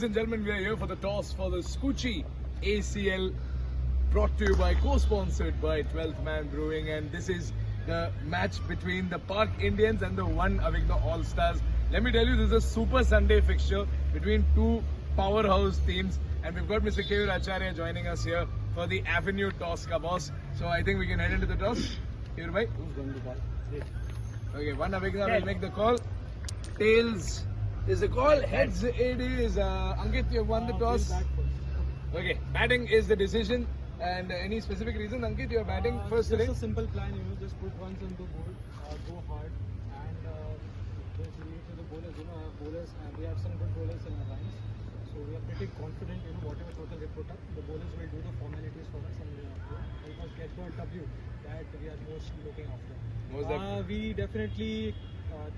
ladies and gentlemen, we are here for the toss for the Skuccii ACL, brought to you by, co-sponsored by 12th Man Brewing, and this is the match between the Park Indians and the one Avighna All Stars. Let me tell you, this is a super Sunday fixture between two powerhouse teams, and we've got Mr. Keyur Acharya joining us here for the Avenue toss ka boss. So I think we can head into the toss. Keyur bhai, who's going to call? Okay, one Avighna will make the call. Tails is the call. Heads it is. Ankit, you have won the toss. Okay, batting is the decision. And any specific reason, Ankit, you are batting first today? Just a simple plan, just put runs on the board, go hard, and just relate to the bowlers. Bowlers, and we have some good bowlers in our lines, so we are pretty confident. Whatever total they put up, the bowlers will do the formalities for us and help us get to a W that we are most looking after. We definitely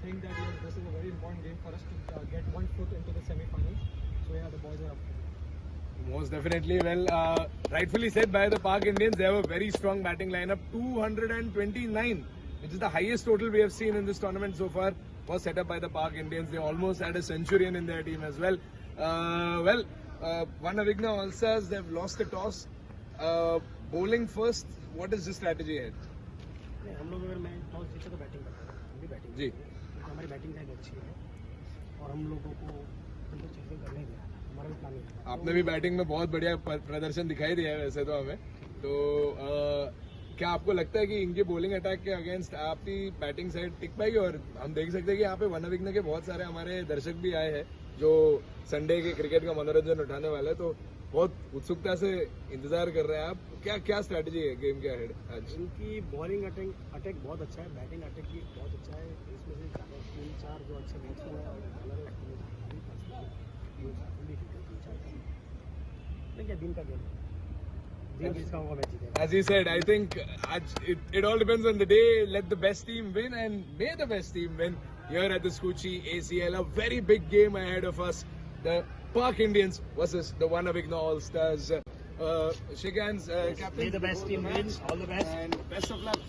think that this is a very important game for us to get one foot into the semi-finals. So yeah, the boys are up. Most definitely. Well, rightfully said by the Park Indians. They have a very strong batting lineup. 229, which is the highest total we have seen in this tournament so far, was set up by the Park Indians. They almost had a centurion in their team as well. One Avighna All Stars, they've lost the toss. Bowling first, what is the strategy ahead? हम लोग अगर मैं toss जीते तो batting करते हैं, हम भी बैटिंग जी, हमारी बैटिंग लाइन अच्छी है और हम लोगों को उनको चीज़ें करने दिया, हमारा भी प्लान है। आपने भी बैटिंग में बहुत बढ़िया प्रदर्शन दिखाई दिया है वैसे तो हमें, तो क्या आपको लगता है कि इनके बॉलिंग अटैक के अगेंस्ट आपकी बैटिंग साइड टिक पाएगी? और हम देख सकते हैं कि यहाँ पे वन अविघ्ना के बहुत सारे हमारे दर्शक भी आए हैं जो संडे के क्रिकेट का मनोरंजन उठाने वाले हैं, तो बहुत उत्सुकता से इंतजार कर रहे हैं। आप क्या स्ट्रैटेजी है गेम के अहेड आज? इनकी बॉलिंग अटैक बहुत अच्छा है, बैटिंग अटैक भी बहुत अच्छा है। इसमें से 3-4 जो अच्छे बैट्समैन हैं और बॉलर है, क्या दिन का game As he said, I think it all depends on the day. Let the best team win, and may the best team win here at the Skuccii ACL. A very big game ahead of us. The Park Indians versus the one Avighna All Stars. Shake hands, Captain. May the best team win. All the best. And best of luck.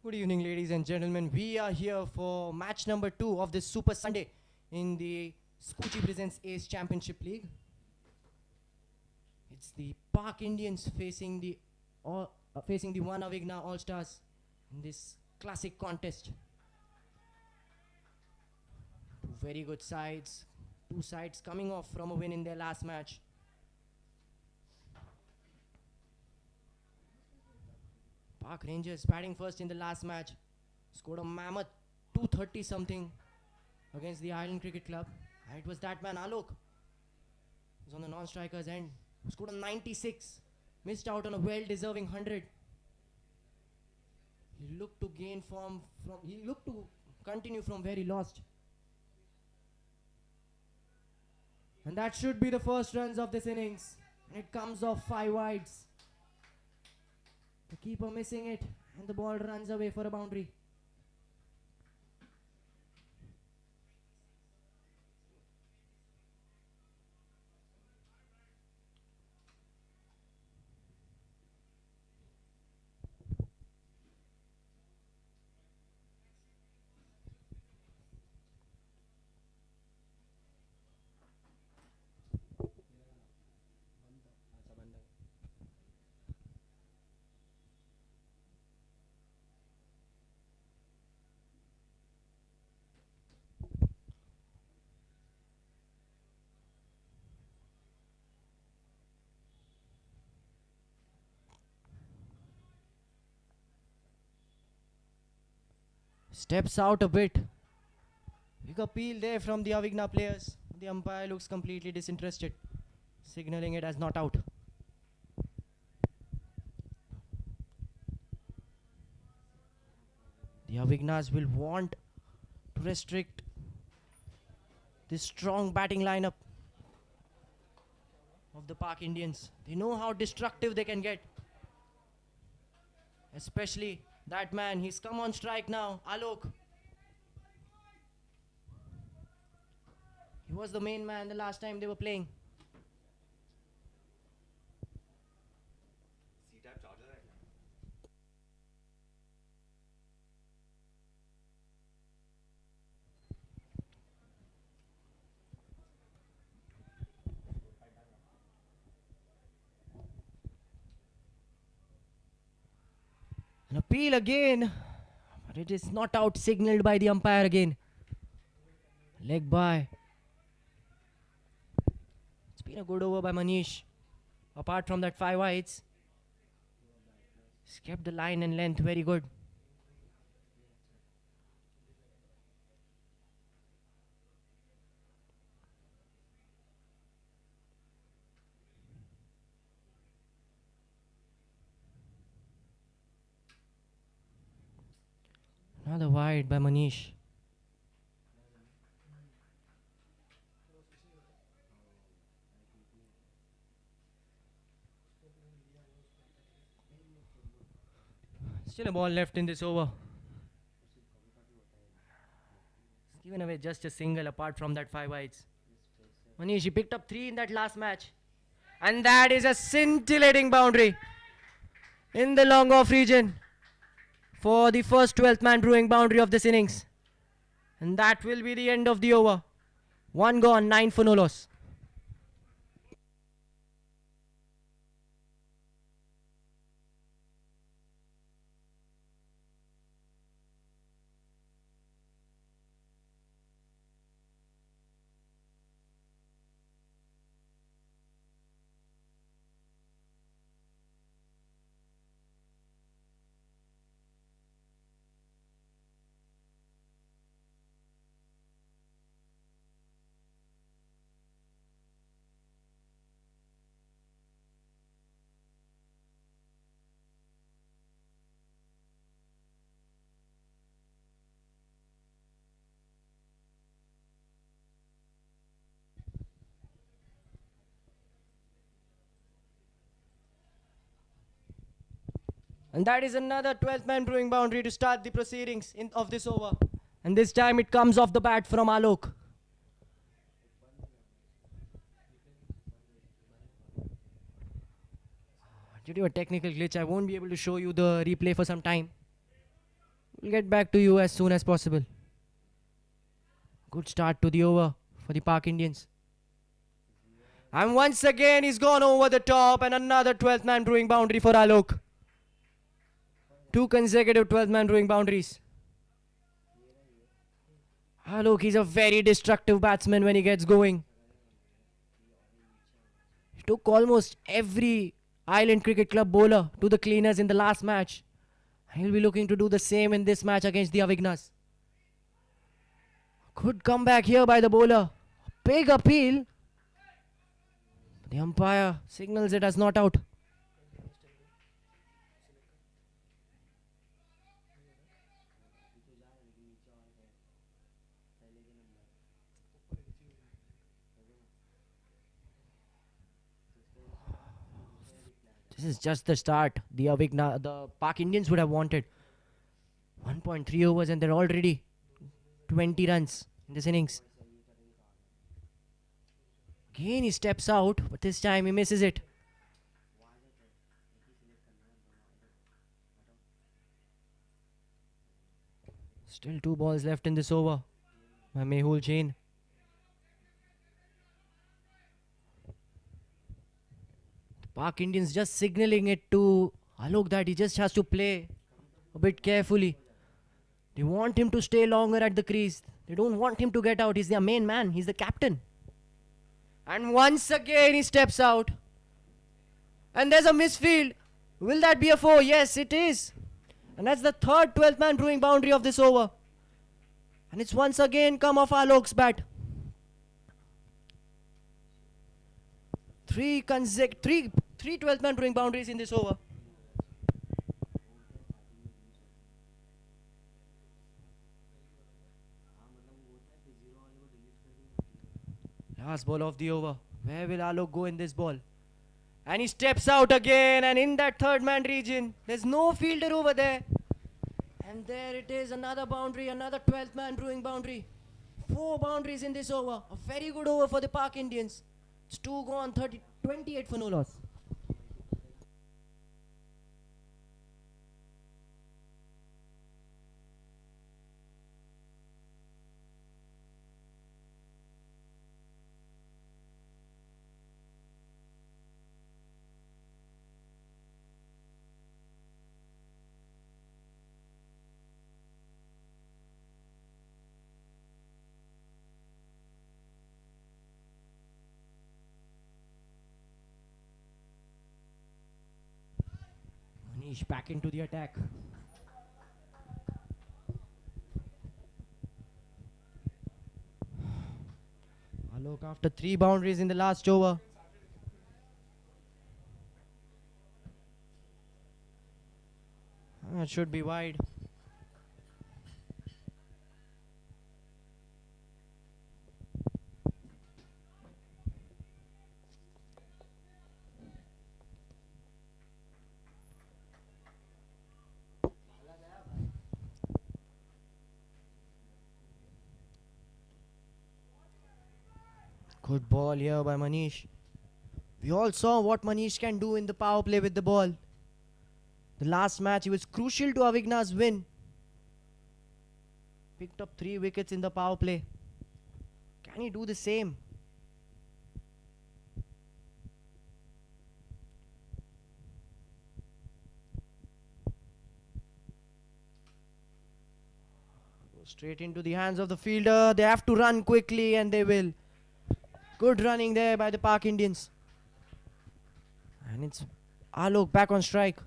Good evening, ladies and gentlemen. We are here for match number 2 of this Super Sunday in the Skuccii Presents Ace Championship League. It's the Park Indians facing the one Avighna All Stars in this classic contest. Two very good sides. Two sides coming off from a win in their last match. Park Rangers batting first in the last match, scored a mammoth 230 something against the Island Cricket Club. And it was that man Alok, who's on the non-strikers end, who scored a 96, missed out on a well-deserving 100. He looked to gain form he looked to continue from where he lost. And that should be the first runs of this innings. And it comes off 5 wides. The keeper missing it, and the ball runs away for a boundary. Steps out a bit. Big appeal there from the Avighna players. The umpire looks completely disinterested, signaling it as not out. The Avighnas will want to restrict this strong batting lineup of the Park Indians. They know how destructive they can get. Especially that man, he's come on strike now, Alok. He was the main man the last time they were playing. An appeal again. But it is not out, signaled by the umpire again. Leg by. It's been a good over by Manish. Apart from that 5 wides. He's kept the line and length very good. Another wide by Manish. Still a ball left in this over. He's given away just a single apart from that 5 wides. Manish, he picked up 3 in that last match. And that is a scintillating boundary in the long off region for the first 12th man brewing boundary of this innings. And that will be the end of the over. 1 gone, 9 for no loss. And that is another 12th man brewing boundary to start the proceedings of this over. And this time it comes off the bat from Alok. Due to a technical glitch, I won't be able to show you the replay for some time. We'll get back to you as soon as possible. Good start to the over for the Park Indians. And once again he's gone over the top, and another 12th man brewing boundary for Alok. 2 consecutive 12th man brewing boundaries. Alok, he's a very destructive batsman when he gets going. He took almost every Island Cricket Club bowler to the cleaners in the last match. He'll be looking to do the same in this match against the Avighnas. Good comeback here by the bowler. Big appeal. The umpire signals it as not out. This is just the start. The Park Indians would have wanted 1.3 overs and they're already 20 runs in this innings. Again he steps out, but this time he misses it. Still 2 balls left in this over by Mehul Jain. Park Indians just signaling it to Alok that he just has to play a bit carefully. They want him to stay longer at the crease. They don't want him to get out. He's their main man. He's the captain. And once again he steps out. And there's a misfield. Will that be a 4? Yes, it is. And that's the third 12th man brewing boundary of this over. And it's once again come off Alok's bat. Three 12th man brewing boundaries in this over. Last ball of the over. Where will Alok go in this ball? And he steps out again, and in that third man region, there's no fielder over there. And there it is, another boundary, another 12th man brewing boundary. 4 boundaries in this over. A very good over for the Park Indians. It's 2 gone, 28 for no loss. Manish back into the attack. Alok after 3 boundaries in the last over. That should be wide. Good ball here by Manish. We all saw what Manish can do in the power play with the ball. The last match, he was crucial to Avighna's win. Picked up 3 wickets in the power play. Can he do the same? Go straight into the hands of the fielder. They have to run quickly and they will. Good running there by the Park Indians. And it's Alok back on strike.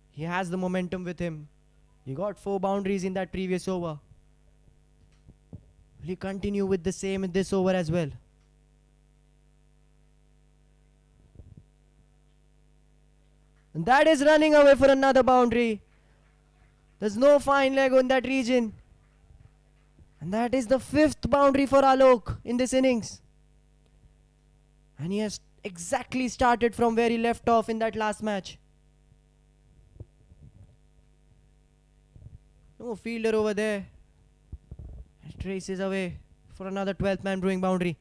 He has the momentum with him. He got 4 boundaries in that previous over. Will he continue with the same in this over as well? And that is running away for another boundary. There's no fine leg in that region. And that is the 5th boundary for Alok in this innings. And he has exactly started from where he left off in that last match. No fielder over there. It traces away for another 12th man brewing boundary.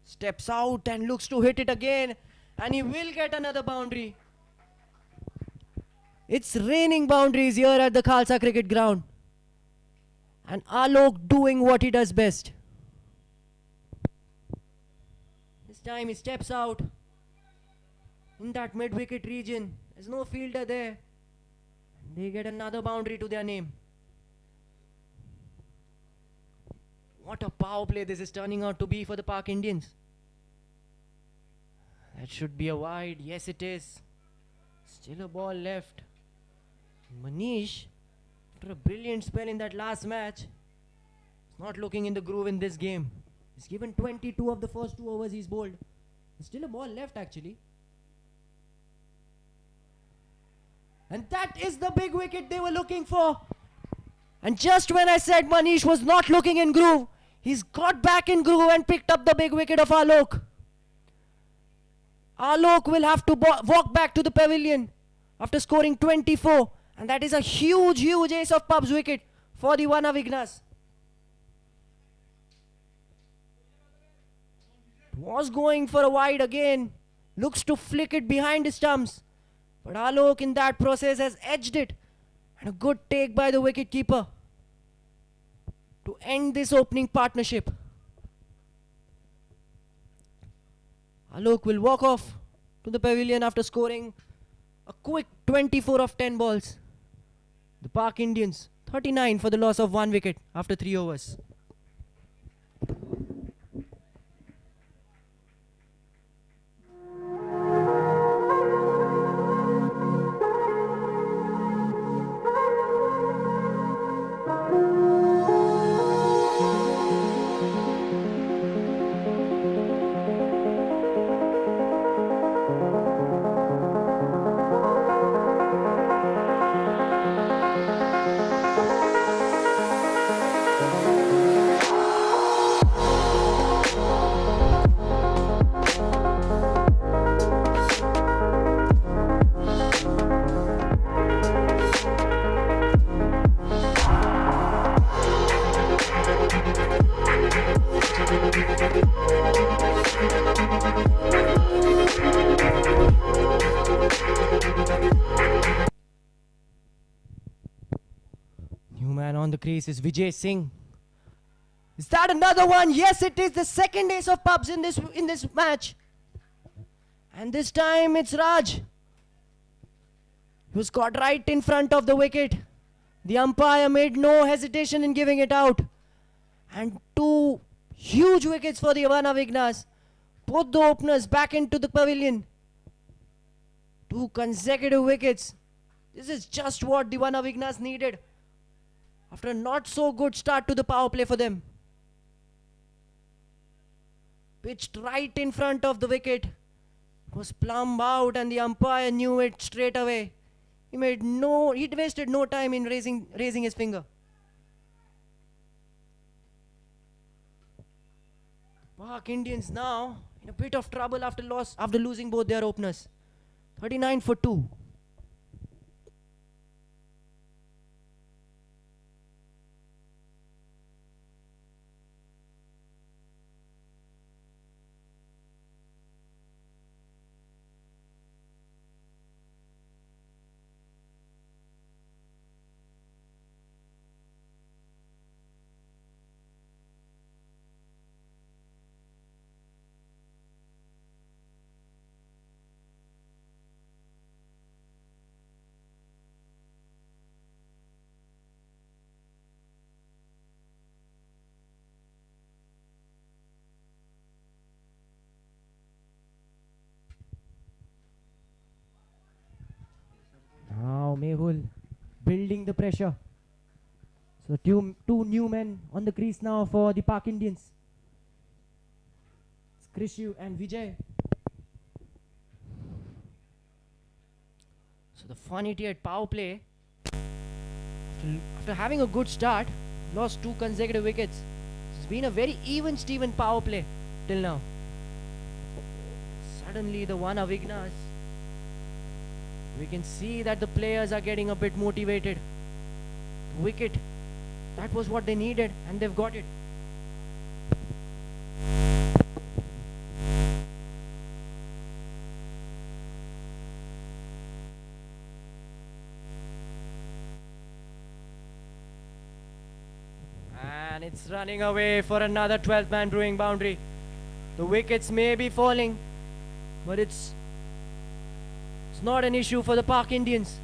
Steps out and looks to hit it again. And he will get another boundary. It's raining boundaries here at the Khalsa Cricket Ground. And Alok doing what he does best. This time he steps out in that mid-wicket region. There's no fielder there. They get another boundary to their name. What a power play this is turning out to be for the Park Indians. That should be a wide. Yes, it is. Still a ball left. Manish, after a brilliant spell in that last match, is not looking in the groove in this game. He's given 22 of the first 2 overs he's bowled. There's still a ball left actually. And that is the big wicket they were looking for. And just when I said Manish was not looking in groove, he's got back in groove and picked up the big wicket of Alok. Alok will have to walk back to the pavilion after scoring 24. And that is a huge, huge ace of pub's wicket for the one Avighnas. Was going for a wide again. Looks to flick it behind his stumps. But Alok in that process has edged it. And a good take by the wicketkeeper to end this opening partnership. Alok will walk off to the pavilion after scoring a quick 24 of 10 balls. The Park Indians 39 for the loss of 1 wicket after 3 overs. New man on the crease is Vijay Singh. Is that another one? Yes, it is the second ace of pubs in this match. And this time it's Raj, who's got right in front of the wicket. The umpire made no hesitation in giving it out. And two huge wickets for the Avighnas. Put the openers back into the pavilion. Two consecutive wickets. This is just what the Avighnas needed after a not so good start to the power play for them. Pitched right in front of the wicket. It was plumb out and the umpire knew it straight away. He wasted no time in raising his finger. Pak Indians now in a bit of trouble after losing both their openers. 39 for 2. Now Mehul building the pressure. So two new men on the crease now for the Pak Indians. Skuccii and Vijay. So the Funity at power play, after having a good start, lost two consecutive wickets. It's been a very even-steven power play till now. Suddenly the Avighnas, we can see that the players are getting a bit motivated. The wicket, that was what they needed and they've got it. And it's running away for another 12-man brewing boundary. The wickets may be falling, but it's not an issue for the Pak Indians.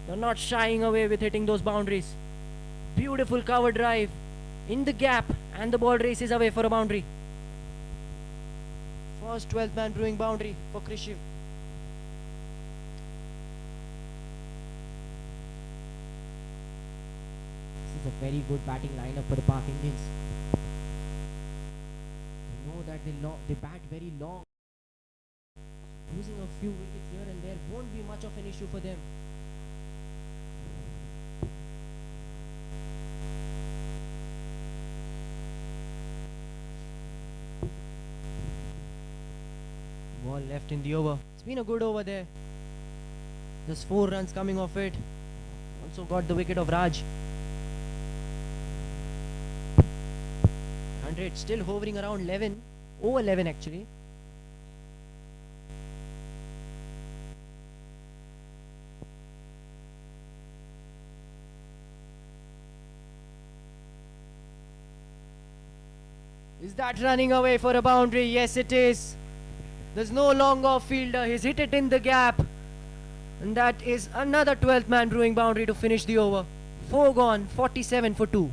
They're not shying away with hitting those boundaries. Beautiful cover drive in the gap and the ball races away for a boundary. First 12-man brewing boundary for Skuccii. This is a very good batting lineup for the Pak Indians. They know that they bat very long. Losing a few wickets here and there won't be much of an issue for them. Ball left in the over. It's been a good over there. There's 4 runs coming off it. Also got the wicket of Raj. 100 still hovering around 11. Over 11 actually. Is that running away for a boundary? Yes, it is. There's no long off fielder. He's hit it in the gap. And that is another 12th-man brewing boundary to finish the over. 4 gone, 47 for 2.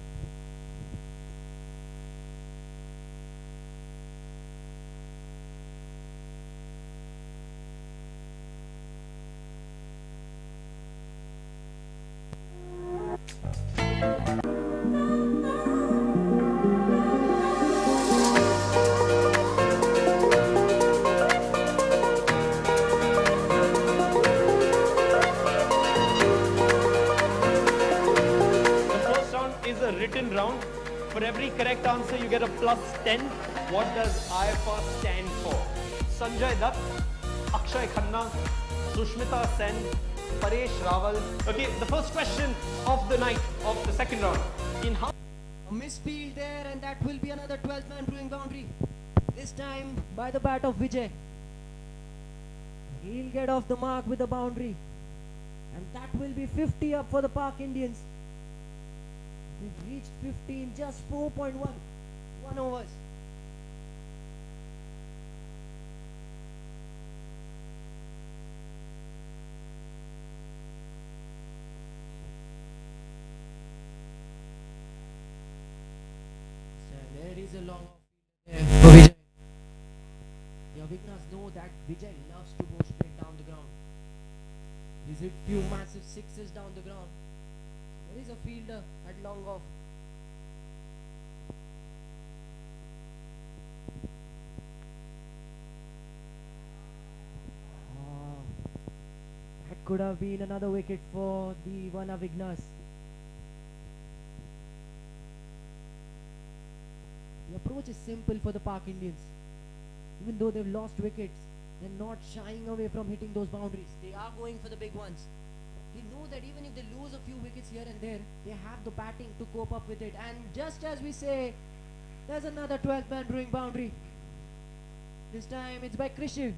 Round. For every correct answer, you get a plus 10. What does IFR stand for? Sanjay Dutt, Akshay Khanna, Sushmita Sen, Paresh Rawal. Okay, the first question of the night of the second round. In how a misfield there, and that will be another 12th-man brewing boundary. This time by the bat of Vijay. He'll get off the mark with a boundary. And that will be 50 up for the Pak Indians. They've reached 50 in just 4.1 overs. is a long off fielder there for Vijay. The Avighnas know that Vijay loves to go straight down the ground. He's hit few massive sixes down the ground. There is a fielder at long off. That could have been another wicket for the one Avighnas. The approach is simple for the Park Indians. Even though they've lost wickets, they're not shying away from hitting those boundaries. They are going for the big ones. They know that even if they lose a few wickets here and there, they have the batting to cope up with it. And just as we say, there's another 12th man brewing boundary. This time it's by Skuccii.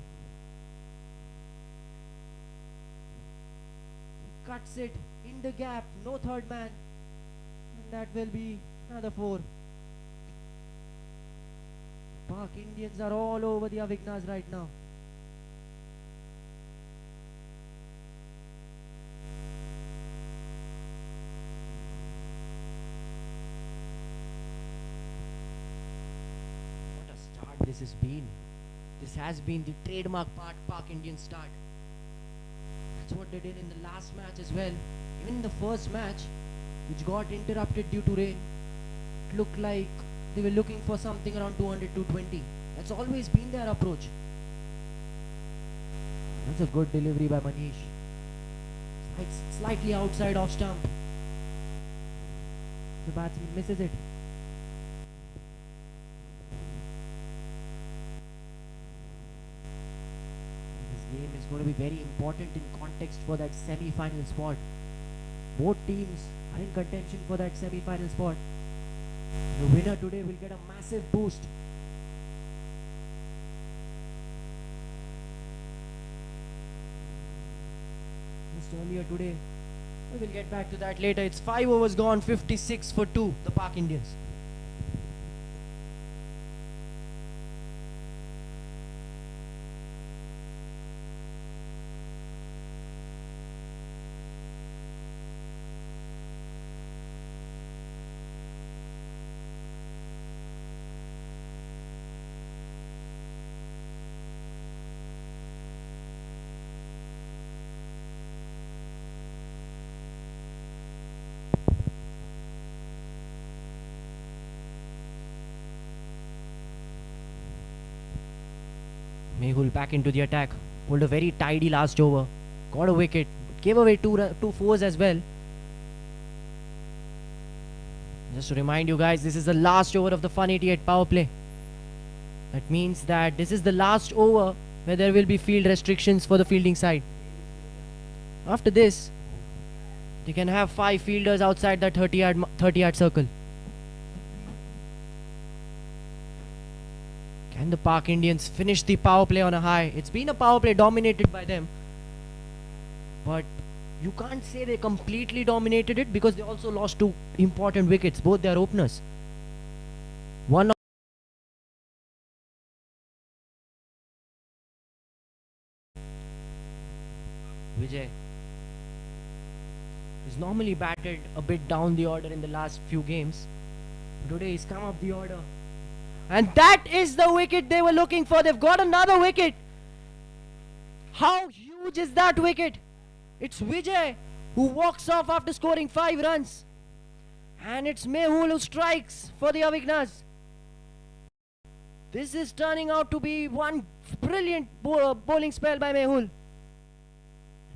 Cuts it in the gap, no third man. And that will be another 4. Park Indians are all over the Avighnas right now. What a start this has been. This has been the trademark Park Indian start. That's what they did in the last match as well. Even in the first match, which got interrupted due to rain, it looked like they were looking for something around 200, 220. That's always been their approach. That's a good delivery by Manish. Slightly outside off stump. The batsman misses it. This game is going to be very important in context for that semi-final spot. Both teams are in contention for that semi-final spot. The winner today will get a massive boost. Just earlier today, we will get back to that later. It's 5 overs gone, 56 for 2, the Park Indians. Mehul back into the attack. Pulled a very tidy last over. Got a wicket. Gave away two fours as well. Just to remind you guys, this is the last over of the Fun 88 power play. That means that this is the last over where there will be field restrictions for the fielding side. After this, you can have 5 fielders outside that 30-yard circle. Can the Park Indians finish the power play on a high? It's been a power play dominated by them. But you can't say they completely dominated it because they also lost 2 important wickets, both their openers. One of Vijay is normally batted a bit down the order in the last few games. Today he's come up the order. And that is the wicket they were looking for. They've got another wicket. How huge is that wicket? It's Vijay who walks off after scoring 5 runs. And it's Mehul who strikes for the Avighnas. This is turning out to be one brilliant bowling spell by Mehul.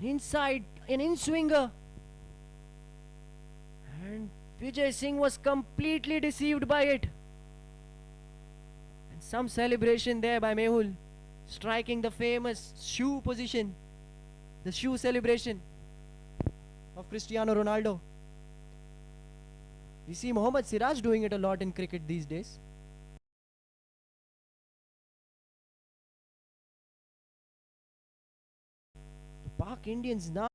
Inside, an in-swinger. And Vijay Singh was completely deceived by it. Some celebration there by Mehul, striking the famous shoe position, the shoe celebration of Cristiano Ronaldo. We see Mohammad Siraj doing it a lot in cricket these days. The Park Indians now,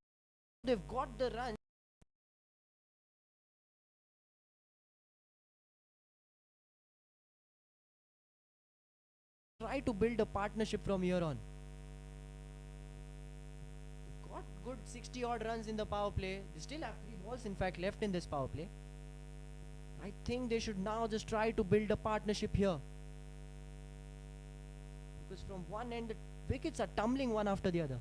they've got the run. Try to build a partnership from here on. They've got good 60 odd runs in the power play. They still have 3 balls in fact left in this power play. I think they should now just try to build a partnership here. Because from one end, the wickets are tumbling one after the other.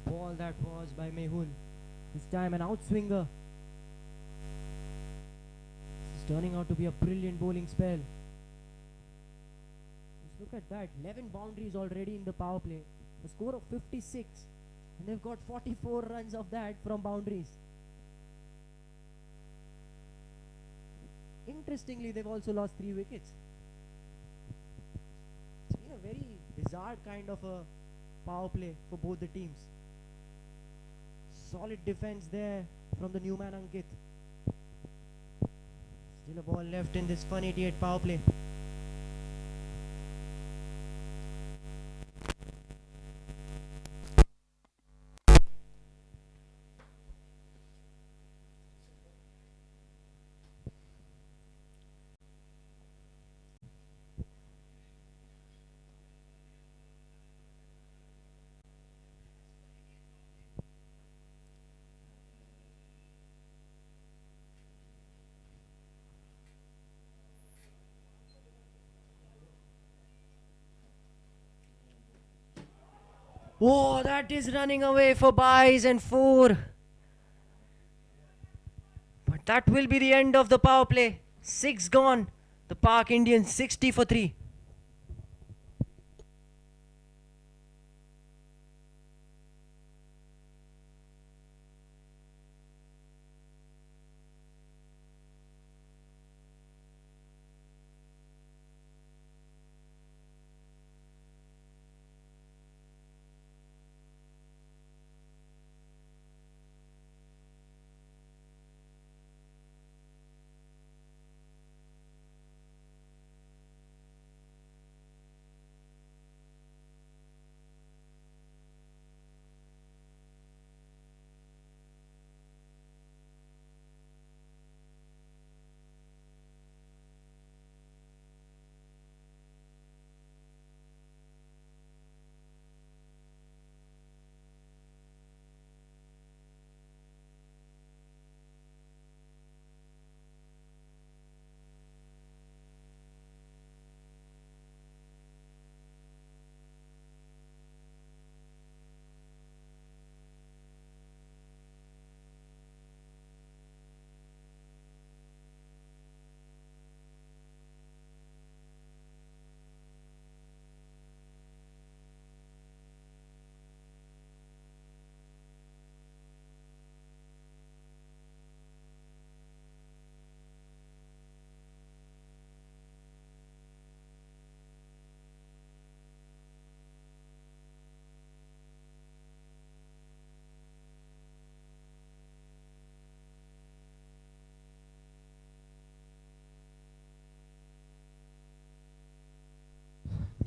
Ball that was by Mehul. This time an outswinger. This is turning out to be a brilliant bowling spell. Just look at that. 11 boundaries already in the power play. A score of 56. And they've got 44 runs of that from boundaries. Interestingly, they've also lost 3 wickets. It's been a very bizarre kind of a power play for both the teams. Solid defense there from the new man Ankit. Still a ball left in this fun 88 power play. Oh, that is running away for buys and 4. But that will be the end of the power play. 6 gone. The Park Indians 60 for 3.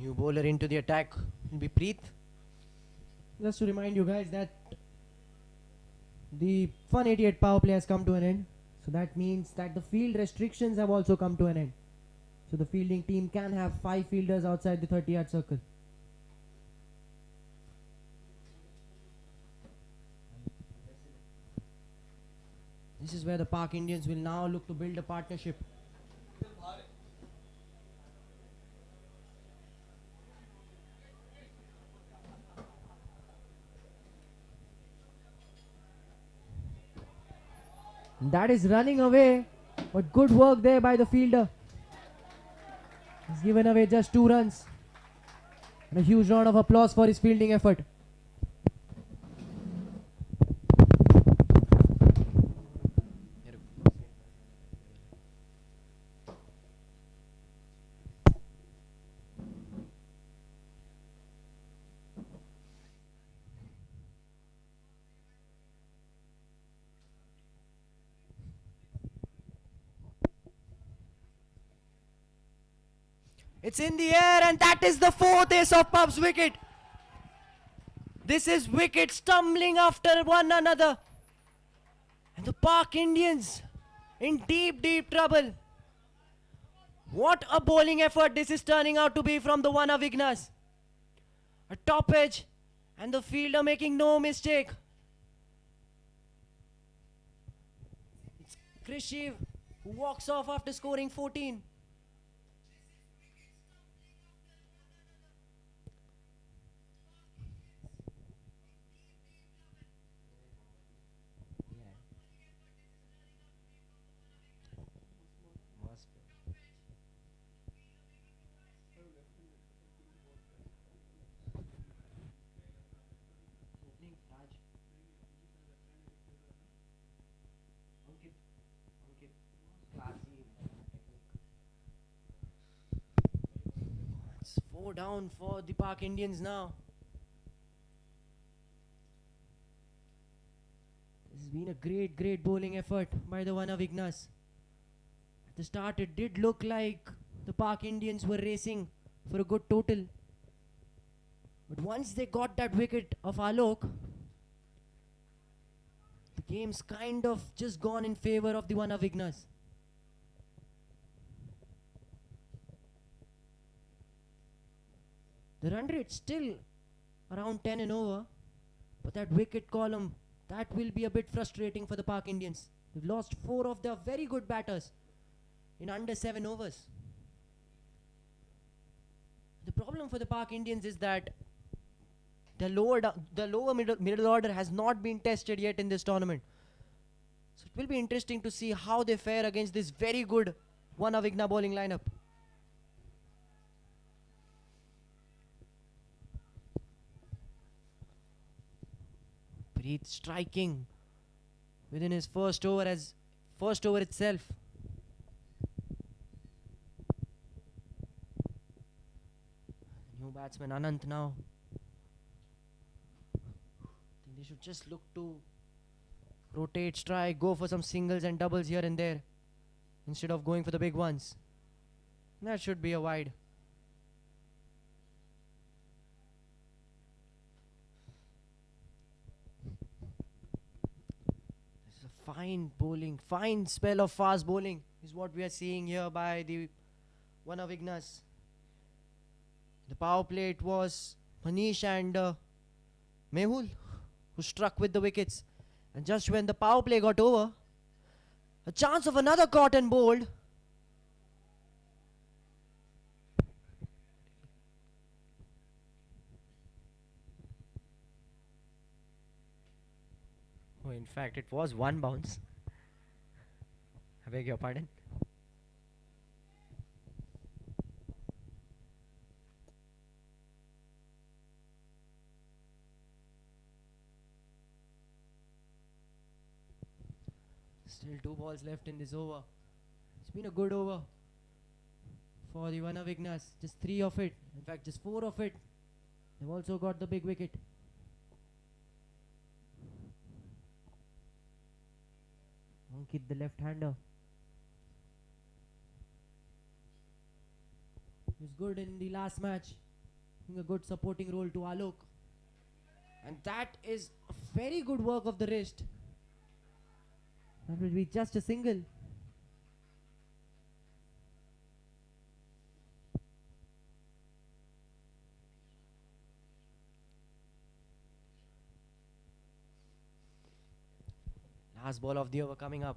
New bowler into the attack will be Preet. Just to remind you guys that the Fun 88 power play has come to an end. So that means that the field restrictions have also come to an end. So the fielding team can have 5 fielders outside the 30-yard circle. This is where the Park Indians will now look to build a partnership. That is running away, but good work there by the fielder. He's given away just 2 runs. And a huge round of applause for his fielding effort. It's in the air, and that is the 4th ace of Pub's wicket. This is wickets stumbling after one another. And the Park Indians in deep, deep trouble. What a bowling effort this is turning out to be from the one Avighnas. A top edge, and the fielder making no mistake. It's Skuccii who walks off after scoring 14. It's 4 down for the Park Indians now. This has been a great, great bowling effort by the one Avighnas. At the start, it did look like the Park Indians were racing for a good total. But once they got that wicket of Alok, the game's kind of just gone in favor of the one Avighnas. The run rate still around 10 and over, but that wicket column, that will be a bit frustrating for the Park Indians. They've lost 4 of their very good batters in under 7 overs. The problem for the Park Indians is that the lower middle order has not been tested yet in this tournament. So it will be interesting to see how they fare against this very good one Avighna bowling lineup. Preet striking within his first over itself. New batsman Anant now. I think they should just look to rotate, strike, go for some singles and doubles here and there instead of going for the big ones. That should be a wide. Fine bowling, fine spell of fast bowling is what we are seeing here by the one Avighnas. The power play, it was Manish and Mehul who struck with the wickets. And just when the power play got over, a chance of another caught and bowled. Oh, in fact, it was 1 bounce. I beg your pardon. Still 2 balls left in this over. It's been a good over for the one Avighnas. Just 3 of it. In fact, just 4 of it. They've also got the big wicket. Ankit, the left-hander. He was good in the last match giving a good supporting role to Alok. And that is a very good work of the wrist. That will be just a single. Last ball of the over coming up.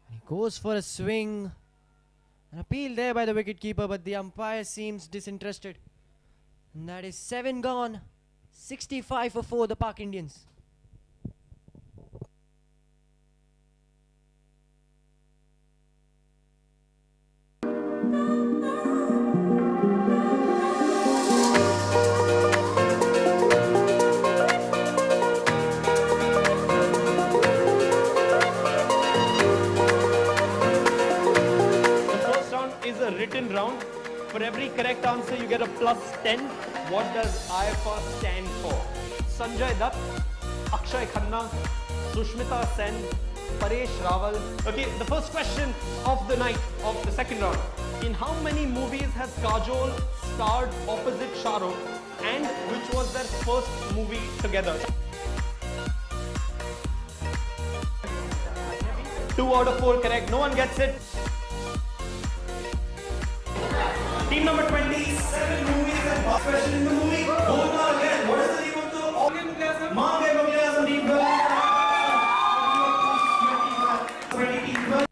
He goes for a swing. An appeal there by the wicketkeeper, but the umpire seems disinterested. And that is 7 gone. 65 for 4, the Pak Indians. Written round. For every correct answer, you get a plus 10. What does IFR stand for? Sanjay Dutt, Akshay Khanna, Sushmita Sen, Paresh Rawal. Okay, the first question of the night, of the second round. In how many movies has Kajol starred opposite Shah Rukh, and which was their first movie together? 2 out of 4 correct. No one gets it. Team number 27 movies and first question in the movie. Bolna again. What is the name of the organ? Mange Baglasam team. 2012.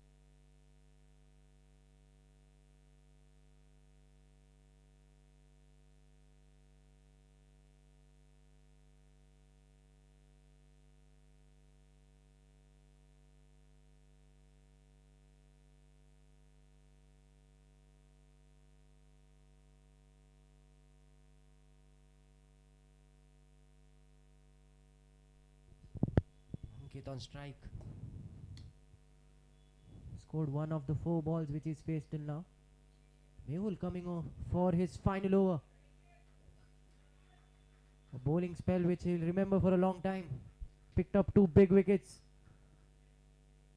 On strike. Scored 1 of the 4 balls which he's faced till now. Mehul coming on for his final over. A bowling spell which he'll remember for a long time. Picked up 2 big wickets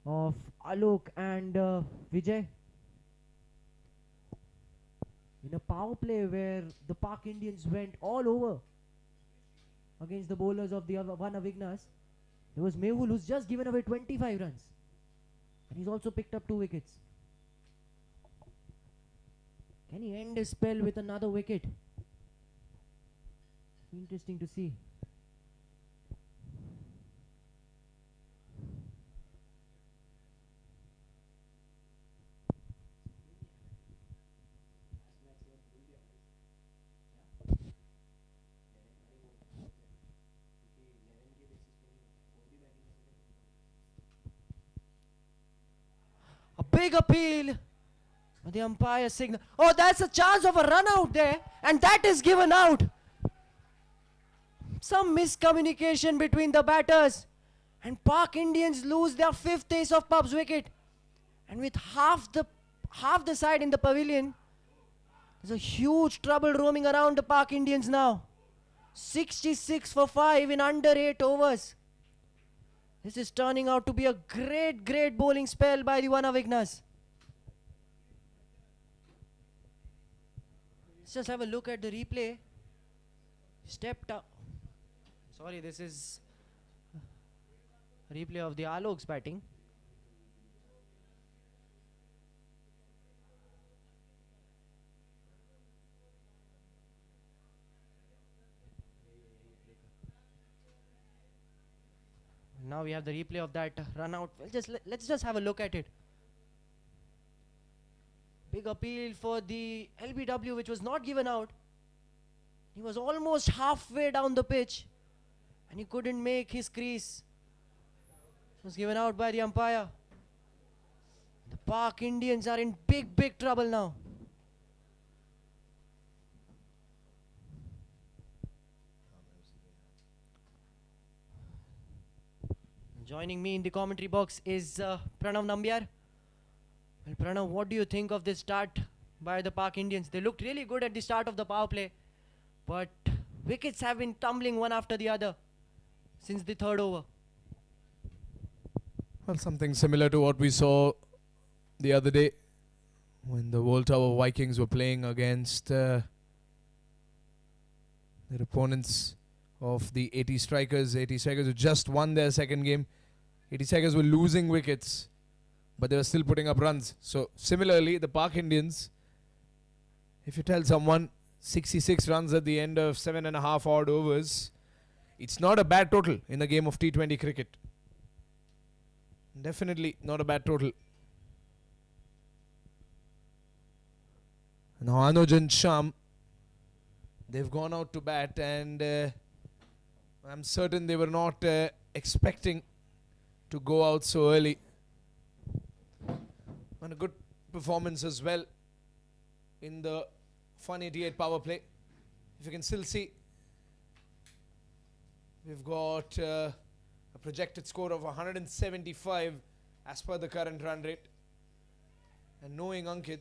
of Alok and Vijay. In a power play where the Pak Indians went all over against the bowlers of the other one Avighnas. There was Mehul who's just given away 25 runs. And he's also picked up 2 wickets. Can he end his spell with another wicket? Interesting to see. Big appeal. The umpire signal. Oh, that's a chance of a run out there. And that is given out. Some miscommunication between the batters. And Pak Indians lose their 5th ace of pub's wicket. And with half the side in the pavilion, there's a huge trouble roaming around the Pak Indians now. 66 for 5 in under 8 overs. This is turning out to be a great bowling spell by the one Avighnas. Let's just have a look at the replay. Stepped up. Sorry, this is a replay of the Alok's batting. Now we have the replay of that run out. Well, let's just have a look at it. Big appeal for the LBW which was not given out. He was almost halfway down the pitch and he couldn't make his crease. It was given out by the umpire. The Pak Indians are in big trouble now. Joining me in the commentary box is Pranav Nambiar. Well, Pranav, what do you think of this start by the Pak Indians. They looked really good at the start of the power play, but wickets have been tumbling one after the other since the third over. Well, something similar to what we saw the other day when the World Tower Vikings were playing against their opponents of the 80 Strikers. 80 Strikers who just won their second game. 80 Strikers were losing wickets, but they were still putting up runs. So similarly, the Pak Indians, if you tell someone 66 runs at the end of 7.5 odd overs, it's not a bad total in a game of T20 cricket. Definitely not a bad total. Now Anuj and Sham, they've gone out to bat, and I'm certain they were not expecting to go out so early. And a good performance as well in the Fun 88 power play. If you can still see, we've got a projected score of 175 as per the current run rate. And knowing Ankit,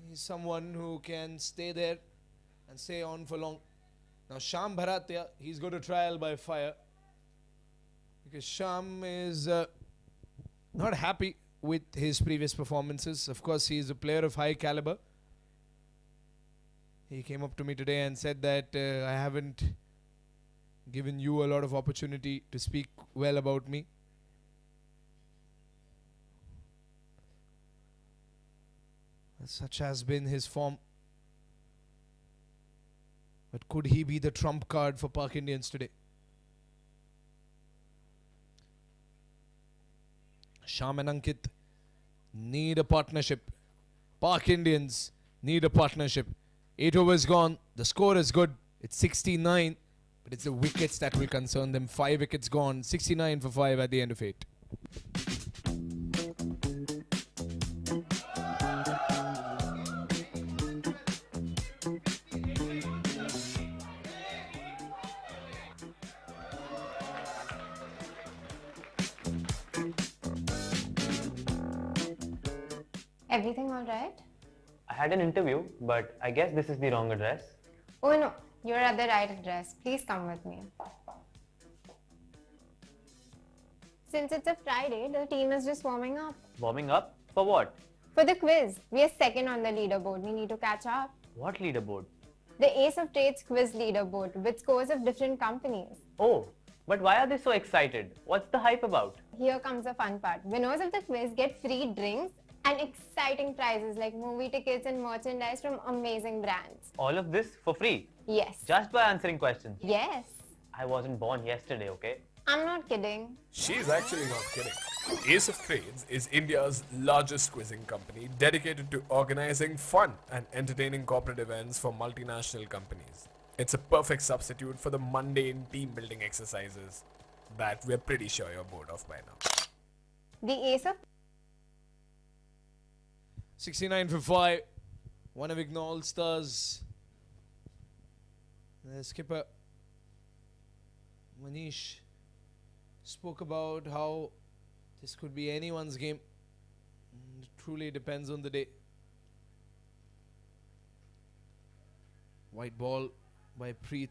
he's someone who can stay there and stay on for long. Now Sham Bharatya, he's got a trial by fire, because Sham is not happy with his previous performances. Of course, he is a player of high caliber. He came up to me today and said that I haven't given you a lot of opportunity to speak well about me. Such has been his form. But could he be the trump card for Pak Indians today? Sham and Ankit need a partnership. Pak Indians need a partnership. 8 overs gone. The score is good. It's 69. But it's the wickets that will concern them. 5 wickets gone. 69 for 5 at the end of 8. Everything all right? I had an interview, but I guess this is the wrong address. Oh no, you're at the right address. Please come with me. Since it's a Friday, the team is just warming up. Warming up? For what? For the quiz, we are second on the leaderboard. We need to catch up. What leaderboard? The Ace of Trades quiz leaderboard with scores of different companies. Oh, but why are they so excited? What's the hype about? Here comes the fun part. Winners of the quiz get free drinks and exciting prizes like movie tickets and merchandise from amazing brands. All of this for free? Yes. Just by answering questions? Yes. I wasn't born yesterday, okay? I'm not kidding. She's actually not kidding. Ace of Trades is India's largest quizzing company dedicated to organizing fun and entertaining corporate events for multinational companies. It's a perfect substitute for the mundane team building exercises that we're pretty sure you're bored of by now. The Ace of 69 for 5. One of Avighna All Stars. The skipper Manish spoke about how this could be anyone's game. It truly depends on the day. White ball by Preet.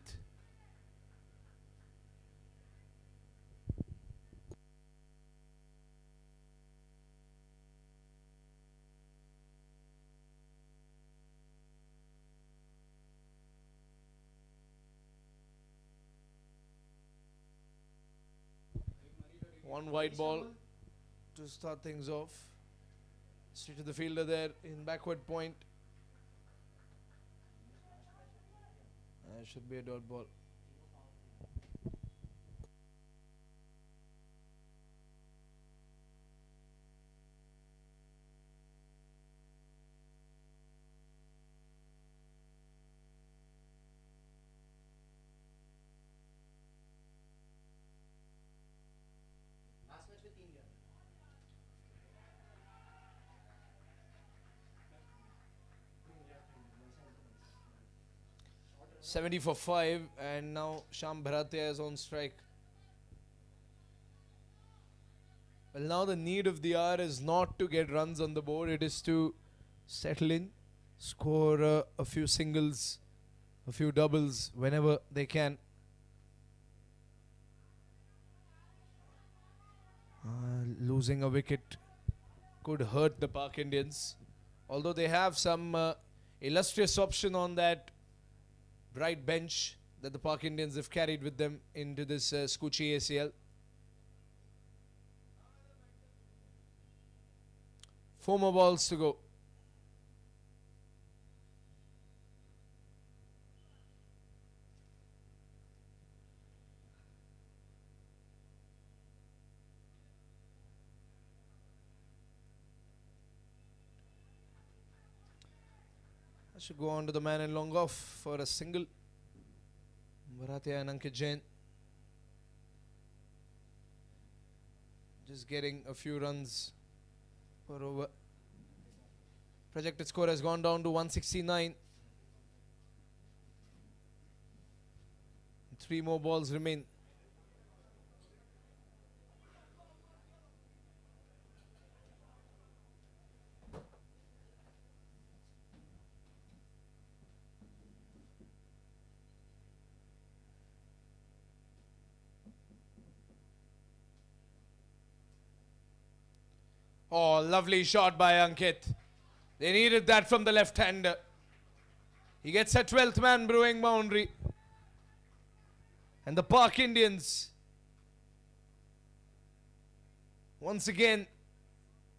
One white ball to start things off. Straight to the fielder there in backward point. Should be a dot ball. Last match with India. 70 for 5, and now Sham Bharatya is on strike. Well, now the need of the hour is not to get runs on the board, it is to settle in, score a few singles, a few doubles whenever they can. Losing a wicket could hurt the Park Indians, although they have some illustrious option on that bright bench that the Park Indians have carried with them into this Skuccii ACL. 4 more balls to go. I should go on to the man in long off for a single. Bharatya and Ankit Jain just getting a few runs per over. Projected score has gone down to 169. 3 more balls remain. Oh, lovely shot by Ankit. They needed that from the left-hander. He gets a 12th man brewing boundary. And the Park Indians once again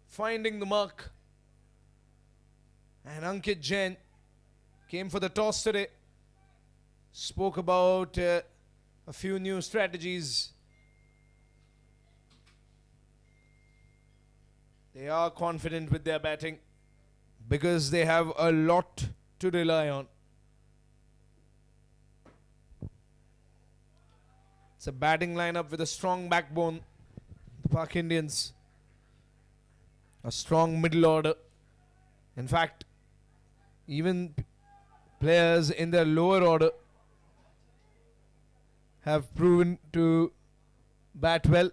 finding the mark. And Ankit Jain came for the toss today. Spoke about a few new strategies. They are confident with their batting because they have a lot to rely on. It's a batting lineup with a strong backbone. The Park Indians, a strong middle order. In fact, even players in their lower order have proven to bat well.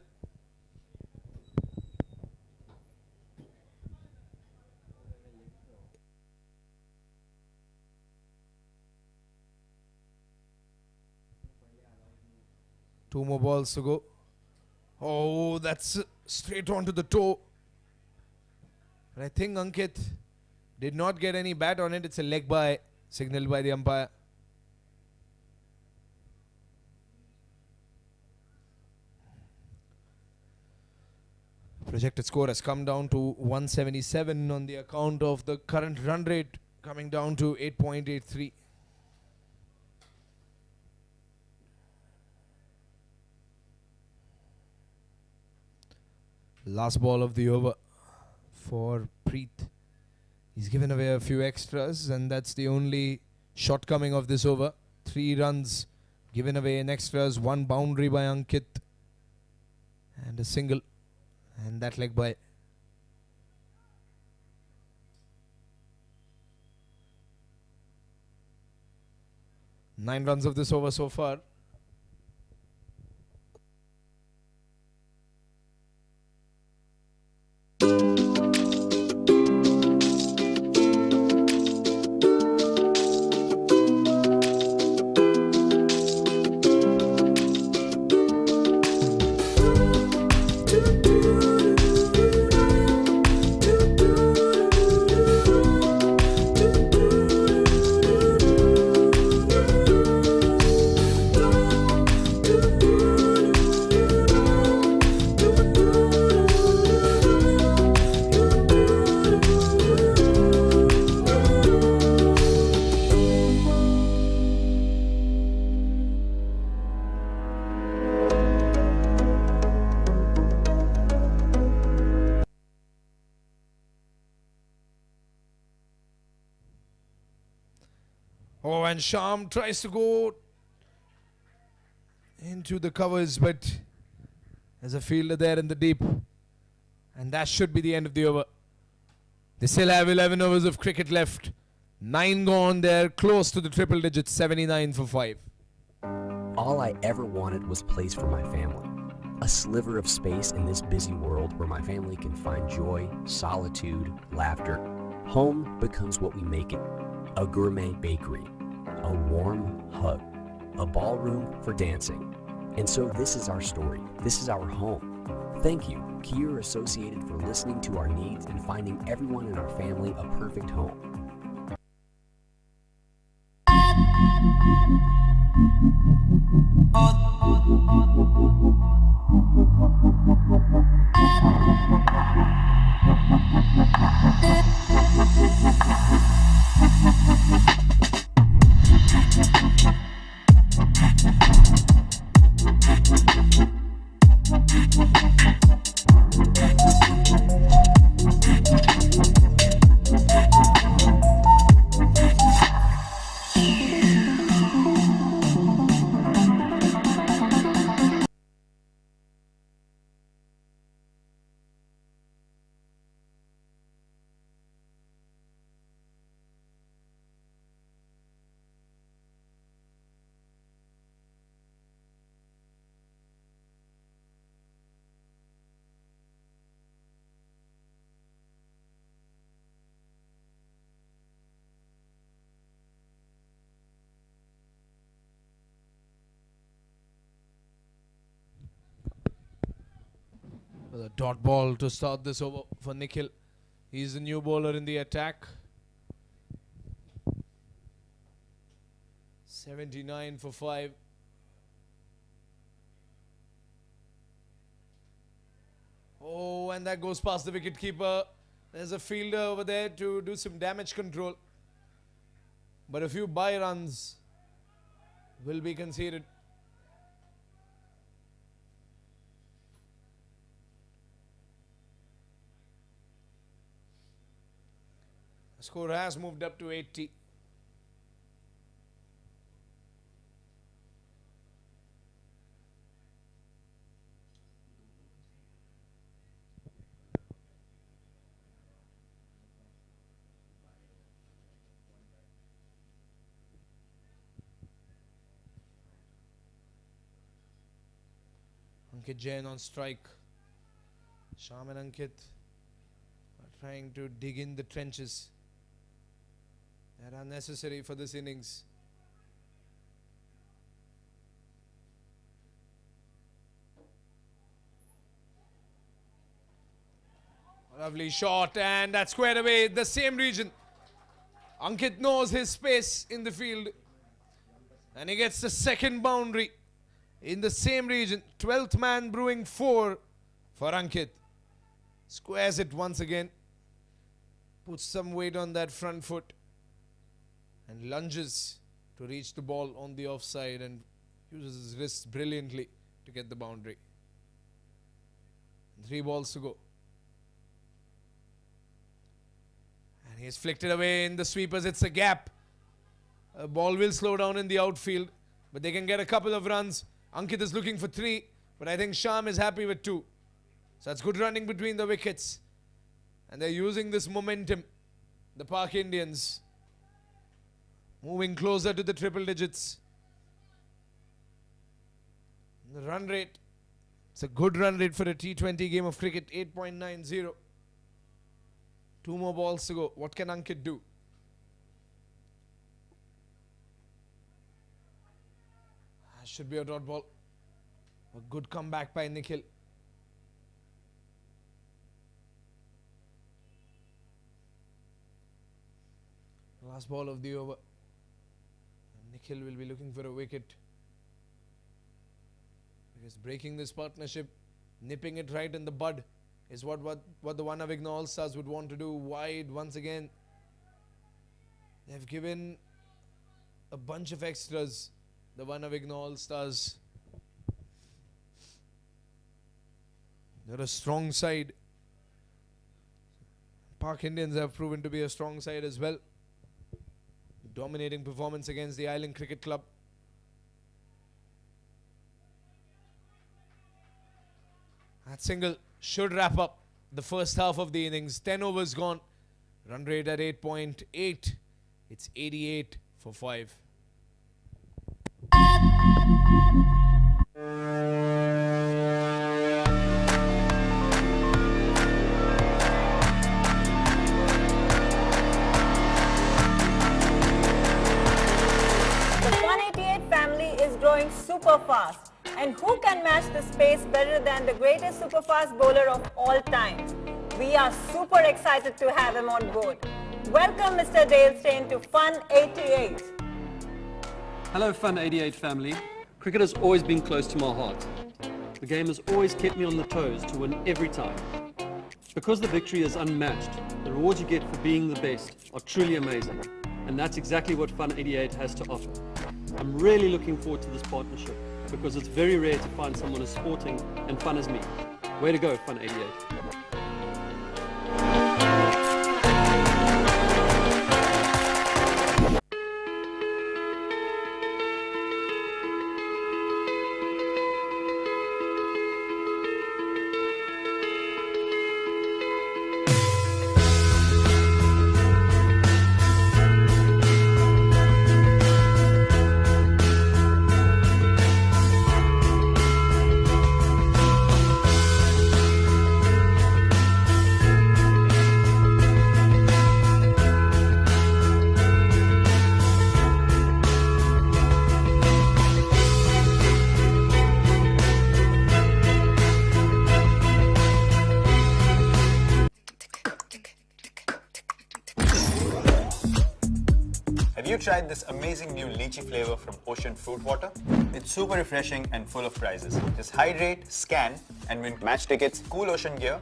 Two more balls to go. Oh, that's straight onto the toe. But I think Ankit did not get any bat on it. It's a leg by, signaled by the umpire. Projected score has come down to 177 on the account of the current run rate coming down to 8.83. Last ball of the over for Preet. He's given away a few extras, and that's the only shortcoming of this over. 3 runs given away in extras, 1 boundary by Ankit, and a single, and that leg by. Nine runs of this over so far. Oh, and Sham tries to go into the covers, but there's a fielder there in the deep. And that should be the end of the over. They still have 11 overs of cricket left. 9 gone there, close to the triple digits, 79 for 5. All I ever wanted was place for my family. A sliver of space in this busy world where my family can find joy, solitude, laughter, home becomes what we make it. A gourmet bakery, a warm hug, a ballroom for dancing. And so this is our story. This is our home. Thank you, Kier Associated, for listening to our needs and finding everyone in our family a perfect home. The dot ball to start this over for Nikhil. He's the new bowler in the attack. 79 for 5. Oh, and that goes past the wicketkeeper. There's a fielder over there to do some damage control. But a few bye runs will be conceded. The score has moved up to 80. Ankit Jain on strike. Sham and Ankit are trying to dig in the trenches that are necessary for this innings. Lovely shot, and that's squared away. The same region. Ankit knows his space in the field, and he gets the second boundary in the same region. 12th man brewing 4 for Ankit. Squares it once again. Puts some weight on that front foot and lunges to reach the ball on the offside and uses his wrists brilliantly to get the boundary. 3 balls to go. And he's flicked it away in the sweepers. It's a gap. A ball will slow down in the outfield, but they can get a couple of runs. Ankit is looking for 3, but I think Sham is happy with 2. So that's good running between the wickets. And they're using this momentum. The Park Indians moving closer to the triple digits. The run rate, it's a good run rate for a T20 game of cricket, 8.90. 2 more balls to go. What can Ankit do? Should be a dot ball. A good comeback by Nikhil. Last ball of the over. And Nikhil will be looking for a wicket. Because breaking this partnership, nipping it right in the bud, is what the Avighna All Stars would want to do. Wide once again. They've given a bunch of extras. The Avighna All Stars. They're a strong side. Park Indians have proven to be a strong side as well. Dominating performance against the Island Cricket Club. That single should wrap up the first half of the innings. 10 overs gone. Run rate at 8.8. It's 88 for 5. And who can match this pace better than the greatest superfast bowler of all time? We are super excited to have him on board. Welcome Mr. Dale Steyn to Fun 88. Hello Fun 88 family. Cricket has always been close to my heart. The game has always kept me on the toes to win every time. Because the victory is unmatched, the rewards you get for being the best are truly amazing. And that's exactly what Fun 88 has to offer. I'm really looking forward to this partnership because it's very rare to find someone as sporting and fun as me. Way to go, Fun 88. Have you tried this amazing new lychee flavor from Ocean Fruit Water? It's super refreshing and full of prizes. Just hydrate, scan, and win match tickets, cool ocean gear,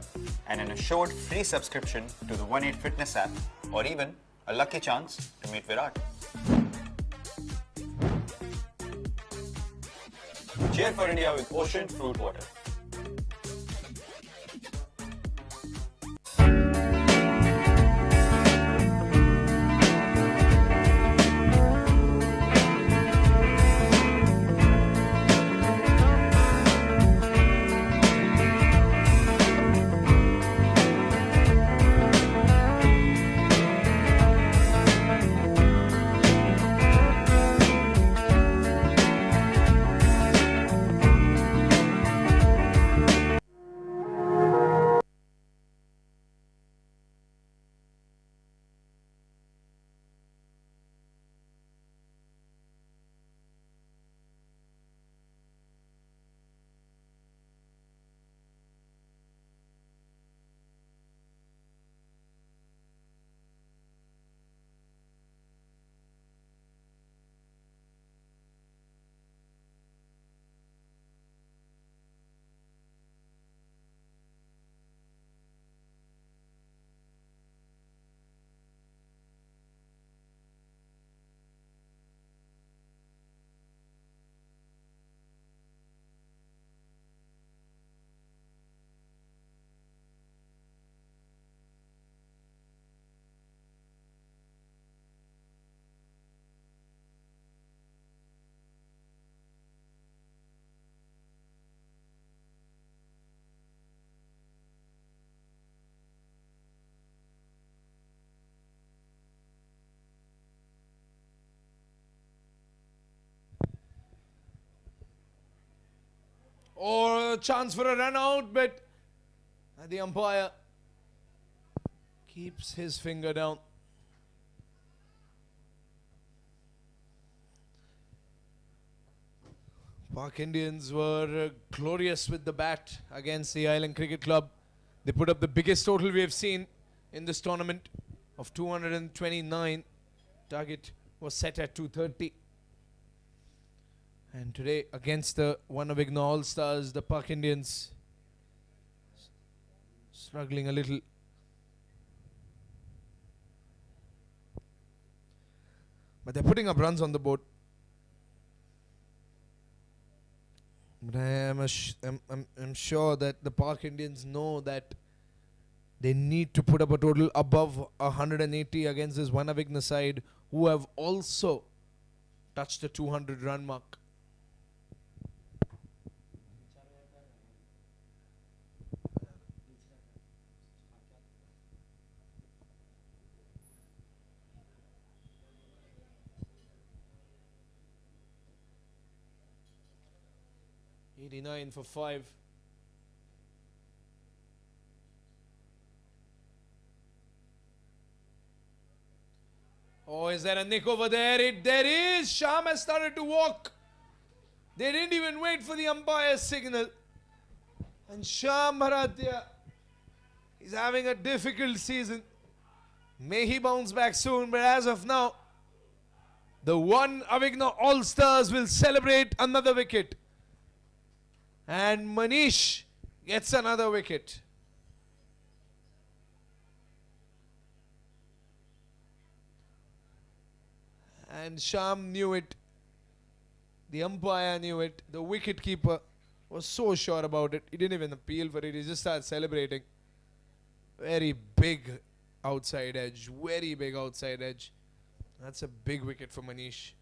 and an assured free subscription to the 1-8 Fitness app, or even a lucky chance to meet Virat. Cheer for India with Ocean Fruit Water. Or a chance for a run out, but the umpire keeps his finger down. Park Indians were glorious with the bat against the Island Cricket Club. They put up the biggest total we have seen in this tournament of 229. Target was set at 230. And today, against the Avighna All Stars, the Park Indians struggling a little. But they're putting up runs on the board. But I'm sure that the Park Indians know that they need to put up a total above 180 against this Avighna side, who have also touched the 200 run mark. $89 for 5. Oh, is there a nick over there? There is. Sham has started to walk. They didn't even wait for the umpire's signal. And Shyam Bharatia is having a difficult season. May he bounce back soon, but as of now, the one Avighna All Stars will celebrate another wicket. And Manish gets another wicket. And Shyam knew it. The umpire knew it. The wicket keeper was so sure about it. He didn't even appeal for it. He just started celebrating. Very big outside edge. Very big outside edge. That's a big wicket for Manish.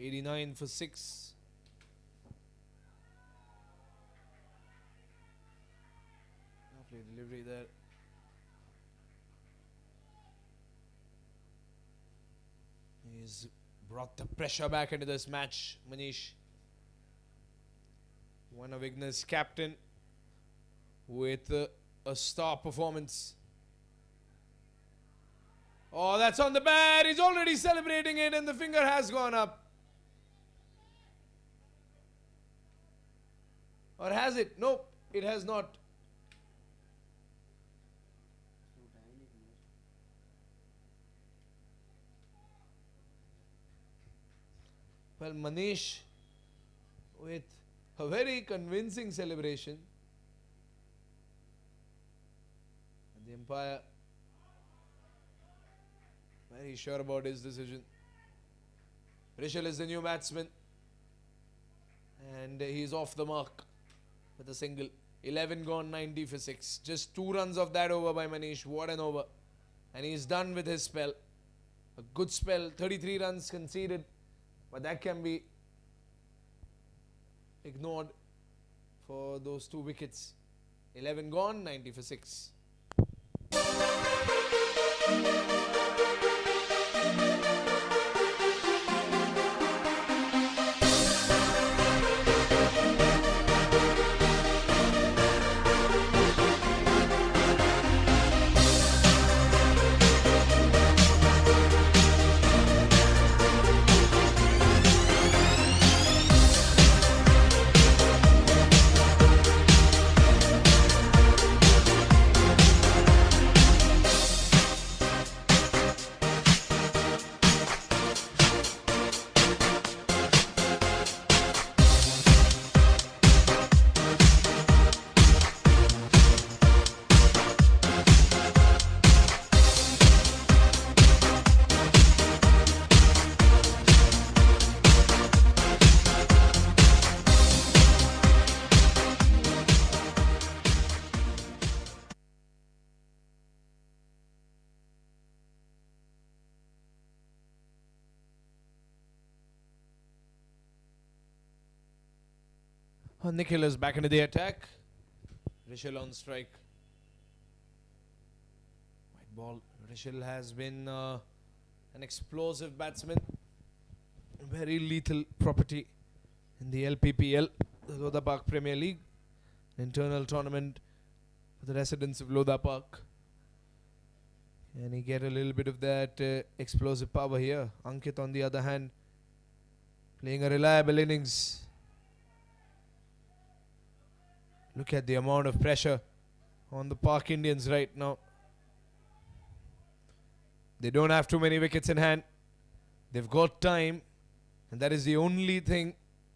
'89 for 6. Lovely delivery there. He's brought the pressure back into this match, Manish. One of Avighna's captain with a star performance. Oh, that's on the bat. He's already celebrating it and the finger has gone up. Or has it? Nope, it has not. Well, Manish with a very convincing celebration. And the umpire very sure about his decision. Rishal is the new batsman. And he's off the mark with a single. 11 gone, 90 for 6. Just 2 runs off that over by Manish. What an over. And he's done with his spell. A good spell. 33 runs conceded. But that can be ignored for those 2 wickets. 11 gone, 90 for 6. Nikhil is back into the attack. Rishal on strike. White ball. Rishal has been an explosive batsman. Very lethal property in the LPPL, the Lodha Park Premier League. Internal tournament for the residents of Lodha Park. Can he get a little bit of that explosive power here? Ankit, on the other hand, playing a reliable innings. Look at the amount of pressure on the Park Indians right now. They don't have too many wickets in hand. They've got time, and that is the only thing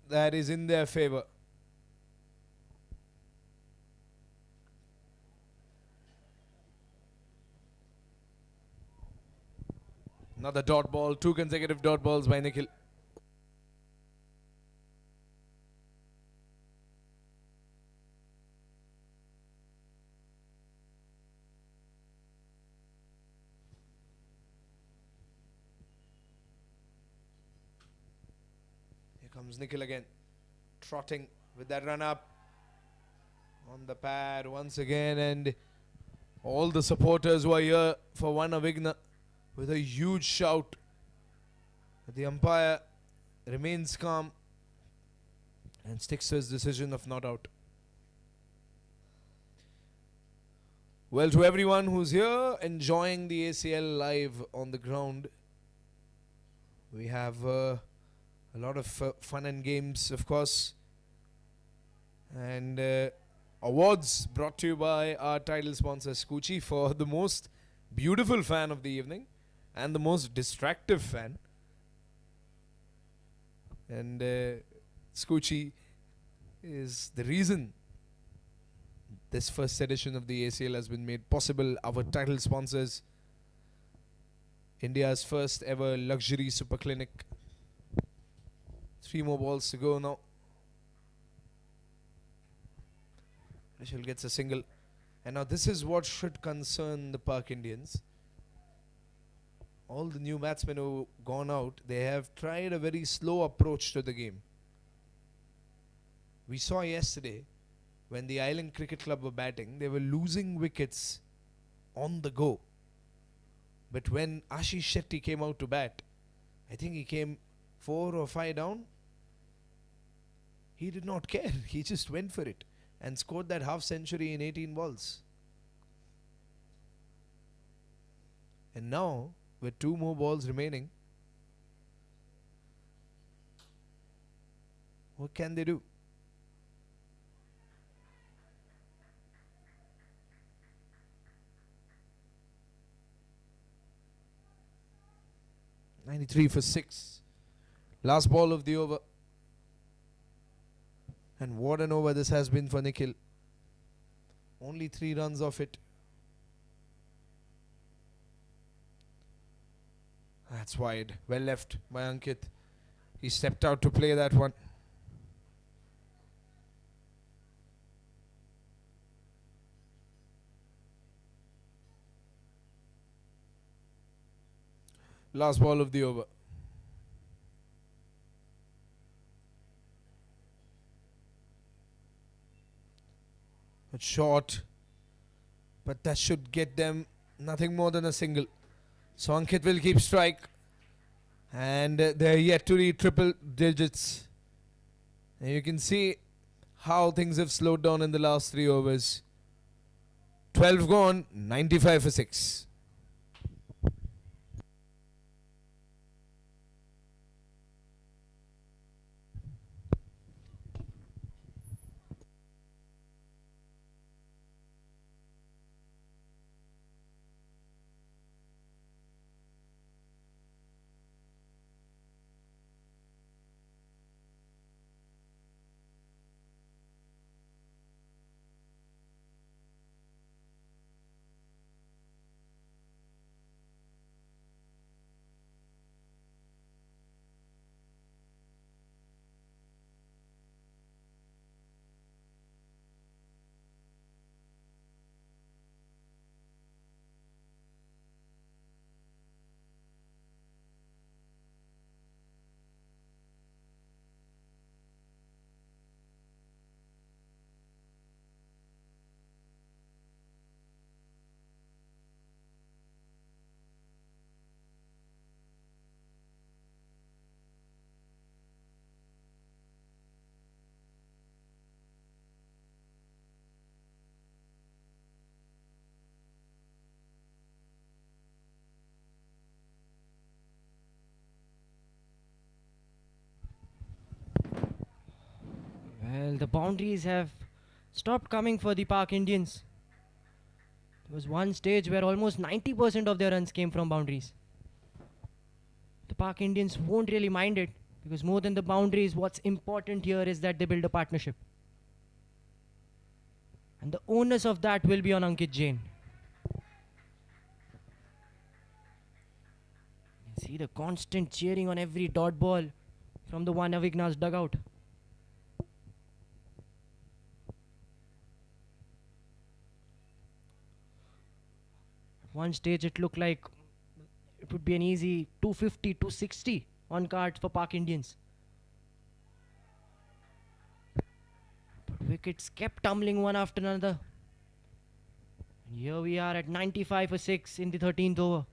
that is in their favour. Another dot ball, 2 consecutive dot balls by Nikhil. Here comes Nikhil again, trotting with that run up on the pad once again, and all the supporters who are here for one Avighna with a huge shout. The umpire remains calm and sticks to his decision of not out. Well, to everyone who's here enjoying the ACL live on the ground, we have a lot of fun and games, of course, and awards brought to you by our title sponsor Skuccii for the most beautiful fan of the evening and the most distractive fan. And Skuccii is the reason this first edition of the ACL has been made possible. Our title sponsors, India's first ever luxury super clinic. 3 more balls to go now. Rishal gets a single. And now this is what should concern the Park Indians. All the new batsmen who have gone out, they have tried a very slow approach to the game. We saw yesterday when the Island Cricket Club were batting, they were losing wickets on the go. But when Ashish Shetty came out to bat, I think he came 4 or 5 down. He did not care. He just went for it and scored that half century in 18 balls. And now, with 2 more balls remaining, what can they do? (93 for 6). Last ball of the over. And what an over this has been for Nikhil. Only 3 runs off it. That's wide. Well left by Ankit. He stepped out to play that one. Last ball of the over. It's short, but that should get them nothing more than a single. So Ankit will keep strike, and they're yet to reach triple digits. And you can see how things have slowed down in the last 3 overs. 12 gone, 95 for 6. Well, the boundaries have stopped coming for the Park Indians. There was one stage where almost 90% of their runs came from boundaries. The Park Indians won't really mind it because more than the boundaries, what's important here is that they build a partnership. And the onus of that will be on Ankit Jain. You can see the constant cheering on every dot ball from the one Avighna's dugout. At one stage it looked like it would be an easy 250, 260 on cards for Park Indians. But wickets kept tumbling one after another. And here we are at 95 for 6 in the 13th over.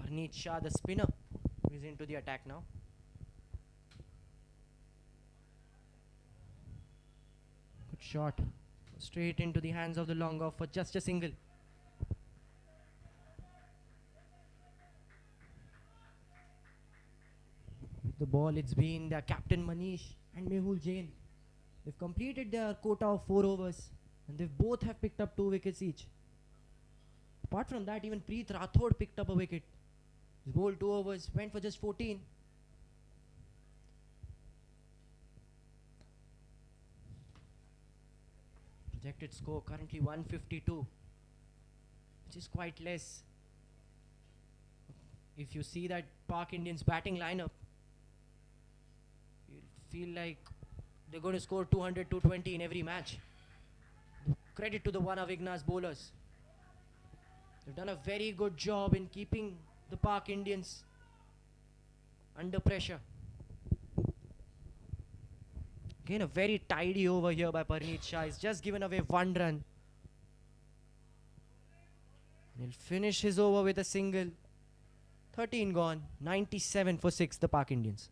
Parneet Shah, the spinner, is into the attack now. Good shot. Straight into the hands of the long off for just a single. With the ball, it's been their captain Manish and Mehul Jain. They've completed their quota of 4 overs and they both have picked up 2 wickets each. Apart from that, even Preet Rathod picked up a wicket. He bowled 2 overs, went for just 14. Projected score currently 152, which is quite less. If you see that Park Indians batting lineup, you'll feel like they're going to score 200, 220 in every match. Credit to the one Avighna's bowlers. They've done a very good job in keeping the Park Indians under pressure. Again, a very tidy over here by Parneet Shah. He's just given away 1 run. He'll finish his over with a single. 13 gone. 97 for 6, the Park Indians.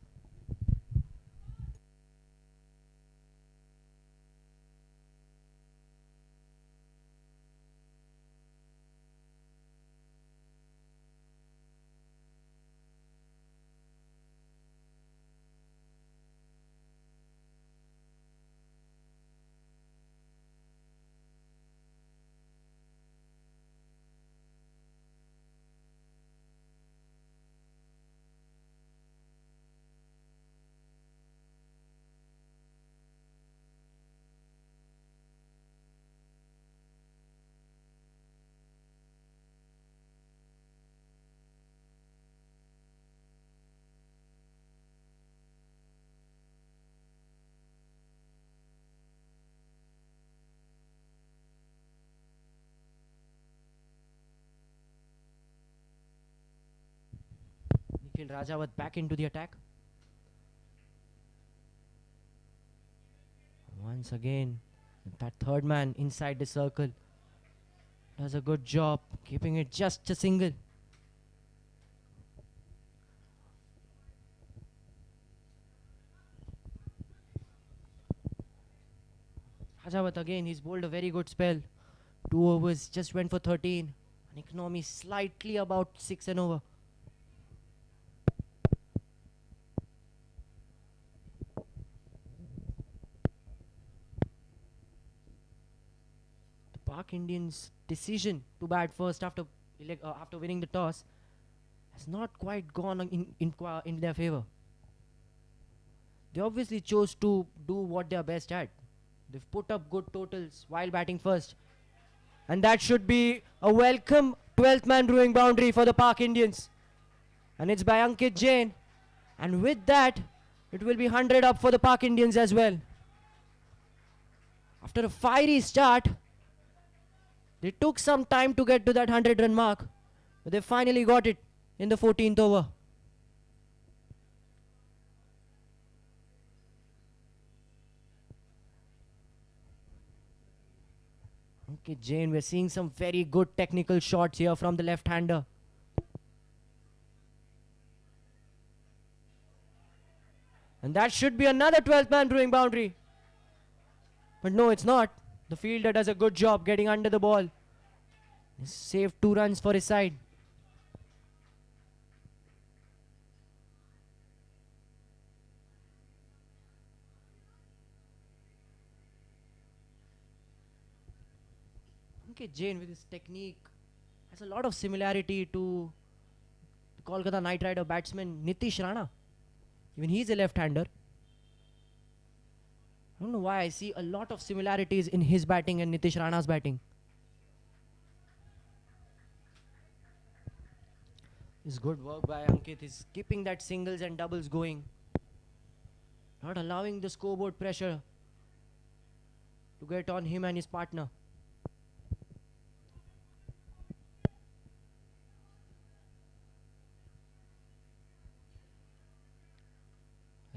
Nikhil Rajawat back into the attack. Once again, that third man inside the circle does a good job keeping it just a single. Rajawat again, he's bowled a very good spell. 2 overs, just went for 13. An economy slightly about 6 and over. Park Indians' decision to bat first after winning the toss has not quite gone in their favor. They obviously chose to do what they are best at. They've put up good totals while batting first. And that should be a welcome 12th man brewing boundary for the Park Indians. And it's by Ankit Jain. And with that, it will be 100 up for the Park Indians as well. After a fiery start, they took some time to get to that 100-run mark, but they finally got it in the 14th over. Okay, Jain, we're seeing some very good technical shots here from the left-hander. And that should be another 12th man brewing boundary. But no, it's not. The fielder does a good job getting under the ball. He saved 2 runs for his side. Ankit Jain with his technique has a lot of similarity to the Kolkata Knight Rider batsman Nitish Rana. Even he's a left-hander. I don't know why I see a lot of similarities in his batting and Nitish Rana's batting. It's good work by Ankit. He's keeping that singles and doubles going. Not allowing the scoreboard pressure to get on him and his partner.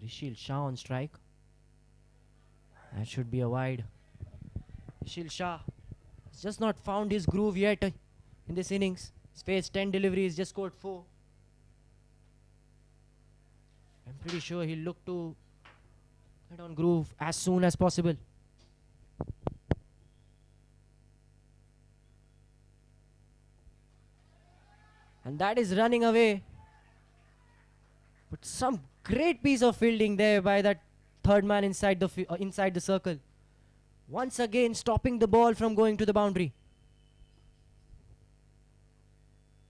Rishil Shah on strike. That should be a wide. Rishil Shah has just not found his groove yet in this innings. He's faced 10 deliveries, just scored 4. I'm pretty sure he'll look to get on groove as soon as possible. And that is running away. But some great piece of fielding there by that third man inside the circle. Once again stopping the ball from going to the boundary.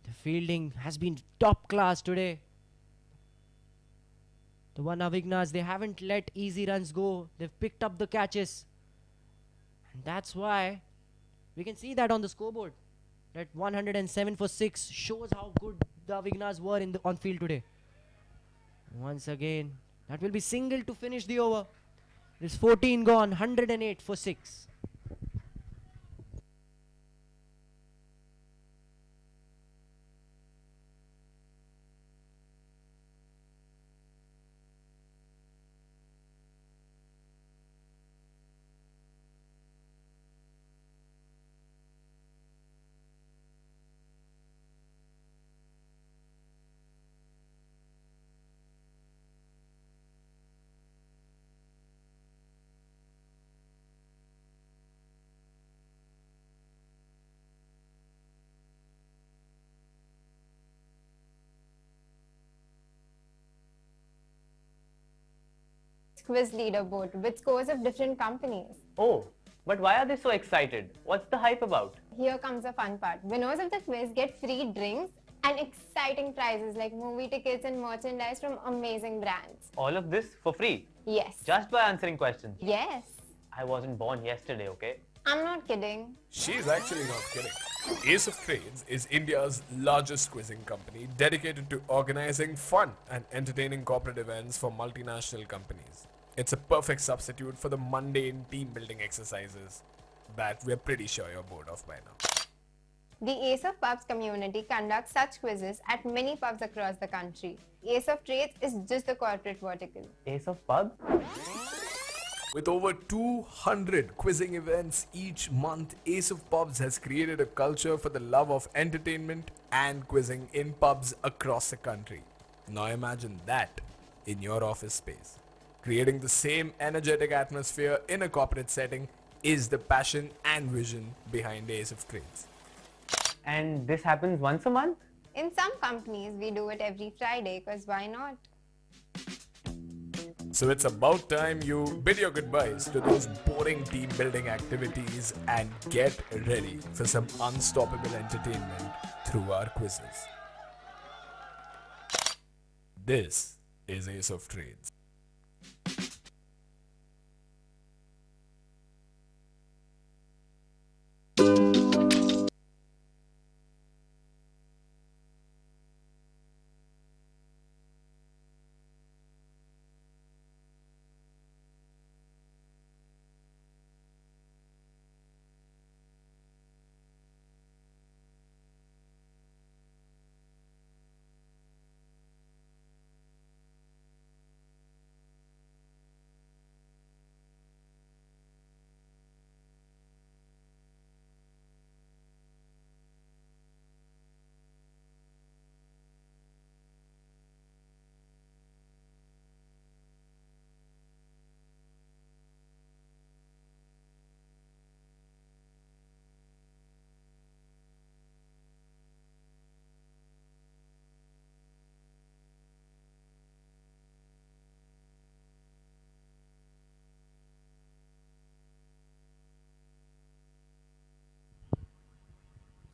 The fielding has been top class today. The one Avighnas, they haven't let easy runs go. They've picked up the catches. And that's why we can see that on the scoreboard. That 107 for 6 shows how good the Avighnas were on field today. Once again, that will be single to finish the over. There's 14 gone, 108 for 6. Quiz leaderboard with scores of different companies. Oh, but why are they so excited? What's the hype about? Here comes the fun part. Winners of the quiz get free drinks and exciting prizes like movie tickets and merchandise from amazing brands. All of this for free? Yes. Just by answering questions? Yes. I wasn't born yesterday, okay? I'm not kidding. She's actually not kidding. Ace of Trades is India's largest quizzing company dedicated to organizing fun and entertaining corporate events for multinational companies. It's a perfect substitute for the mundane team building exercises that we're pretty sure you're bored of by now. The Ace of Pubs community conducts such quizzes at many pubs across the country. Ace of Trades is just the corporate vertical. Ace of Pubs? With over 200 quizzing events each month, Ace of Pubs has created a culture for the love of entertainment and quizzing in pubs across the country. Now imagine that in your office space. Creating the same energetic atmosphere in a corporate setting is the passion and vision behind Ace of Trades. And this happens once a month? In some companies, we do it every Friday, because why not? So it's about time you bid your goodbyes to those boring team building activities and get ready for some unstoppable entertainment through our quizzes. This is Ace of Trades.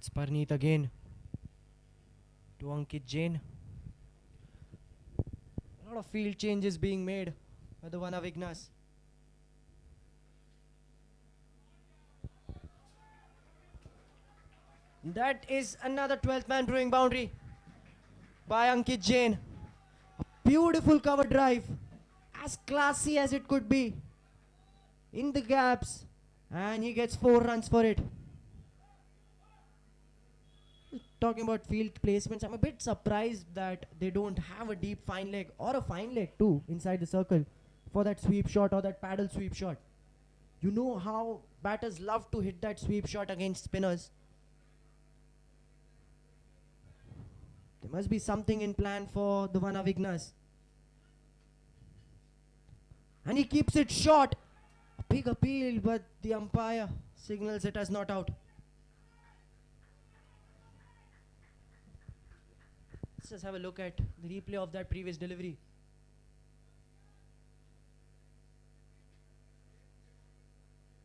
It's Parneet again to Ankit Jain. A lot of field changes being made by the one Avighnas. That is another 12th man brewing boundary by Ankit Jain. A beautiful cover drive, as classy as it could be, in the gaps, and he gets 4 runs for it. Talking about field placements, I'm a bit surprised that they don't have a deep fine leg, or a fine leg too, inside the circle for that sweep shot or that paddle sweep shot. You know how batters love to hit that sweep shot against spinners. There must be something in plan for the one Avighnas. And he keeps it short. A big appeal, but the umpire signals it as not out. Let's just have a look at the replay of that previous delivery.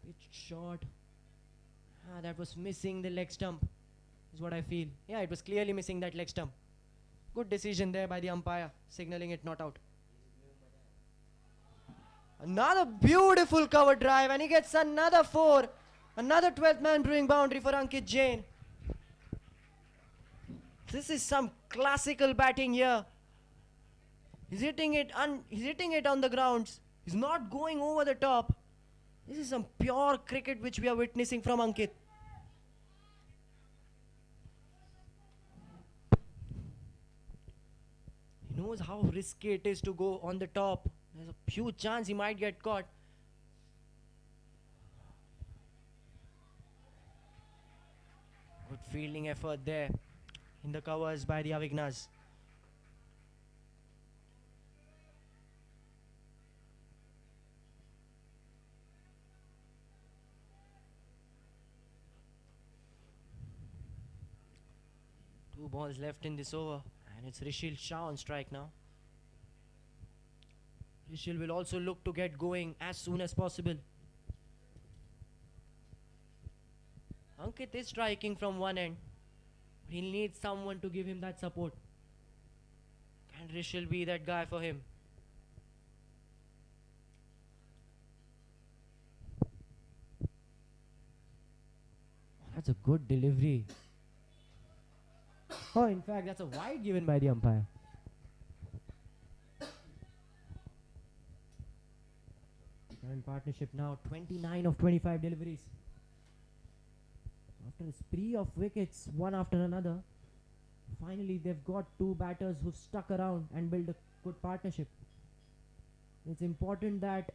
Pitched short. That was missing the leg stump, is what I feel. Yeah, it was clearly missing that leg stump. Good decision there by the umpire, signaling it not out. Another beautiful cover drive, and he gets another 4. Another 12th man brewing boundary for Ankit Jain. This is some classical batting here. He's hitting it on the grounds. He's not going over the top. This is some pure cricket which we are witnessing from Ankit. He knows how risky it is to go on the top. There's a huge chance he might get caught. Good fielding effort there in the covers by the Avighnas. Two balls left in this over, and it's Rishil Shah on strike now. Rishil will also look to get going as soon as possible. Ankit is striking from one end. He'll need someone to give him that support. Can Rishil be that guy for him? That's a good delivery. Oh, in fact, that's a wide given by the umpire. Current partnership now 29 of 25 deliveries. After a spree of wickets, one after another, finally they've got two batters who've stuck around and built a good partnership. It's important that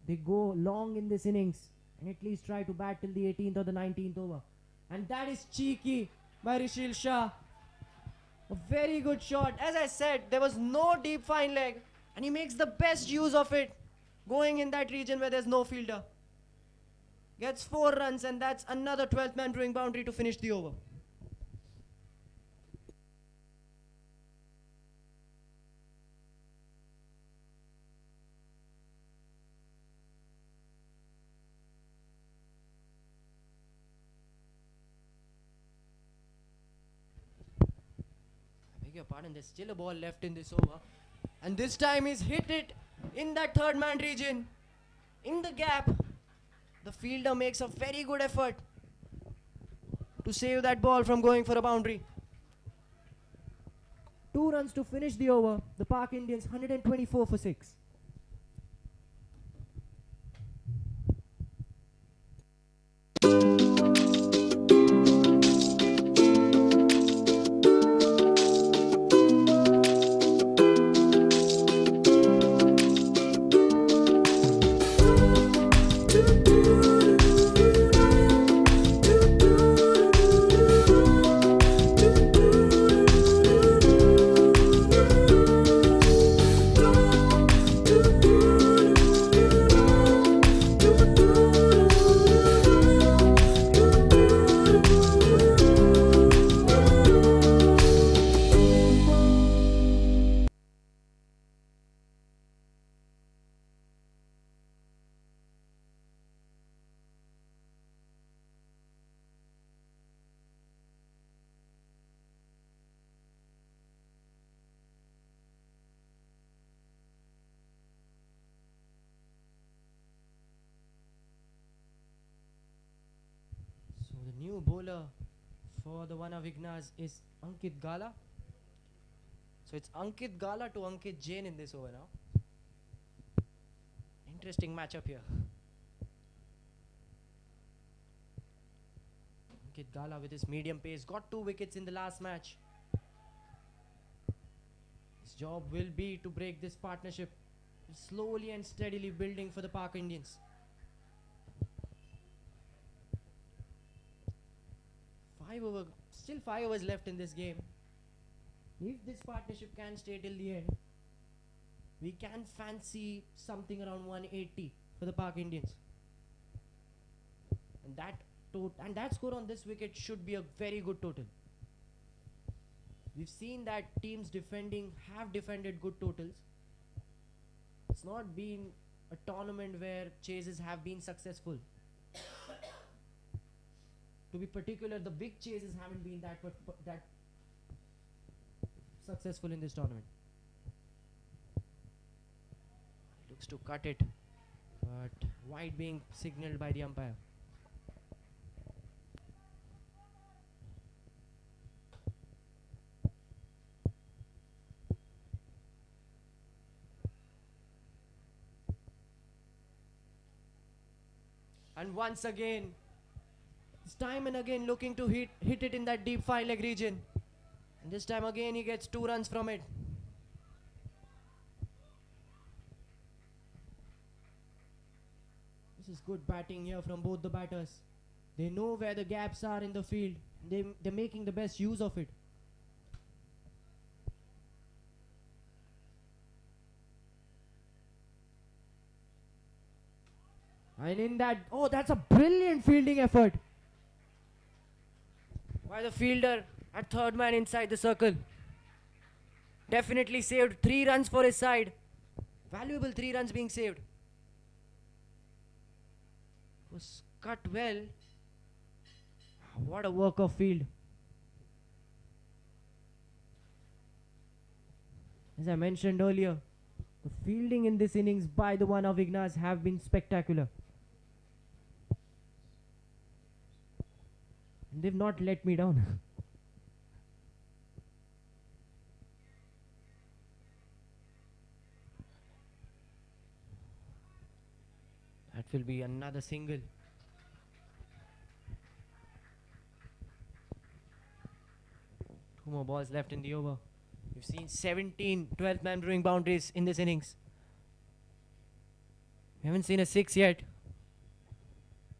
they go long in this innings and at least try to bat till the 18th or the 19th over. And that is cheeky by Rishil Shah. A very good shot. As I said, there was no deep fine leg, and he makes the best use of it, going in that region where there's no fielder. Gets 4 runs, and that's another 12th man brewing boundary to finish the over. I beg your pardon, there's still a ball left in this over. And this time he's hit it in that third man region, in the gap. The fielder makes a very good effort to save that ball from going for a boundary. 2 runs to finish the over. The Park Indians 124 for 6. new bowler for the one Avighnas is Ankit Gala. So it's Ankit Gala to Ankit Jain in this over now. Interesting matchup here. Ankit Gala with his medium pace got 2 wickets in the last match. His job will be to break this partnership, slowly and steadily building for the Park Indians. Still 5 overs left in this game. If this partnership can stay till the end, we can fancy something around 180 for the Park Indians. And that score on this wicket should be a very good total. We've seen that teams have defended good totals. It's not been a tournament where chases have been successful. To be particular, the big chases haven't been that successful in this tournament. Looks to cut it, but wide being signaled by the umpire. And once again, it's time and again looking to hit it in that deep 5-leg region. And this time again he gets 2 runs from it. This is good batting here from both the batters. They know where the gaps are in the field. They're making the best use of it. And in that, that's a brilliant fielding effort by the fielder at third man inside the circle. Definitely saved 3 runs for his side. Valuable 3 runs being saved. Was cut well. What a work of field. As I mentioned earlier, the fielding in this innings by the one Avighnas have been spectacular. And they've not let me down. That will be another single. 2 more balls left in the over. We've seen 17 12th man brewing boundaries in this innings. We haven't seen a 6 yet.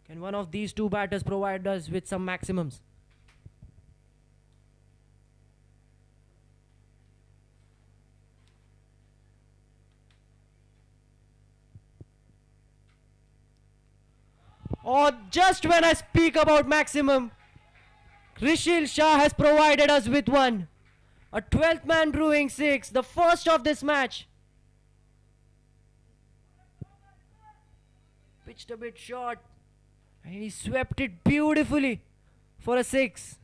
Can one of these 2 batters provide us with some maximums? Or just when I speak about maximum, Rishil Shah has provided us with one. A 12th man brewing 6, the first of this match. Pitched a bit short and he swept it beautifully for a 6.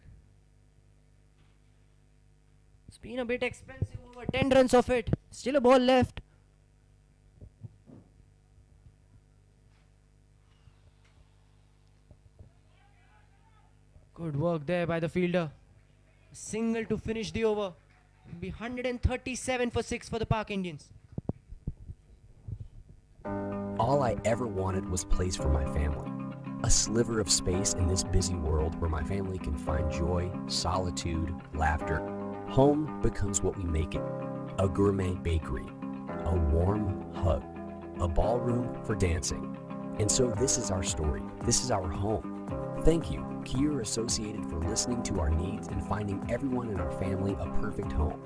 It's been a bit expensive, over 10 runs of it. Still a ball left. Good work there by the fielder. Single to finish the over. It'll be 137 for 6 for the Park Indians. All I ever wanted was place for my family. A sliver of space in this busy world where my family can find joy, solitude, laughter. Home becomes what we make it. A gourmet bakery, a warm hug, a ballroom for dancing. And so this is our story. This is our home. Thank you, Kier Associated, for listening to our needs and finding everyone in our family a perfect home.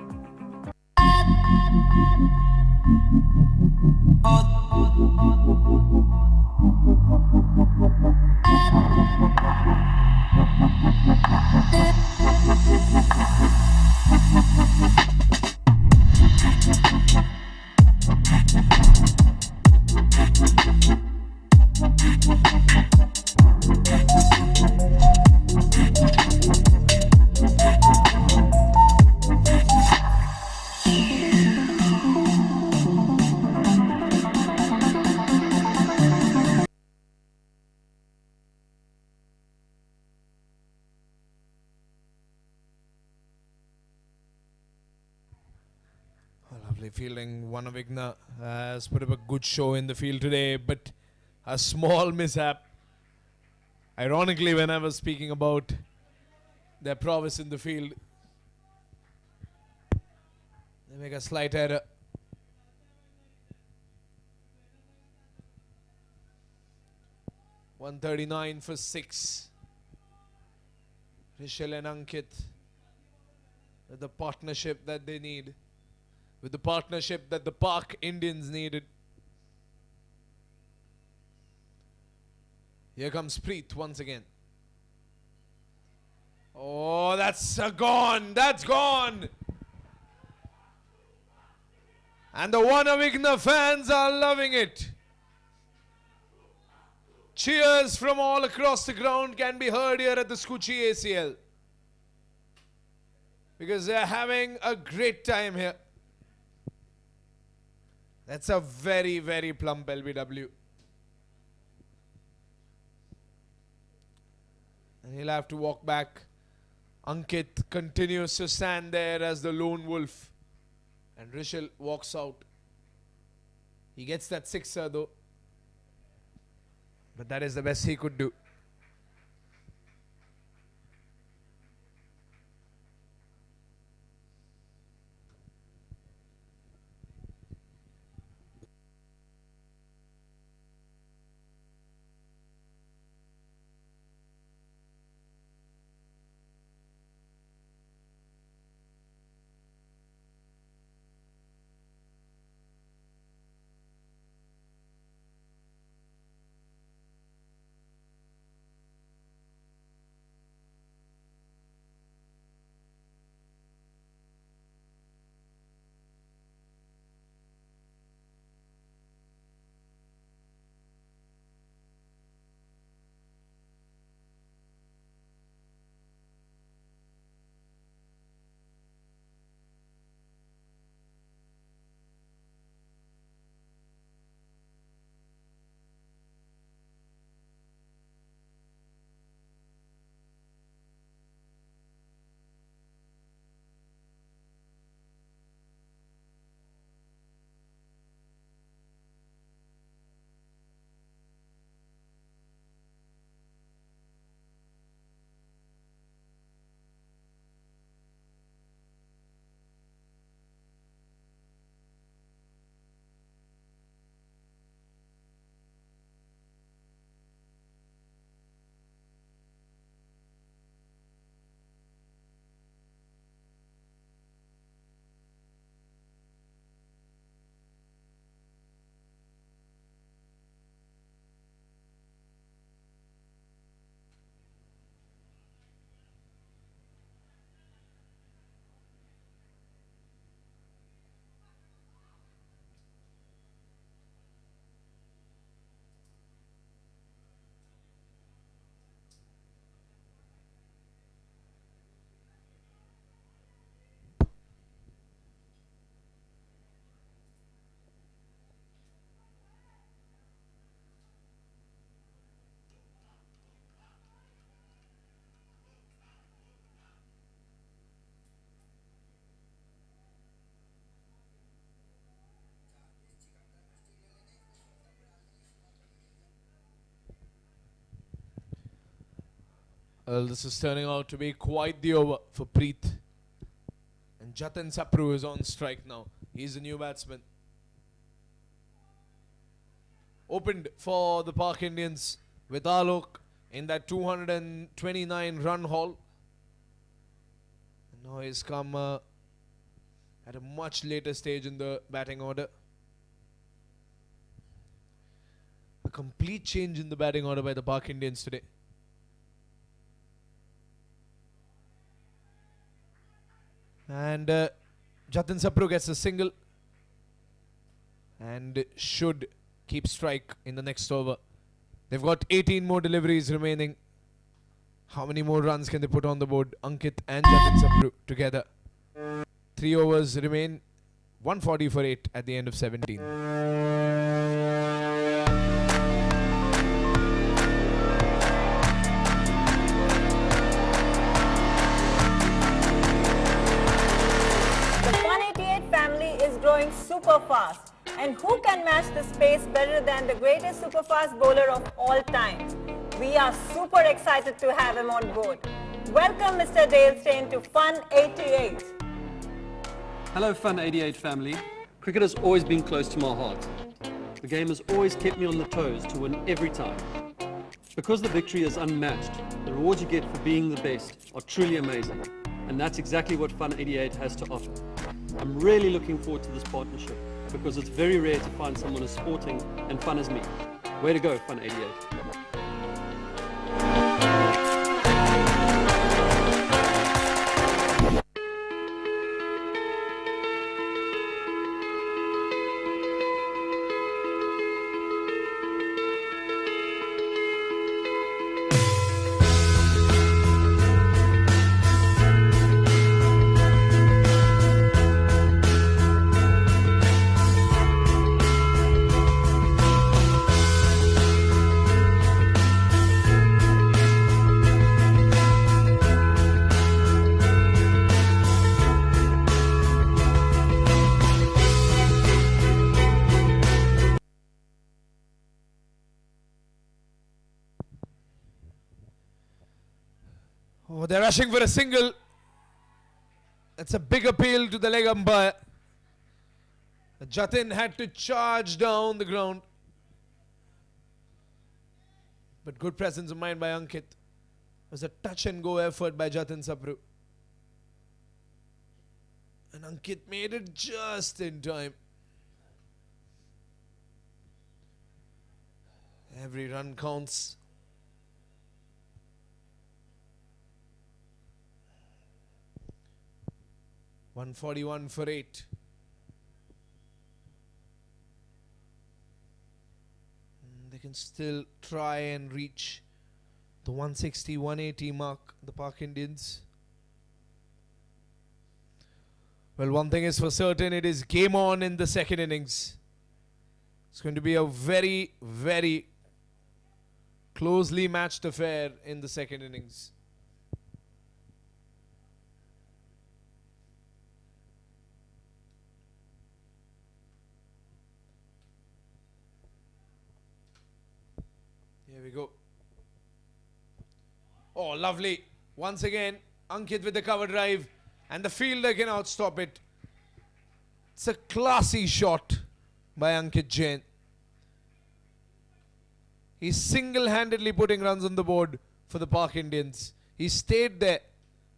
Powerplay fielding. One Avighna has put up a good show in the field today, but a small mishap. Ironically, when I was speaking about their prowess in the field, they make a slight error. .139 for 6. Rishal and Ankit with the partnership that they need, with the partnership that the Park Indians needed. Here comes Preet once again. Oh, that's gone. That's gone. And the One Avighna fans are loving it. Cheers from all across the ground can be heard here at the Skuccii ACL, because they're having a great time here. That's a very, very plump LBW. And he'll have to walk back. Ankit continues to stand there as the lone wolf. And Rishal walks out. He gets that sixer though. But that is the best he could do. Well, this is turning out to be quite the over for Preet. And Jatin Sapru is on strike now. He's the new batsman. Opened for the Park Indians with Alok in that 229 run haul. And now he's come at a much later stage in the batting order. A complete change in the batting order by the Park Indians today. And Jatin Sapru gets a single and should keep strike in the next over. They've got 18 more deliveries remaining. How many more runs can they put on the board? Ankit and Jatin Sapru together. 3 overs remain. 140 for 8 at the end of 17. going super fast. And who can match this pace better than the greatest super fast bowler of all time? We are super excited to have him on board. Welcome Mr. Dale Steyn to Fun 88. Hello Fun 88 family. Cricket has always been close to my heart. The game has always kept me on the toes to win every time. Because the victory is unmatched, the rewards you get for being the best are truly amazing. And that's exactly what Fun 88 has to offer. I'm really looking forward to this partnership because it's very rare to find someone as sporting and fun as me. Way to go, Fun 88. Oh, they're rushing for a single. That's a big appeal to the leg umpire. Jatin had to charge down the ground. But good presence of mind by Ankit. It was a touch and go effort by Jatin Sapru. And Ankit made it just in time. Every run counts. $141 for 8. They can still try and reach the 160, 180 mark, the Park Indians. Well, one thing is for certain, it is game on in the second innings. It's going to be a very, very closely matched affair in the second innings. Here we go. Oh, lovely. Once again, Ankit with the cover drive. And the fielder can outstop it. It's a classy shot by Ankit Jain. He's single-handedly putting runs on the board for the Park Indians. He stayed there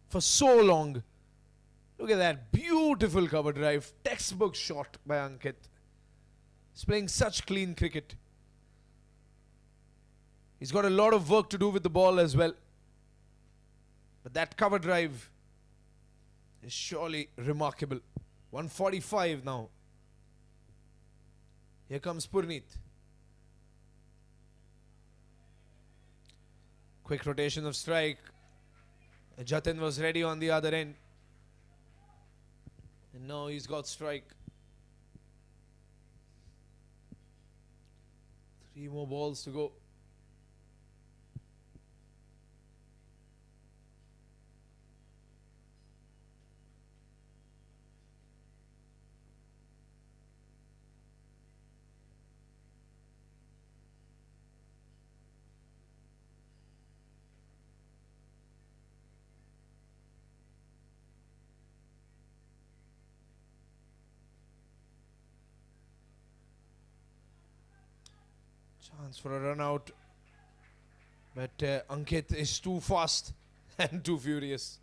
for so long. Look at that beautiful cover drive. Textbook shot by Ankit. He's playing such clean cricket. He's got a lot of work to do with the ball as well. But that cover drive is surely remarkable. 145 now. Here comes Purneet. Quick rotation of strike. Jatin was ready on the other end. And now he's got strike. 3 more balls to go. Chance for a run out. But Ankit is too fast and too furious.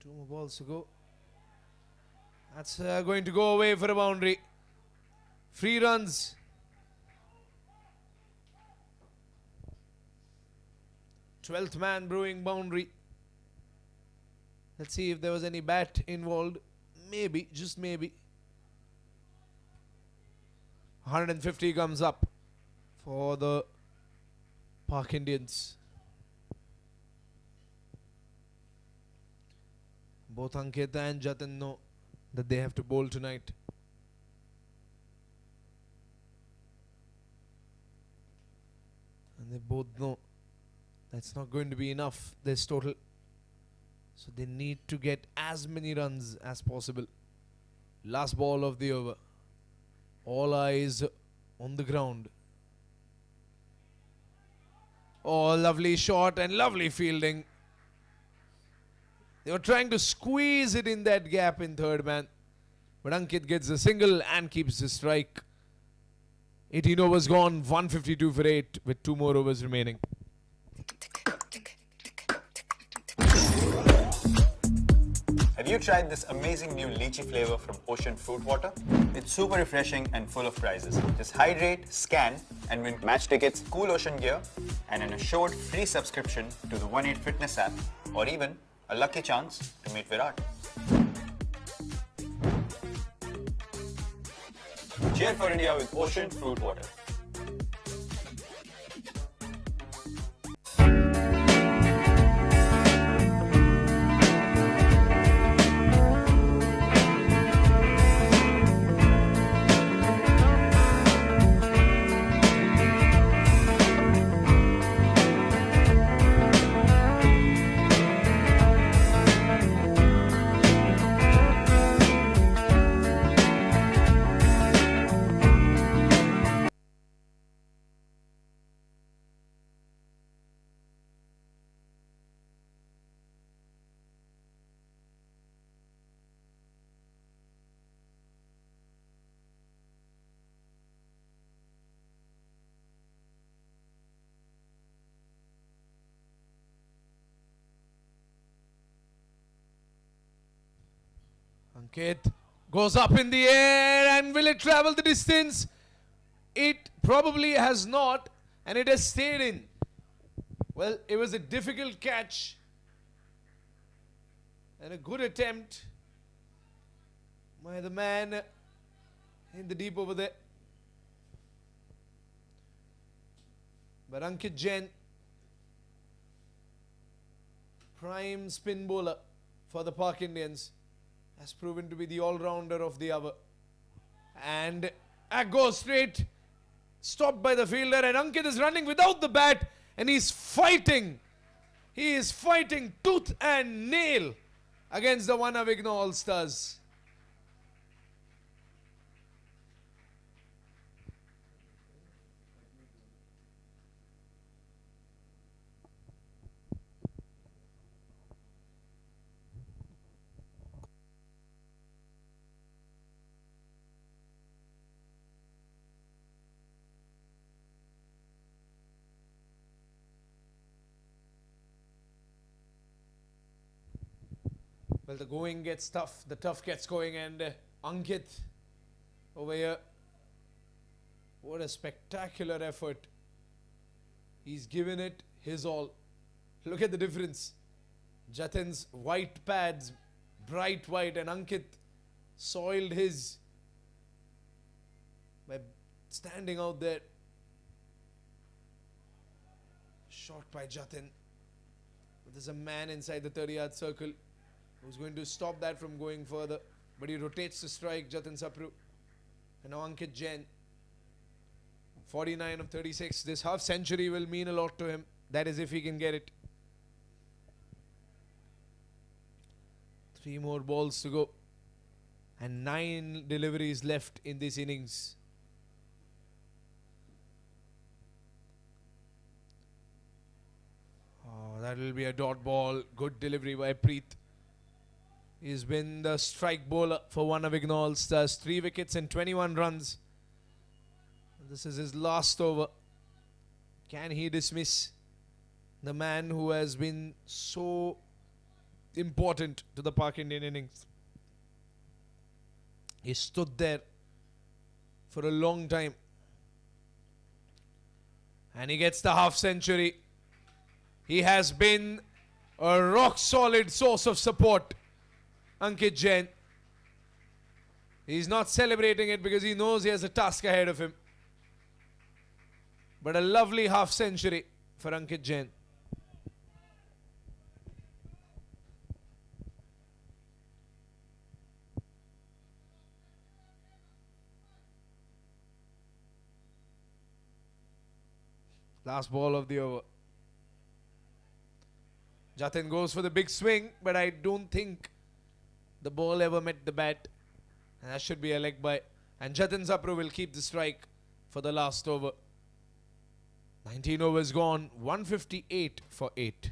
Two more balls to go. That's going to go away for a boundary. Free runs. Twelfth man brewing boundary. Let's see if there was any bat involved. Maybe, just maybe. 150 comes up for the Park Indians. Both Ankit and Jatin know that they have to bowl tonight. And they both know that's not going to be enough, this total. So they need to get as many runs as possible. Last ball of the over. All eyes on the ground. Oh, lovely shot and lovely fielding. They were trying to squeeze it in that gap in third man. But Ankit gets a single and keeps the strike. 18 overs gone, 152 for 8 with 2 more overs remaining. Have you tried this amazing new lychee flavor from Ocean Fruit Water? It's super refreshing and full of prizes. Just hydrate, scan, and win match tickets, cool ocean gear, and an assured free subscription to the 1-8 fitness app, or even a lucky chance to meet Virat. Cheer for India with Ocean Fruit Water. Ankit goes up in the air, and will it travel the distance? It probably has not, and it has stayed in. Well, it was a difficult catch and a good attempt by the man in the deep over there. But Ankit Jain, prime spin bowler for the Park Indians, has proven to be the all-rounder of the hour. And goes straight, stopped by the fielder, and Ankit is running without the bat, and he's fighting. He is fighting tooth and nail against the one Avighna All Stars. Well, the going gets tough, the tough gets going, and Ankit over here, what a spectacular effort. He's given it his all. Look at the difference. Jatin's white pads, bright white, and Ankit soiled his by standing out there. Shot by Jatin. But there's a man inside the 30-yard circle who's going to stop that from going further. But he rotates to strike Jatin Sapru. And now Ankit Jain. 49 of 36. This half century will mean a lot to him. That is if he can get it. 3 more balls to go. And 9 deliveries left in this innings. Oh, that will be a dot ball. Good delivery by Preet. He's been the strike bowler for one Avighna All Stars. 3 wickets and 21 runs. This is his last over. Can he dismiss the man who has been so important to the Park Indian innings? He stood there for a long time. And he gets the half century. He has been a rock solid source of support. Ankit Jain. He's not celebrating it because he knows he has a task ahead of him. But a lovely half century for Ankit Jain. Last ball of the over. Jatin goes for the big swing, but I don't think the ball ever met the bat. And that should be a leg by. And Jatin Sapru will keep the strike for the last over. 19 overs gone, 158 for 8.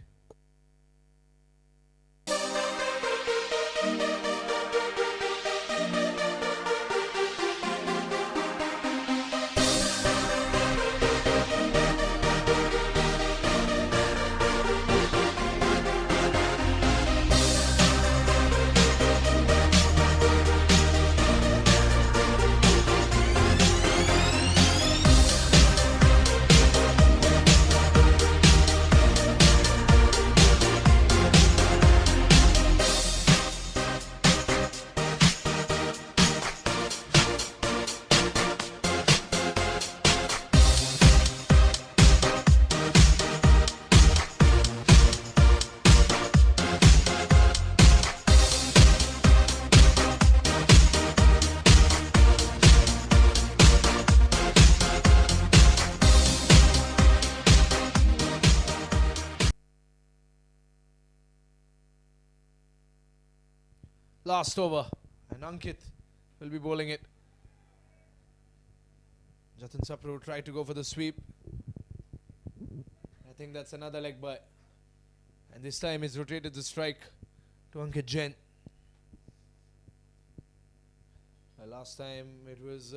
Last over, and Ankit will be bowling it. Jatin Sapru tried to go for the sweep. I think that's another leg by. And this time he's rotated the strike to Ankit Jain. Last time it was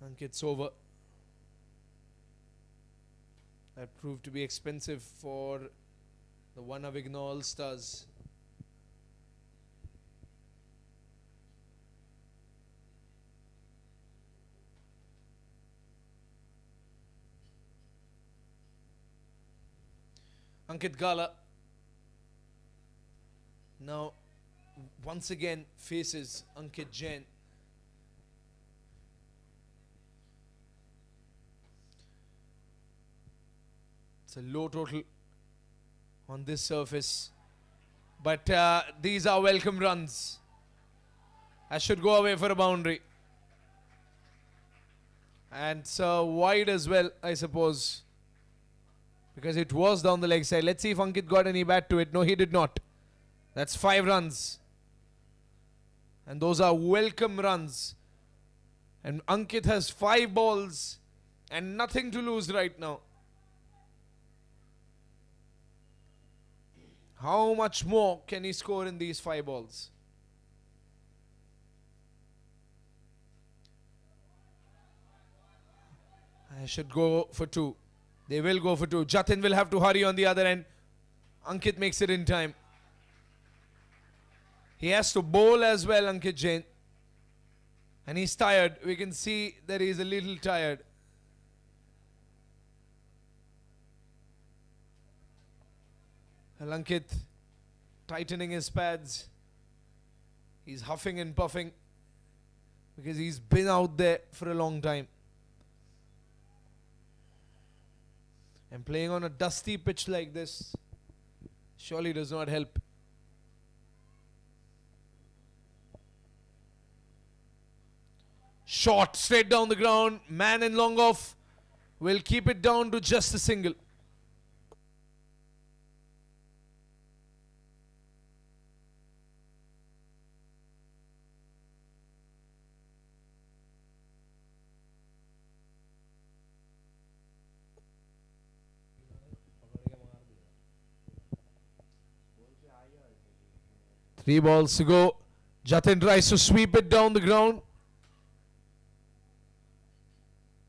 Ankit's over. That proved to be expensive for the Avighna All Stars. Ankit Gala now once again faces Ankit Jain. It's a low total on this surface, but these are welcome runs. I should go away for a boundary, and so wide as well, I suppose, because it was down the leg side. Let's see if Ankit got any bat to it. No, he did not. That's 5 runs. And those are welcome runs. And Ankit has 5 balls and nothing to lose right now. How much more can he score in these 5 balls? I should go for 2. They will go for 2. Jatin will have to hurry on the other end. Ankit makes it in time. He has to bowl as well, Ankit Jain. And he's tired. We can see that he's a little tired. And Ankit tightening his pads. He's huffing and puffing because he's been out there for a long time. And playing on a dusty pitch like this surely does not help. Shot straight down the ground. Man in long off will keep it down to just a single. Three balls to go. Jatin tries to sweep it down the ground.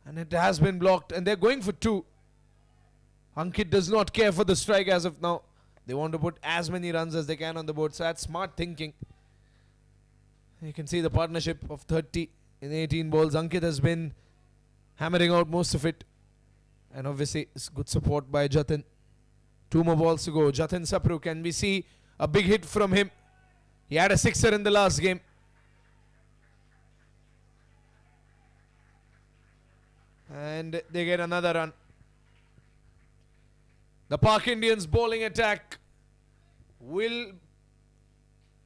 And it has been blocked. And they're going for 2. Ankit does not care for the strike as of now. They want to put as many runs as they can on the board. So that's smart thinking. You can see the partnership of 30 in 18 balls. Ankit has been hammering out most of it. And obviously it's good support by Jatin. 2 more balls to go. Jatin Sapru, can we see a big hit from him? He had a 6er in the last game. And they get another run. The Park Indians bowling attack will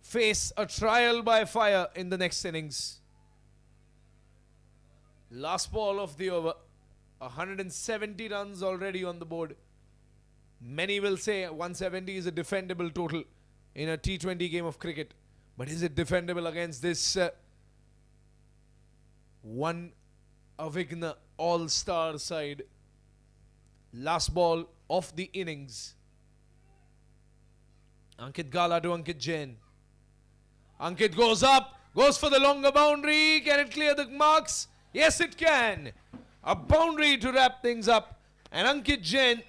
face a trial by fire in the next innings. Last ball of the over. 170 runs already on the board. Many will say 170 is a defendable total in a T20 game of cricket. But is it defendable against this one Avighna All Stars side? Last ball of the innings. Ankit Gala to Ankit Jain. Ankit goes up, goes for the longer boundary. Can it clear the marks? Yes, it can. A boundary to wrap things up. And Ankit Jain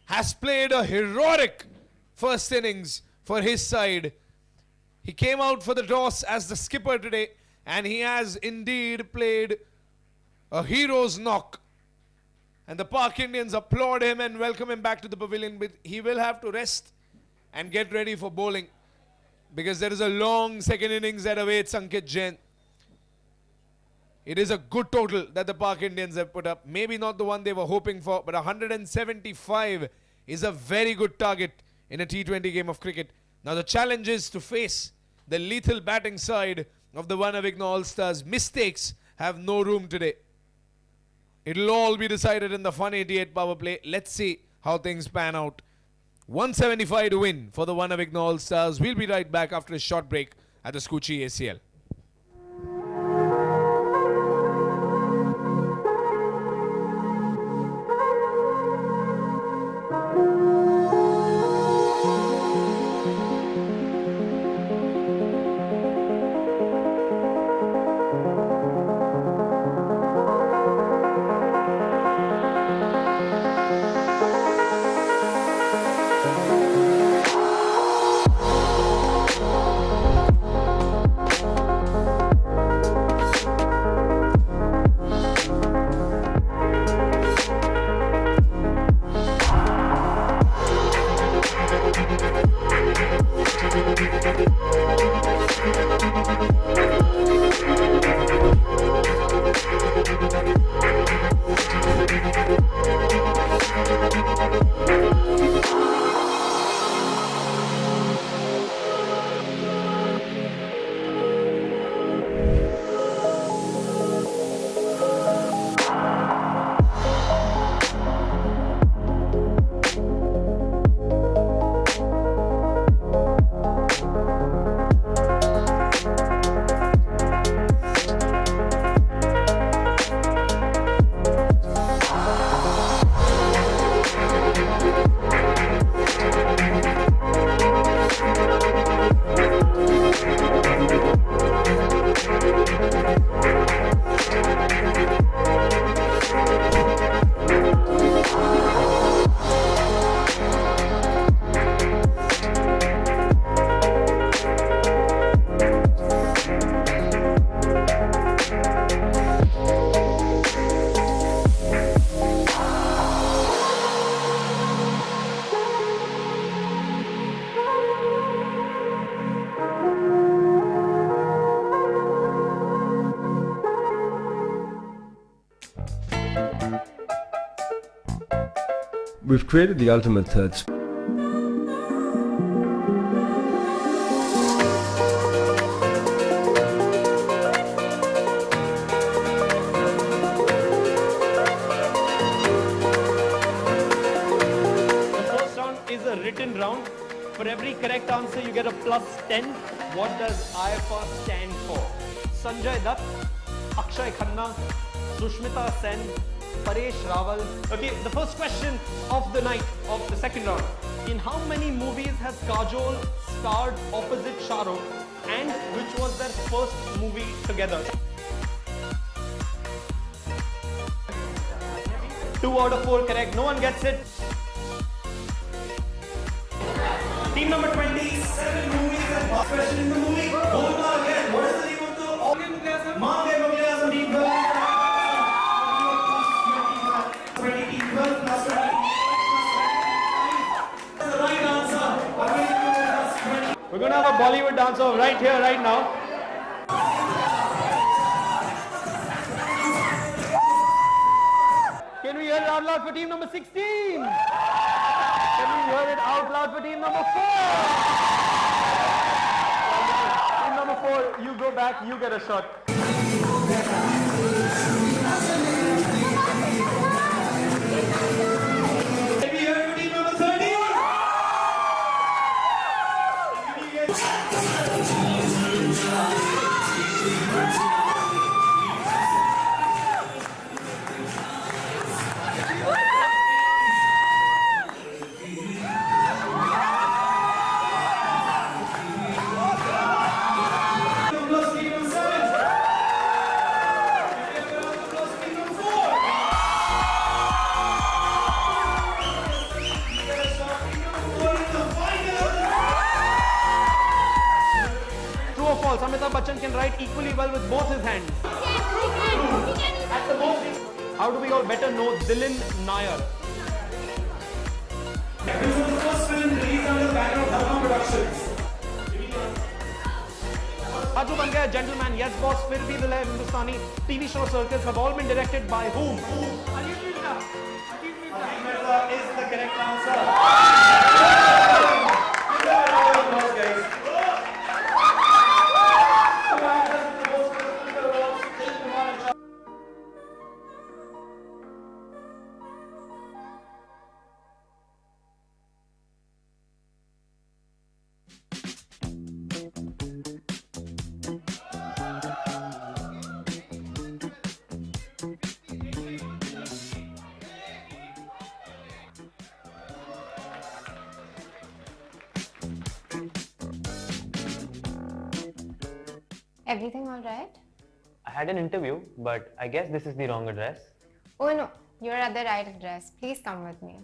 has played a heroic first innings for his side. He came out for the toss as the skipper today, and he has indeed played a hero's knock. And the Park Indians applaud him and welcome him back to the pavilion, but he will have to rest and get ready for bowling because there is a long second innings that awaits Ankit Jain. It is a good total that the Park Indians have put up. Maybe not the one they were hoping for, but 175 is a very good target in a T20 game of cricket. Now the challenge is to face the lethal batting side of the one Avighna All Stars. Mistakes have no room today. It'll all be decided in the Fun 88 power play. Let's see how things pan out. 175 to win for the one Avighna All Stars. We'll be right back after a short break at the Skuccii ACL. We've created the ultimate third space. Is a written round. For every correct answer, you get a plus 10. What does IFR stand for? Sanjay Dutt, Akshay Khanna, Sushmita Sen, Paresh Rawal. Okay, the first question of the night, of the second round. In how many movies has Kajol starred opposite Shah Rukh, and which was their first movie together? 2 out of 4 correct. No one gets it. Team number 20, 7 movies and one question in the movie. Golmaal again. What is the name of the Mange Mughalism team? 20 team 12 plus 20. That's the right answer. We're going to have a Bollywood dance off right here, right now. Can we hear it out loud for team number 16? Can we hear it out loud for team number 4? Team number 4, you go back, you get a shot. Bachchan can write equally well with both his hands. At the most, how do we all better know Dilin Nair? This was the first film released under the banner of Dharma Productions. Haju Ban Gaya, Gentleman, Yes Boss, Fir Bhi Dil Hai, Hindustani, TV show circles have all been directed by whom? Avighna is the correct answer. Everything all right? I had an interview, but I guess this is the wrong address. Oh no, you're at the right address. Please come with me.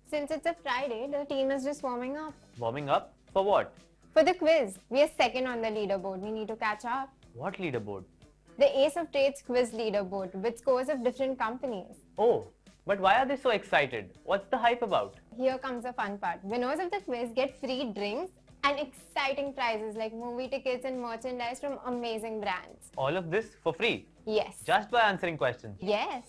Since it's a Friday, the team is just warming up. Warming up? For what? For the quiz, we are second on the leaderboard. We need to catch up. What leaderboard? The Ace of Trades quiz leaderboard with scores of different companies. Oh, but why are they so excited? What's the hype about? Here comes the fun part. Winners of the quiz get free drinks and exciting prizes like movie tickets and merchandise from amazing brands. All of this for free? Yes. Just by answering questions? Yes.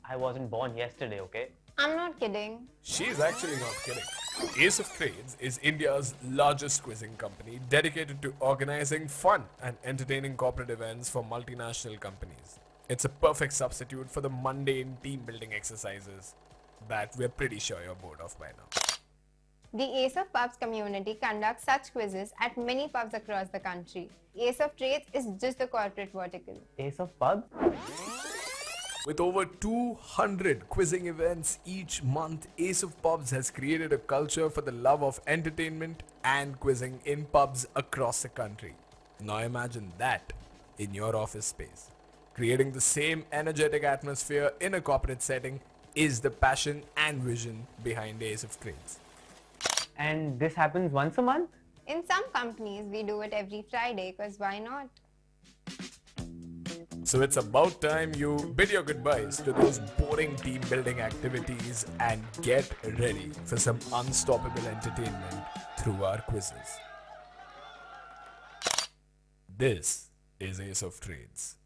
I wasn't born yesterday, okay? I'm not kidding. She's actually not kidding. Ace of Trades is India's largest quizzing company dedicated to organizing fun and entertaining corporate events for multinational companies. It's a perfect substitute for the mundane team building exercises that we're pretty sure you're bored of by now. The Ace of Pubs community conducts such quizzes at many pubs across the country. Ace of Trades is just the corporate vertical. Ace of Pubs? With over 200 quizzing events each month, Ace of Pubs has created a culture for the love of entertainment and quizzing in pubs across the country. Now imagine that in your office space. Creating the same energetic atmosphere in a corporate setting is the passion and vision behind Ace of Trades. And this happens once a month? In some companies, we do it every Friday because why not? So it's about time you bid your goodbyes to those boring team building activities and get ready for some unstoppable entertainment through our quizzes. This is Ace of Trades.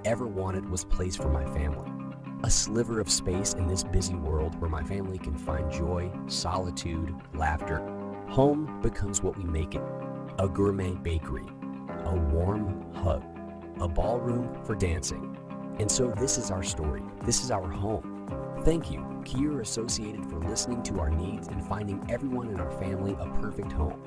ever wanted was place for my family. A sliver of space in this busy world where my family can find joy, solitude, laughter. Home becomes what we make it. A gourmet bakery, a warm hug, a ballroom for dancing. And so this is our story. This is our home. Thank you, Kier Associated, for listening to our needs and finding everyone in our family a perfect home.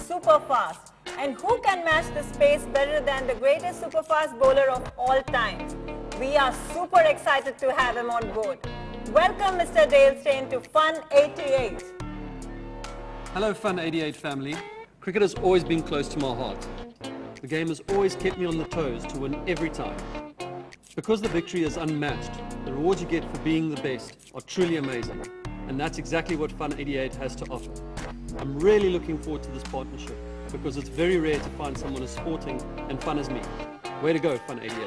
Super fast. And who can match this pace better than the greatest super fast bowler of all time? We are super excited to have him on board. Welcome Mr. Dale Steyn to Fun 88. Hello Fun 88 family. Cricket has always been close to my heart. The game has always kept me on the toes to win every time. Because the victory is unmatched, the rewards you get for being the best are truly amazing. And that's exactly what Fun 88 has to offer. I'm really looking forward to this partnership because it's very rare to find someone as sporting and fun as me. Way to go, Fun 88.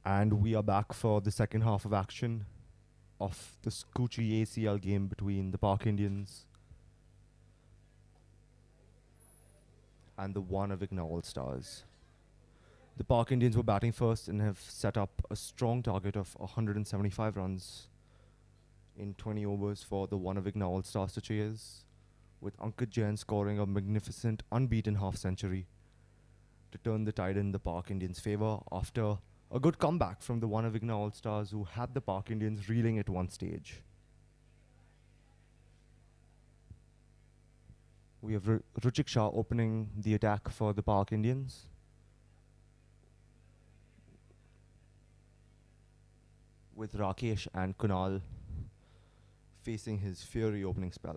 And we are back for the second half of action of the Skuccii ACL game between the Park Indians and the Avighna All Stars. The Park Indians were batting first and have set up a strong target of 175 runs in 20 overs for the Avighna All Stars to chase, with Ankit Jain scoring a magnificent unbeaten half-century to turn the tide in the Park Indians' favour after a good comeback from the Avighna All Stars, who had the Park Indians reeling at one stage. We have Ruchik Shah opening the attack for the Park Indians. With Rakesh and Kunal facing his fiery opening spell.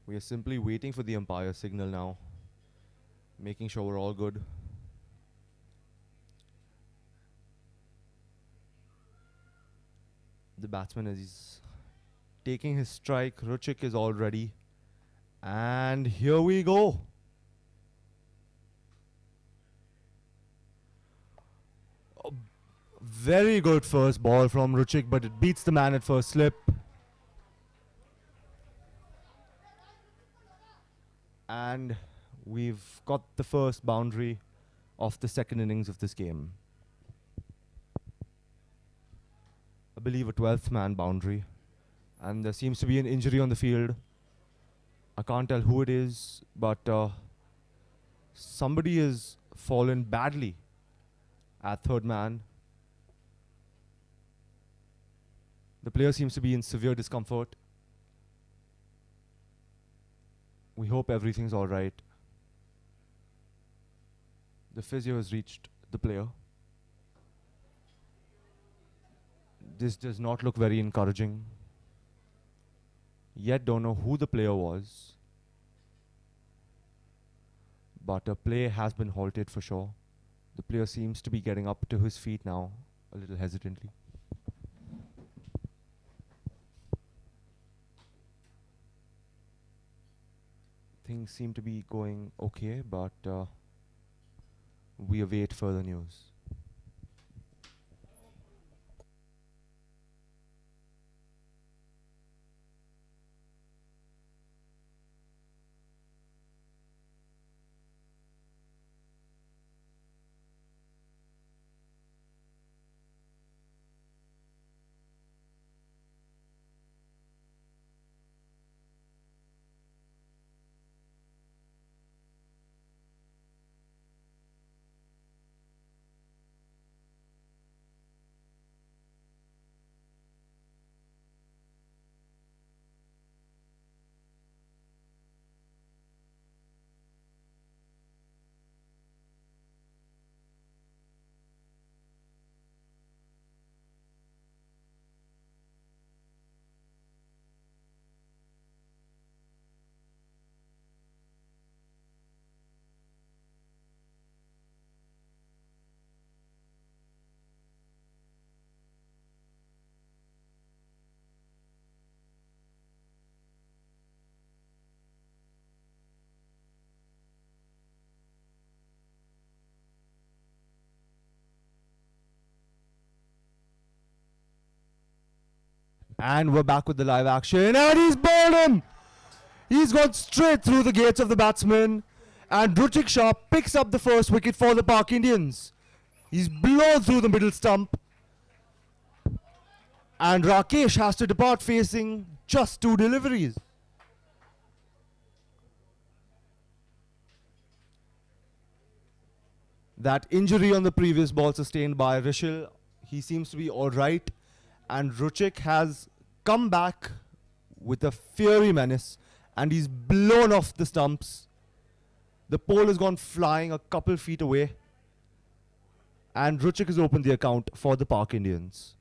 We are simply waiting for the umpire signal now, making sure we're all good. The batsman is taking his strike. Ruchik is all ready. And here we go. A very good first ball from Ruchik, but it beats the man at first slip. And we've got the first boundary of the second innings of this game. I believe a 12th man boundary. And there seems to be an injury on the field. I can't tell who it is, but somebody has fallen badly at third man. The player seems to be in severe discomfort. We hope everything's all right. The physio has reached the player. This does not look very encouraging. Yet don't know who the player was. but play has been halted for sure. The player seems to be getting up to his feet now, a little hesitantly. Things seem to be going okay, but we await further news. And we're back with the live action, and he's bowled him! He's gone straight through the gates of the batsman, and Ruchik Shah picks up the first wicket for the Park Indians. He's blown through the middle stump, and Rakesh has to depart facing just 2 deliveries. That injury on the previous ball sustained by Rishil, he seems to be alright, and Ruchik has come back with a fiery menace, and he's blown off the stumps. The pole has gone flying a couple feet away, and Ruchik has opened the account for the Park Indians.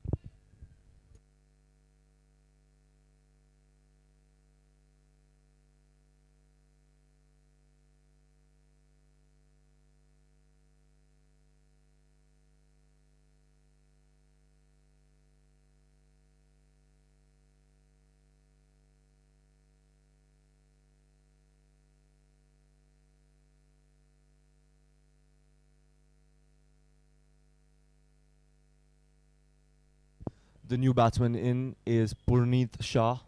The new batsman in is Purneet Shah.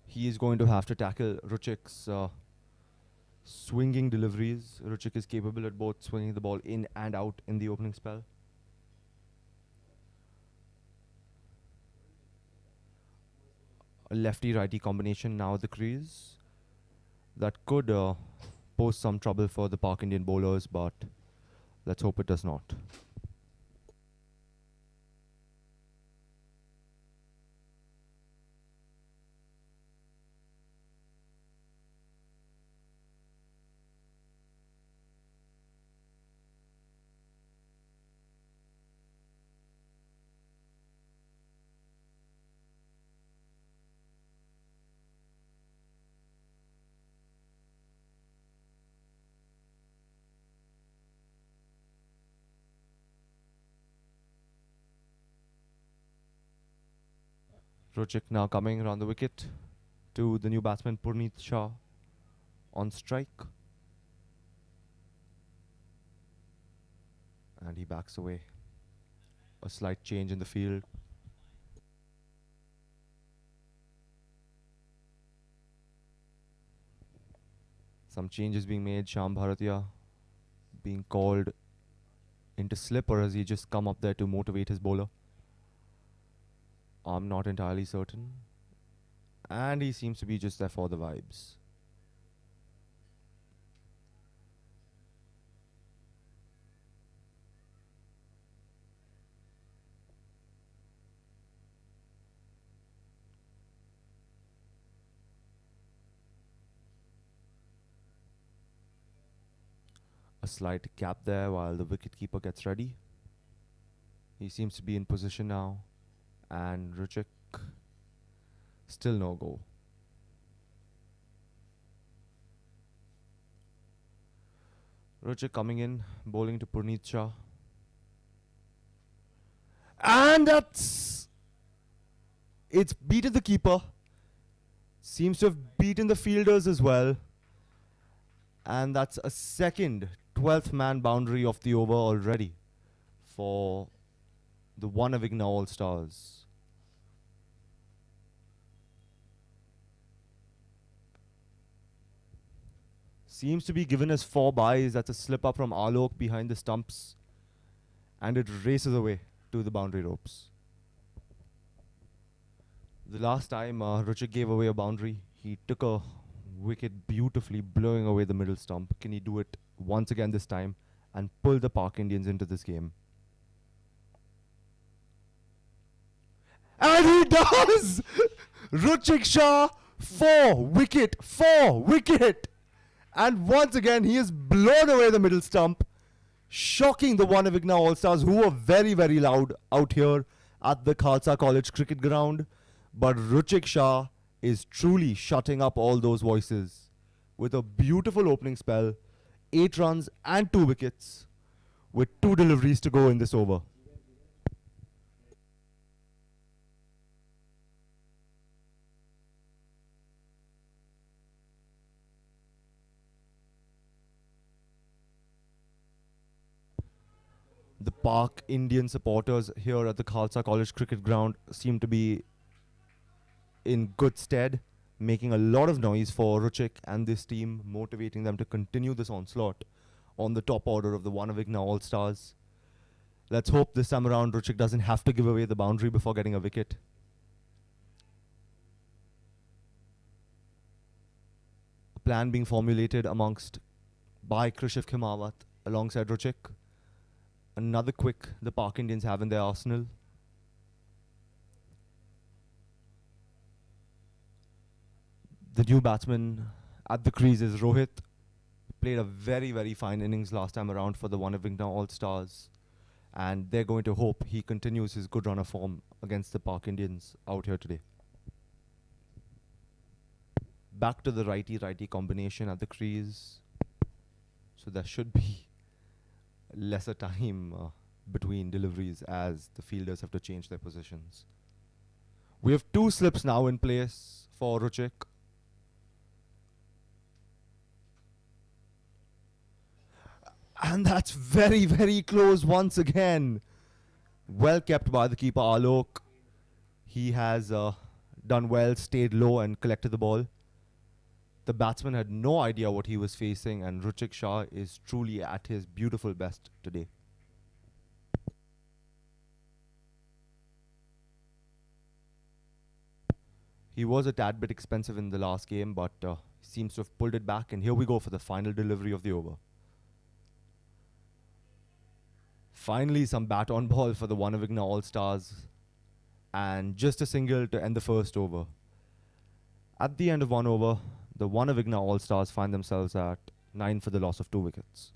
He is going to have to tackle Ruchik's swinging deliveries. Ruchik is capable at both swinging the ball in and out in the opening spell. A lefty-righty combination now at the crease. That could pose some trouble for the Park Indian bowlers, but let's hope it does not. Ruchik now coming around the wicket to the new batsman Purneet Shah on strike. And he backs away. A slight change in the field. Some changes being made. Sham Bharatiya being called into slip, or has he just come up there to motivate his bowler? I'm not entirely certain. And he seems to be just there for the vibes. A slight gap there while the wicketkeeper gets ready. He seems to be in position now. And Ruchik, still no go. Ruchik coming in, bowling to Purneet Shah. And it's beaten the keeper. Seems to have beaten the fielders as well. And that's a second 12th man boundary of the over already for the Avighna All Stars. Seems to be given as 4 byes. That's a slip up from Alok behind the stumps. And it races away to the boundary ropes. The last time Ruchik gave away a boundary, he took a wicket beautifully, blowing away the middle stump. Can he do it once again this time and pull the Park Indians into this game? And he does! Ruchik Shah, 4 wicket. And once again, he has blown away the middle stump, shocking the Avighna All Stars, who were very, very loud out here at the Khalsa College cricket ground. But Ruchik Shah is truly shutting up all those voices with a beautiful opening spell, 8 runs and 2 wickets, with 2 deliveries to go in this over. The Park Indian supporters here at the Khalsa College cricket ground seem to be in good stead, making a lot of noise for Ruchik and this team, motivating them to continue this onslaught on the top order of the Avighna All Stars. Let's hope this time around Ruchik doesn't have to give away the boundary before getting a wicket. A plan being formulated by Krishif Khimawat alongside Ruchik. Another quick the Park Indians have in their arsenal. The new batsman at the crease is Rohit. Played a very, very fine innings last time around for the Avighna All Stars. And they're going to hope he continues his good run of form against the Park Indians out here today. Back to the righty-righty combination at the crease. So there should be lesser time between deliveries as the fielders have to change their positions. We have 2 slips now in place for Ruchik. And that's very, very close once again. Well kept by the keeper Alok. He has done well, stayed low and collected the ball. The batsman had no idea what he was facing, and Ruchik Shah is truly at his beautiful best today. He was a tad bit expensive in the last game, but seems to have pulled it back. And here we go for the final delivery of the over. Finally, some bat on ball for the Avighna All Stars. And just a single to end the first over. At the end of 1 over, the Avighna All Stars find themselves at 9 for the loss of 2 wickets.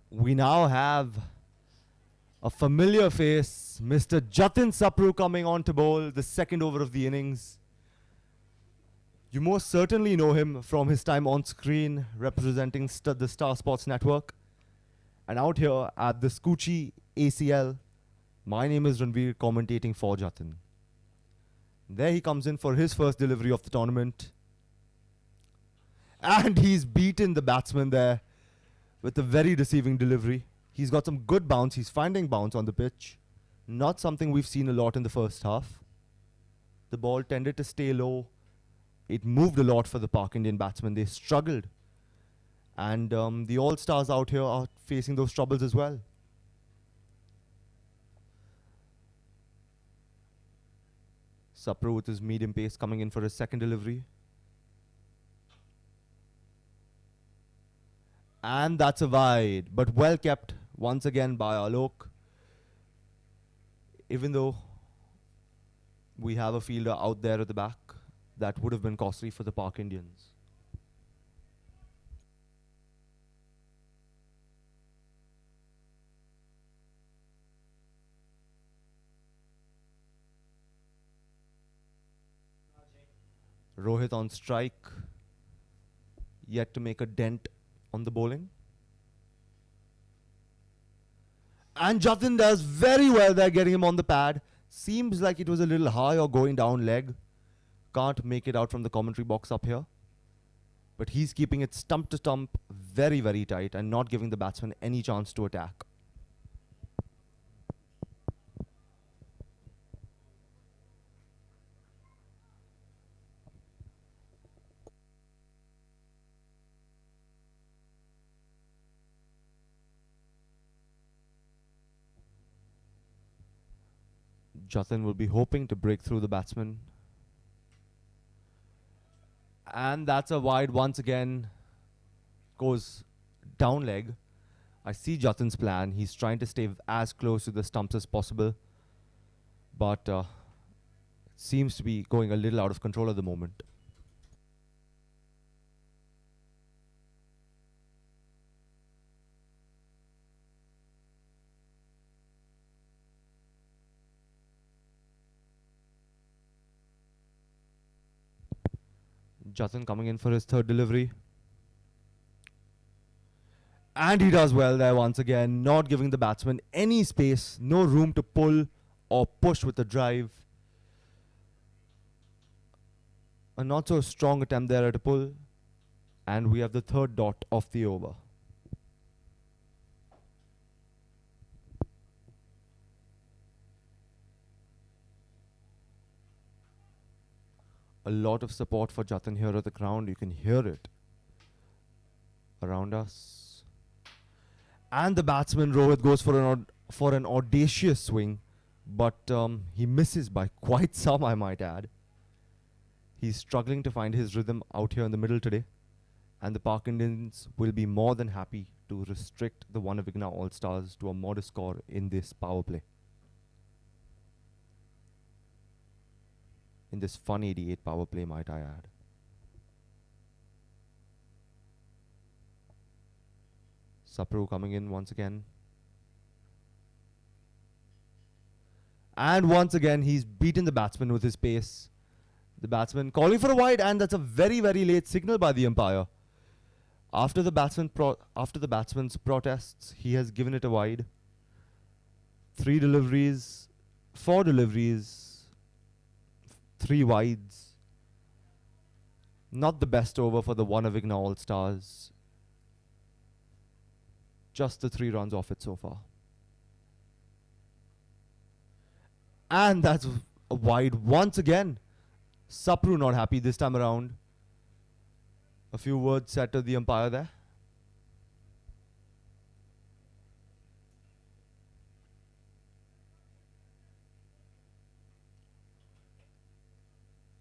We now have a familiar face, Mr. Jatin Sapru coming on to bowl the second over of the innings. You most certainly know him from his time on screen representing the Star Sports Network. And out here at the Skuccii ACL, my name is Ranveer, commentating for Jatin. There he comes in for his first delivery of the tournament. And he's beaten the batsman there with a very deceiving delivery. He's got some good bounce. He's finding bounce on the pitch. Not something we've seen a lot in the first half. The ball tended to stay low. It moved a lot for the Park Indian batsmen. They struggled. And the All Stars out here are facing those troubles as well. Sapro with his medium pace coming in for his second delivery. And that's a wide, but well kept once again by Alok. Even though we have a fielder out there at the back, that would have been costly for the Park Indians. Rohit on strike, yet to make a dent on the bowling. And Jatin does very well there, getting him on the pad. Seems like it was a little high or going down leg. Can't make it out from the commentary box up here. But he's keeping it stump to stump very, very tight and not giving the batsman any chance to attack. Jatin will be hoping to break through the batsman. And that's a wide once again. Goes down leg. I see Jatin's plan. He's trying to stay as close to the stumps as possible. But seems to be going a little out of control at the moment. Jatin coming in for his third delivery. And he does well there once again, not giving the batsman any space, no room to pull or push with the drive. A not so strong attempt there at a pull. And we have the third dot of the over. A lot of support for Jatin here at the ground. You can hear it around us. And the batsman Rohit goes for an audacious swing, but he misses by quite some, I might add. He's struggling to find his rhythm out here in the middle today, and the Park Indians will be more than happy to restrict the Avighna All Stars to a modest score in this power play. In this fun 88 power play, might I add. Sapro coming in once again. And once again, he's beaten the batsman with his pace. The batsman calling for a wide, and that's a very, very late signal by the umpire. After the batsman's protests, he has given it a wide. 4 deliveries, 3 wides. Not the best over for the Avighna All Stars. Just the 3 runs off it so far. And that's a wide once again. Sapru not happy this time around. A few words said to the umpire there.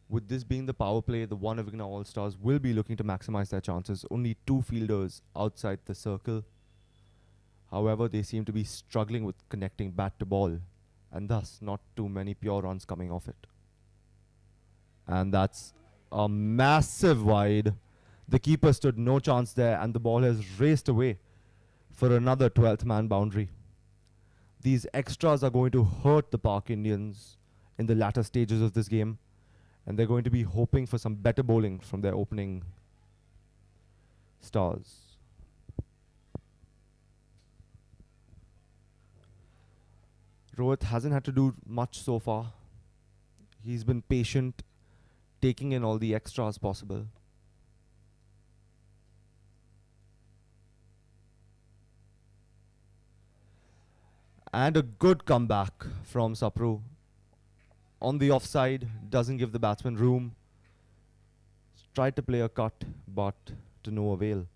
With this being the power play, the Avighna All Stars will be looking to maximize their chances. Only 2 fielders outside the circle. However, they seem to be struggling with connecting bat to ball, and thus not too many pure runs coming off it. And that's a massive wide. The keeper stood no chance there, and the ball has raced away for another 12th man boundary. These extras are going to hurt the Park Indians in the latter stages of this game, and they're going to be hoping for some better bowling from their opening stars. Rohit hasn't had to do much so far. He's been patient, taking in all the extras possible. And a good comeback from Sapru. On the offside, doesn't give the batsman room. Tried to play a cut, but to no avail.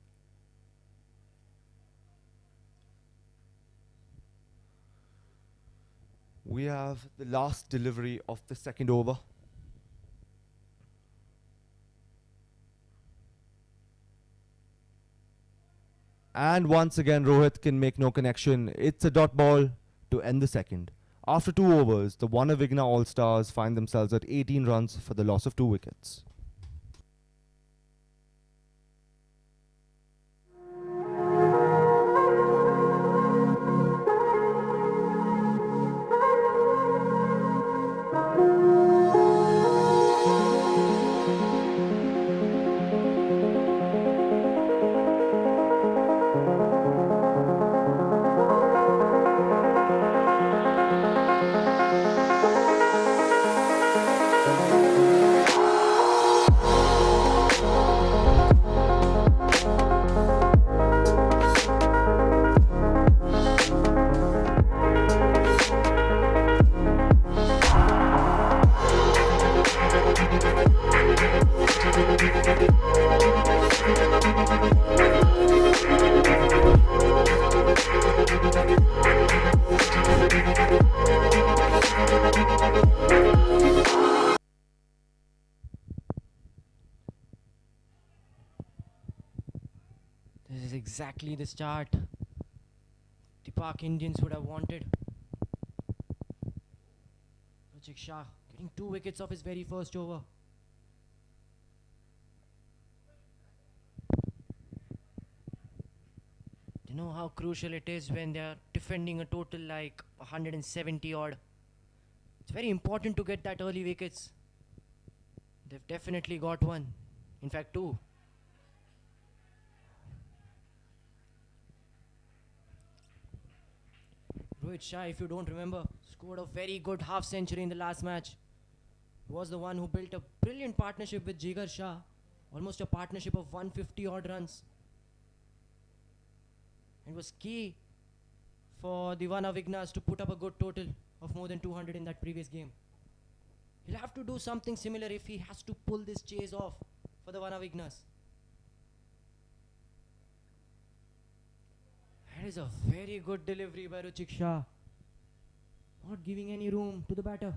We have the last delivery of the second over. And once again, Rohit can make no connection. It's a dot ball to end the second. After 2 overs, the Avighna All Stars find themselves at 18 runs for the loss of 2 wickets. This is exactly the start the Pak Indians would have wanted. Rachik Shah getting 2 wickets off his very first over. You know how crucial it is when they are defending a total like 170 odd. It's very important to get that early wickets. They've definitely got one. In fact, 2. Rohit Shah, if you don't remember, scored a very good half century in the last match. Was the one who built a brilliant partnership with Jigar Shah. Almost a partnership of 150 odd runs. It was key for the Avighnas to put up a good total of more than 200 in that previous game. He'll have to do something similar if he has to pull this chase off for the Avighnas. That is a very good delivery by Rachik Shah. Not giving any room to the batter.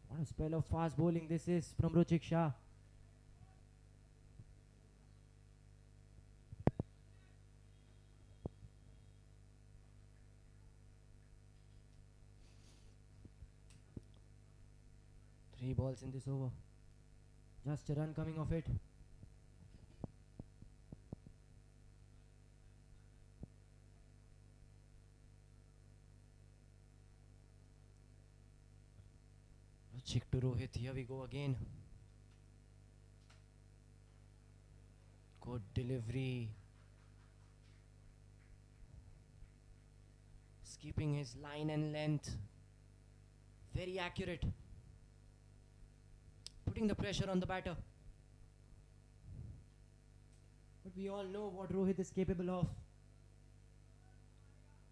What a spell of fast bowling this is from Rachik Shah. Three balls in this over. Just a run coming off it. Rachik to Rohit. Here we go again. Good delivery. Skipping his line and length. Very accurate. Putting the pressure on the batter. But we all know what Rohit is capable of.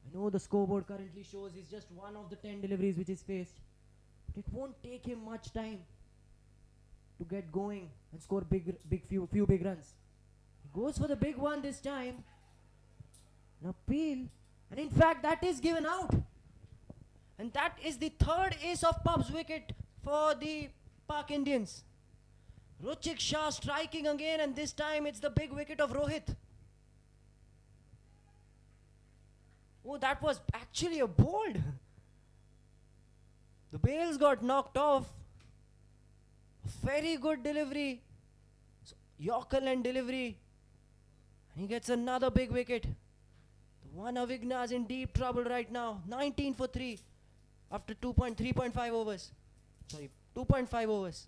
I know the scoreboard currently shows he's just one of the 10 deliveries which is faced. But it won't take him much time to get going and score few big runs. He goes for the big one this time. An appeal. And in fact that is given out. And that is the third ace of Pub's wicket for the Pak Indians. Rachik Shah striking again, and this time it's the big wicket of Rohit. Oh, that was actually a bold. The bails got knocked off. Very good delivery. Yorker and delivery. And he gets another big wicket. The Avighna is in deep trouble right now. 19 for 3 after 3.5 overs. Sorry, 2.5 overs.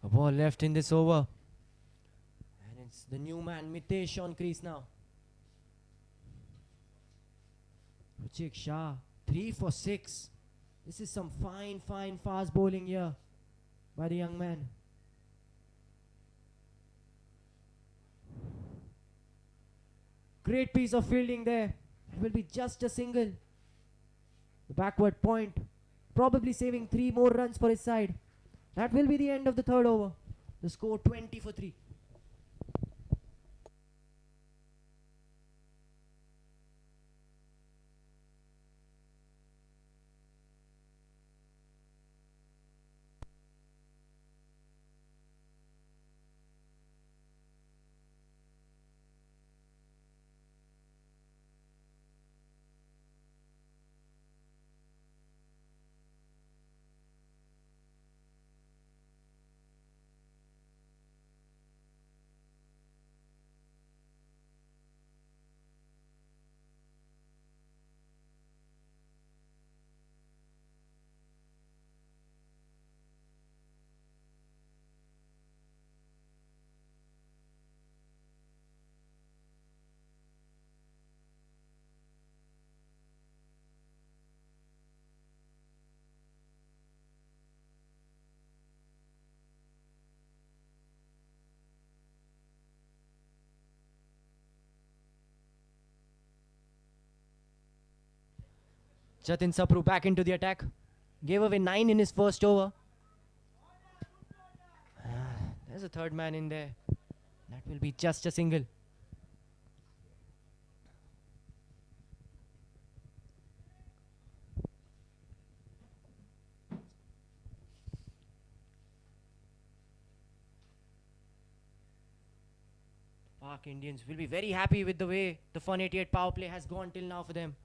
A ball left in this over. And it's the new man, Mitesh, on crease now. Ruchik Shah, 3 for 6. This is some fine fast bowling here by the young man. Great piece of fielding there. It will be just a single. The backward point, probably saving 3 more runs for his side. That will be the end of the third over. The score 20 for 3. Jatin Sapru back into the attack. Gave away 9 in his first over. There's a third man in there. That will be just a single. Park Indians will be very happy with the way the Fun 88 power play has gone till now for them.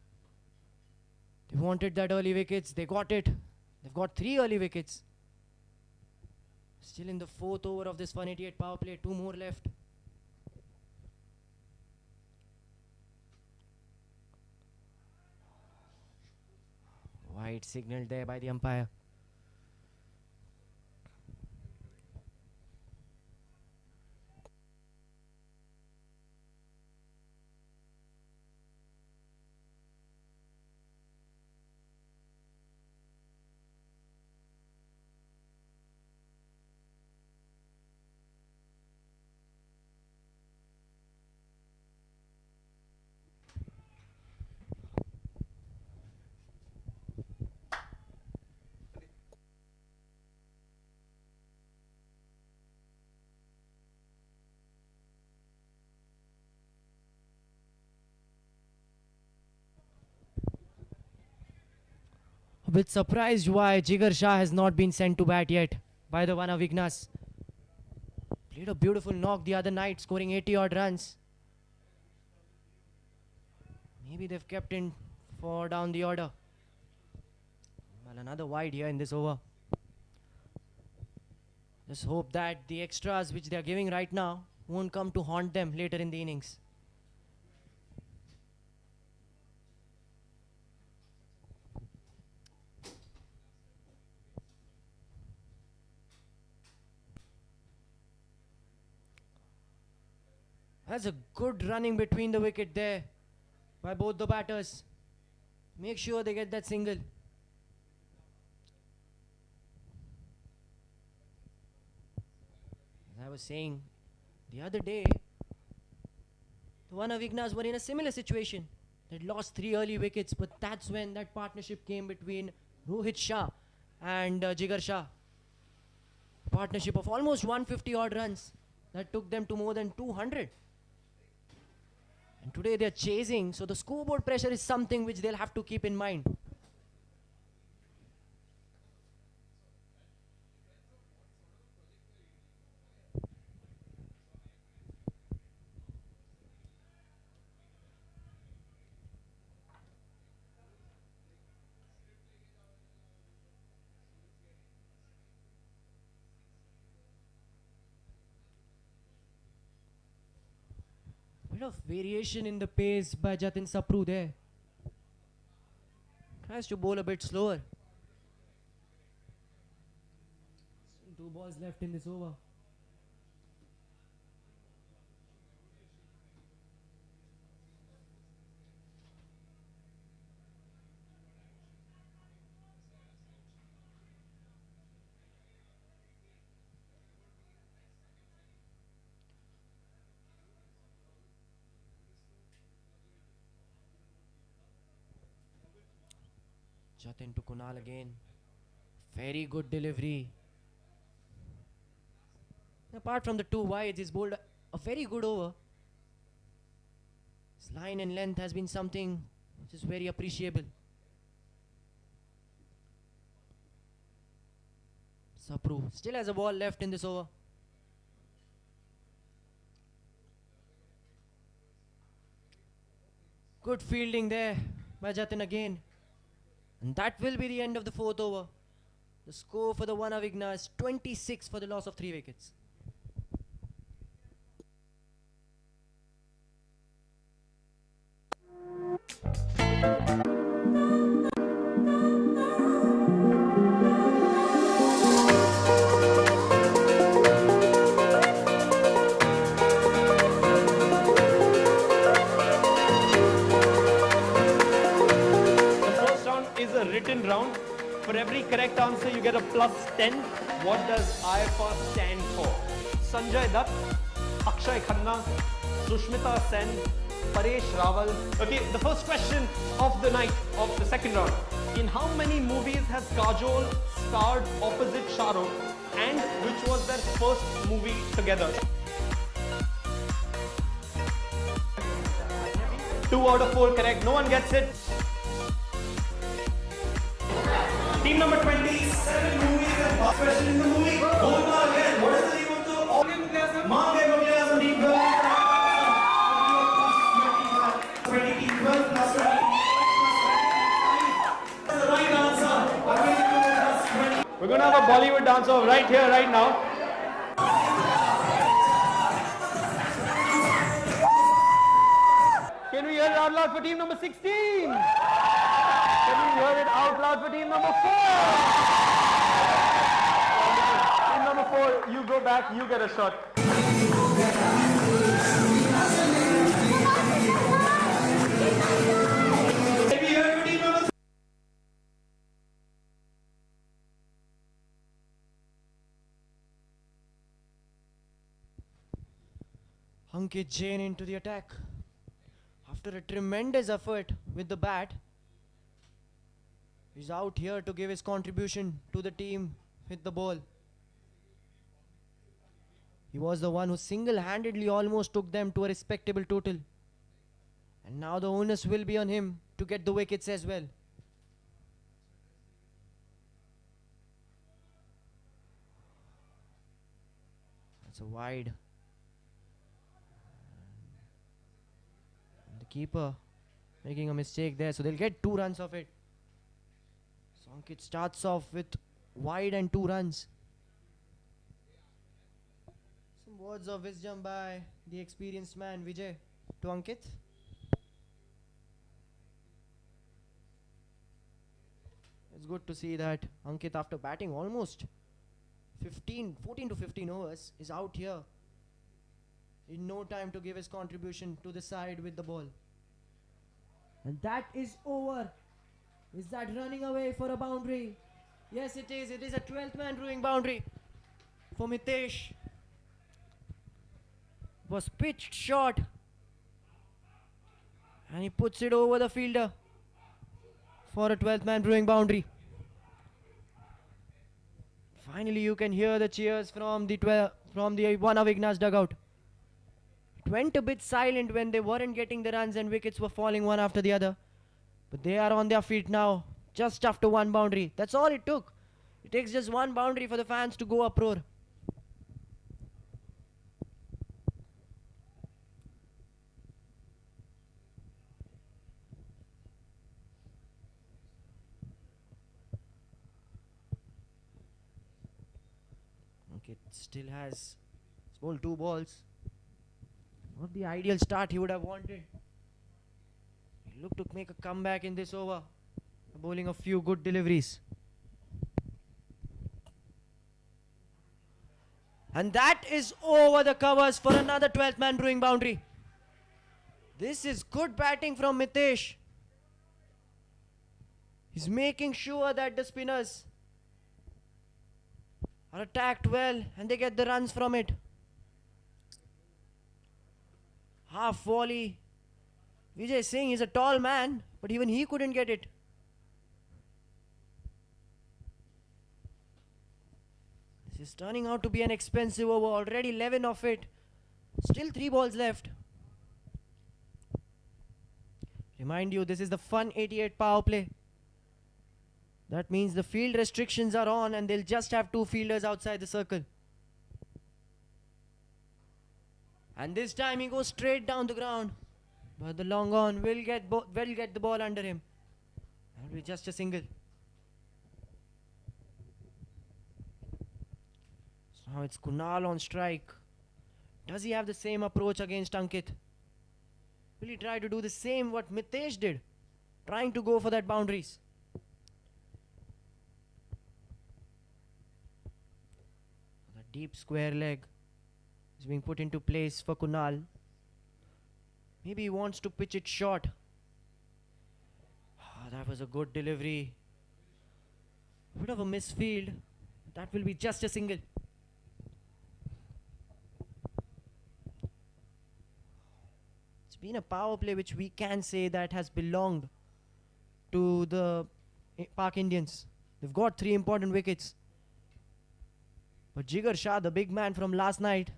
They wanted that early wickets. They got it. They've got 3 early wickets. Still in the 4th over of this Fun 88 power play. 2 more left. Wide signal there by the umpire. A bit surprised why Jigar Shah has not been sent to bat yet by the one Avighnas. Played a beautiful knock the other night, scoring 80 odd runs. Maybe they've kept in for down the order. Well, another wide here in this over. Just hope that the extras which they are giving right now won't come to haunt them later in the innings. That's a good running between the wicket there by both the batters. Make sure they get that single. As I was saying the other day, the one Avighnas were in a similar situation. They'd lost 3 early wickets, but that's when that partnership came between Rohit Shah and Jigar Shah. Partnership of almost 150 odd runs that took them to more than 200. And today they're chasing, so the scoreboard pressure is something which they'll have to keep in mind. Bit of variation in the pace by Jatin Sapru there. Tries to bowl a bit slower. 2 balls left in this over. Jatin to Kunal again. Very good delivery. Apart from the 2 wides, he's bowled a very good over. His line and length has been something which is very appreciable. Sapru still has a ball left in this over. Good fielding there by Jatin again. And that will be the end of the 4th over. The score for the one Avighna is 26 for the loss of 3 wickets. Written round. For every correct answer, you get a +10. What does IFR stand for? Sanjay Dutt, Akshay Khanna, Sushmita Sen, Paresh Rawal. Okay, the first question of the night of the second round. In how many movies has Kajol starred opposite Shah Rukh, and which was their first movie together? 2 out of 4 correct. No one gets it. Team number 27 movies and first question in the movie. Golma again. What is the name of the Mange Mughyasm team? 20 team 12 plus 20. That's the right answer. We're going to have a Bollywood dancer right here, right now. Can we hear it out loud for team number 16? Can we hear it out loud for team number 4? Team number 4, you go back, you get a shot. Can we hear it for team number 6? Ankit Jain into the attack. After a tremendous effort with the bat, he's out here to give his contribution to the team with the ball. He was the one who single-handedly almost took them to a respectable total. And now the onus will be on him to get the wickets as well. That's a wide. And the keeper making a mistake there, so they'll get 2 runs of it. Ankit starts off with wide and 2 runs. Some words of wisdom by the experienced man Vijay to Ankit. It's good to see that Ankit, after batting almost 14 to 15 overs, is out here in no time to give his contribution to the side with the ball. And that is over. Is that running away for a boundary? Yes, it is. It is a 12th man brewing boundary for Mitesh. Was pitched short. And he puts it over the fielder for a 12th man brewing boundary. Finally, you can hear the cheers from the one Avighna's dugout. It went a bit silent when they weren't getting the runs and wickets were falling one after the other. But they are on their feet now, just after 1 boundary. That's all it took. It takes just 1 boundary for the fans to go uproar. Okay, still has bowled 2 balls. Not the ideal start he would have wanted. He looked to make a comeback in this over, bowling a few good deliveries. And that is over the covers for another 12th man brewing boundary. This is good batting from Mitesh. He's making sure that the spinners are attacked well and they get the runs from it. Half volley. Vijay is saying he's a tall man, but even he couldn't get it. This is turning out to be an expensive over. Already 11 of it. Still 3 balls left. Remind you, this is the Fun 88 power play. That means the field restrictions are on and they'll just have 2 fielders outside the circle. And this time he goes straight down the ground. But the long on will get the ball under him. That will be just a single. So now it's Kunal on strike. Does he have the same approach against Ankit? Will he try to do the same what Mitesh did? Trying to go for that boundaries. The deep square leg is being put into place for Kunal. Maybe he wants to pitch it short. That was a good delivery. Bit of a misfield. That will be just a single. It's been a power play which we can say that has belonged to the Pak Indians. They've got 3 important wickets. But Jigar Shah, the big man from last night,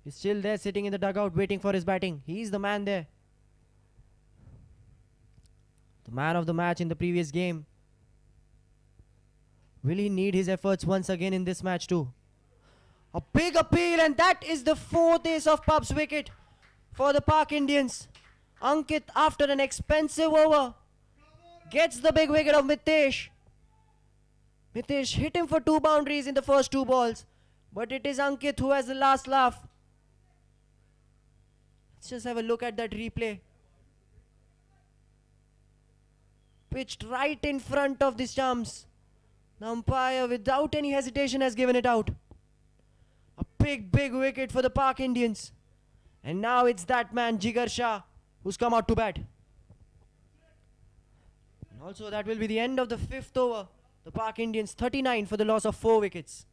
is still there sitting in the dugout waiting for his batting. He's the man there. The man of the match in the previous game. Will he need his efforts once again in this match too? A big appeal, and that is the 4th ace of Pub's wicket for the Pak Indians. Ankit, after an expensive over, gets the big wicket of Mitesh. Mitesh hit him for 2 boundaries in the first 2 balls. But it is Ankit who has the last laugh. Let's just have a look at that replay. Pitched right in front of the stumps. The umpire, without any hesitation, has given it out. A big wicket for the Pak Indians. And now it's that man, Jigar Shah, who's come out to bat. And also that will be the end of the 5th over. The Pak Indians 39 for the loss of 4 wickets.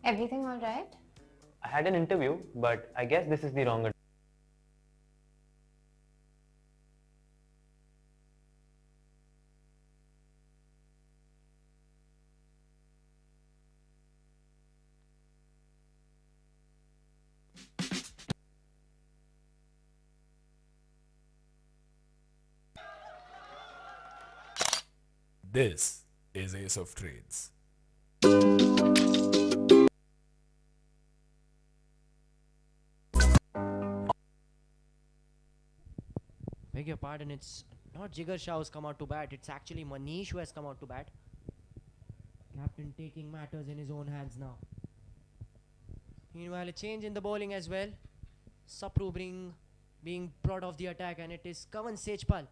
Everything all right? I had an interview, but I guess this is the wrong. This is Ace of Trades. Beg your pardon, it's not Jigar Shah who's come out to bat, it's actually Manish who has come out to bat. Captain taking matters in his own hands now. Meanwhile, a change in the bowling as well. Sapru being brought off the attack, and it is Kavan Sejpal.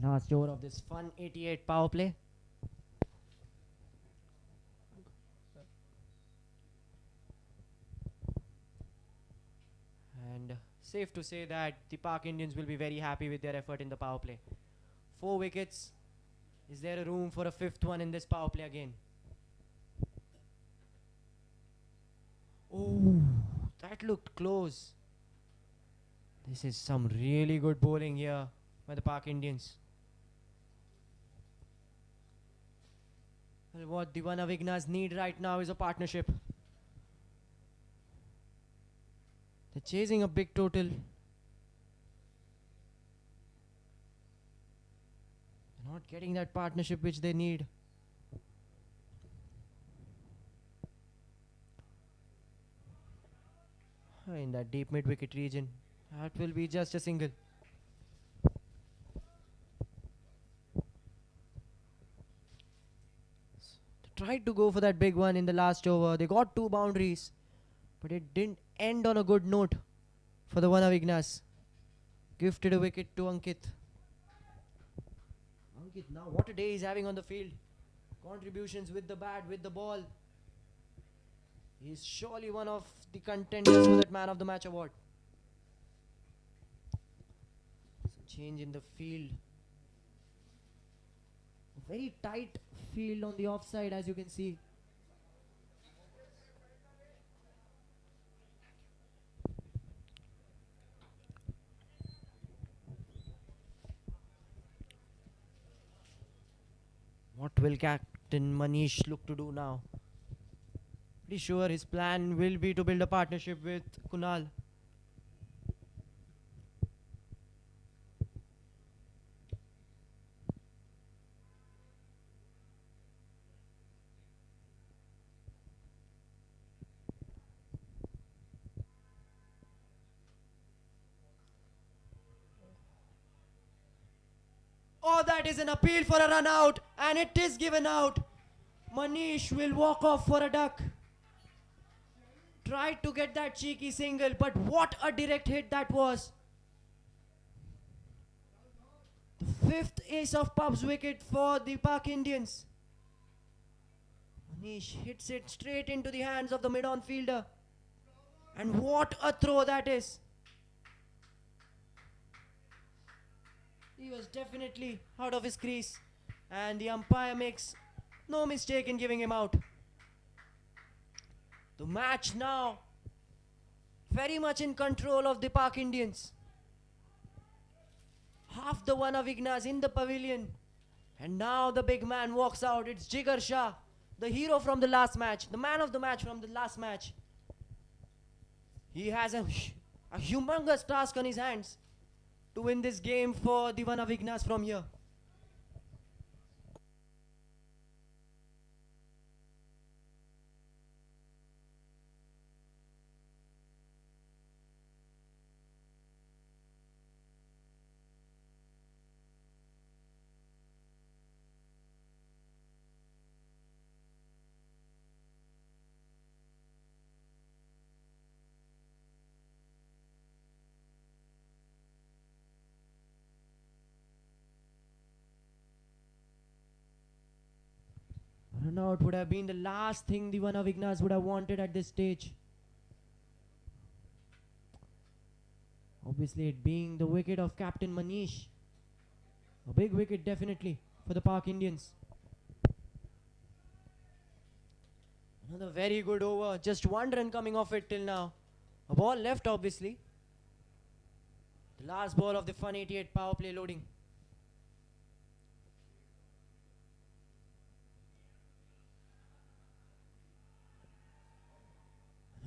Last over of this Fun 88 power play. And safe to say that the Pak Indians will be very happy with their effort in the power play. 4 wickets. Is there a room for a 5th one in this power play again? Oh, that looked close. This is some really good bowling here by the Pak Indians. Well, what the one Avighnas need right now is a partnership. They're chasing a big total. They're not getting that partnership which they need. In that deep mid-wicket region, that will be just a single. They tried to go for that big one in the last over. They got 2 boundaries, but it didn't end on a good note for the one Avighnas. Gifted a wicket to Ankit. Ankit, now what a day he's having on the field. Contributions with the bat, with the ball. He's surely one of the contenders for that Man of the Match award. Some change in the field. A very tight field on the offside, as you can see. What will Captain Manish look to do now? Pretty sure his plan will be to build a partnership with Kunal. Oh, that is an appeal for a run out, and it is given out. Manish will walk off for a duck. Tried to get that cheeky single, but what a direct hit that was. The 5th ace of pub's wicket for the Park Indians. Manish hits it straight into the hands of the mid-on fielder. And what a throw that is. He was definitely out of his crease, and the umpire makes no mistake in giving him out. The match now very much in control of the Park Indians. Half the one Avighnas in the pavilion, and now the big man walks out. It's Jigar Shah, the hero from the last match, the man of the match from the last match. He has a humongous task on his hands to win this game for the one Avighnas from here. Run out would have been the last thing the one Avighnas would have wanted at this stage. Obviously, it being the wicket of Captain Manish. A big wicket definitely for the Park Indians. Another very good over. Just 1 run coming off it till now. A ball left, obviously. The last ball of the Fun 88 power play loading.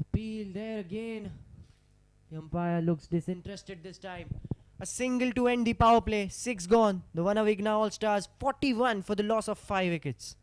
Appeal there again. The umpire looks disinterested this time. A single to end the power play. 6 gone. The one Avighna All Stars 41 for the loss of 5 wickets.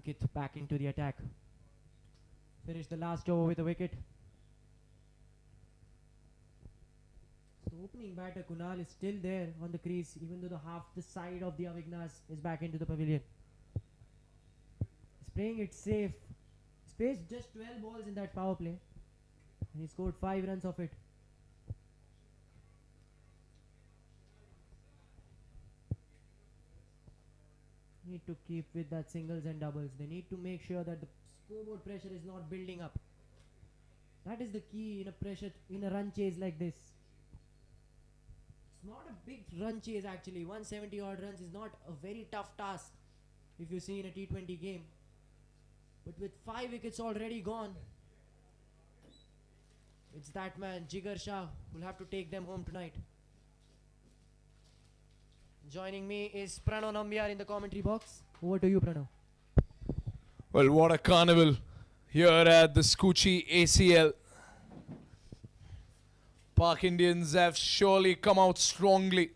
Ankit back into the attack. Finished the last over with a wicket. The opening batter Kunal is still there on the crease, even though the side of the Avighnas is back into the pavilion. He's playing it safe. He's faced just 12 balls in that power play, and he scored 5 runs off it. Need to keep with that singles and doubles. They need to make sure that the scoreboard pressure is not building up. That is the key in a run chase like this. It's not a big run chase actually. 170 odd runs is not a very tough task if you see in a T20 game. But with 5 wickets already gone, it's that man Jigar Shah who'll have to take them home tonight. Joining me is Pranav Nambiar in the commentary box. Over to you, Pranav. Well, what a carnival here at the Skuccii ACL. Park Indians have surely come out strongly.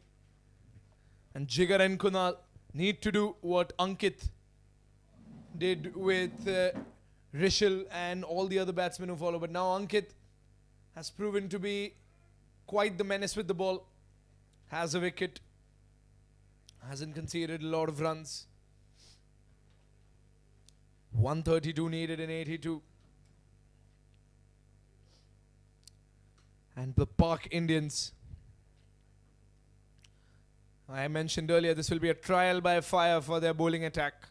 And Jigar and Kunal need to do what Ankit did with Rishal and all the other batsmen who follow. But now Ankit has proven to be quite the menace with the ball. Has a wicket. Hasn't conceded a lot of runs. 132 needed in 82. And the Park Indians, I mentioned earlier, this will be a trial by fire for their bowling attack.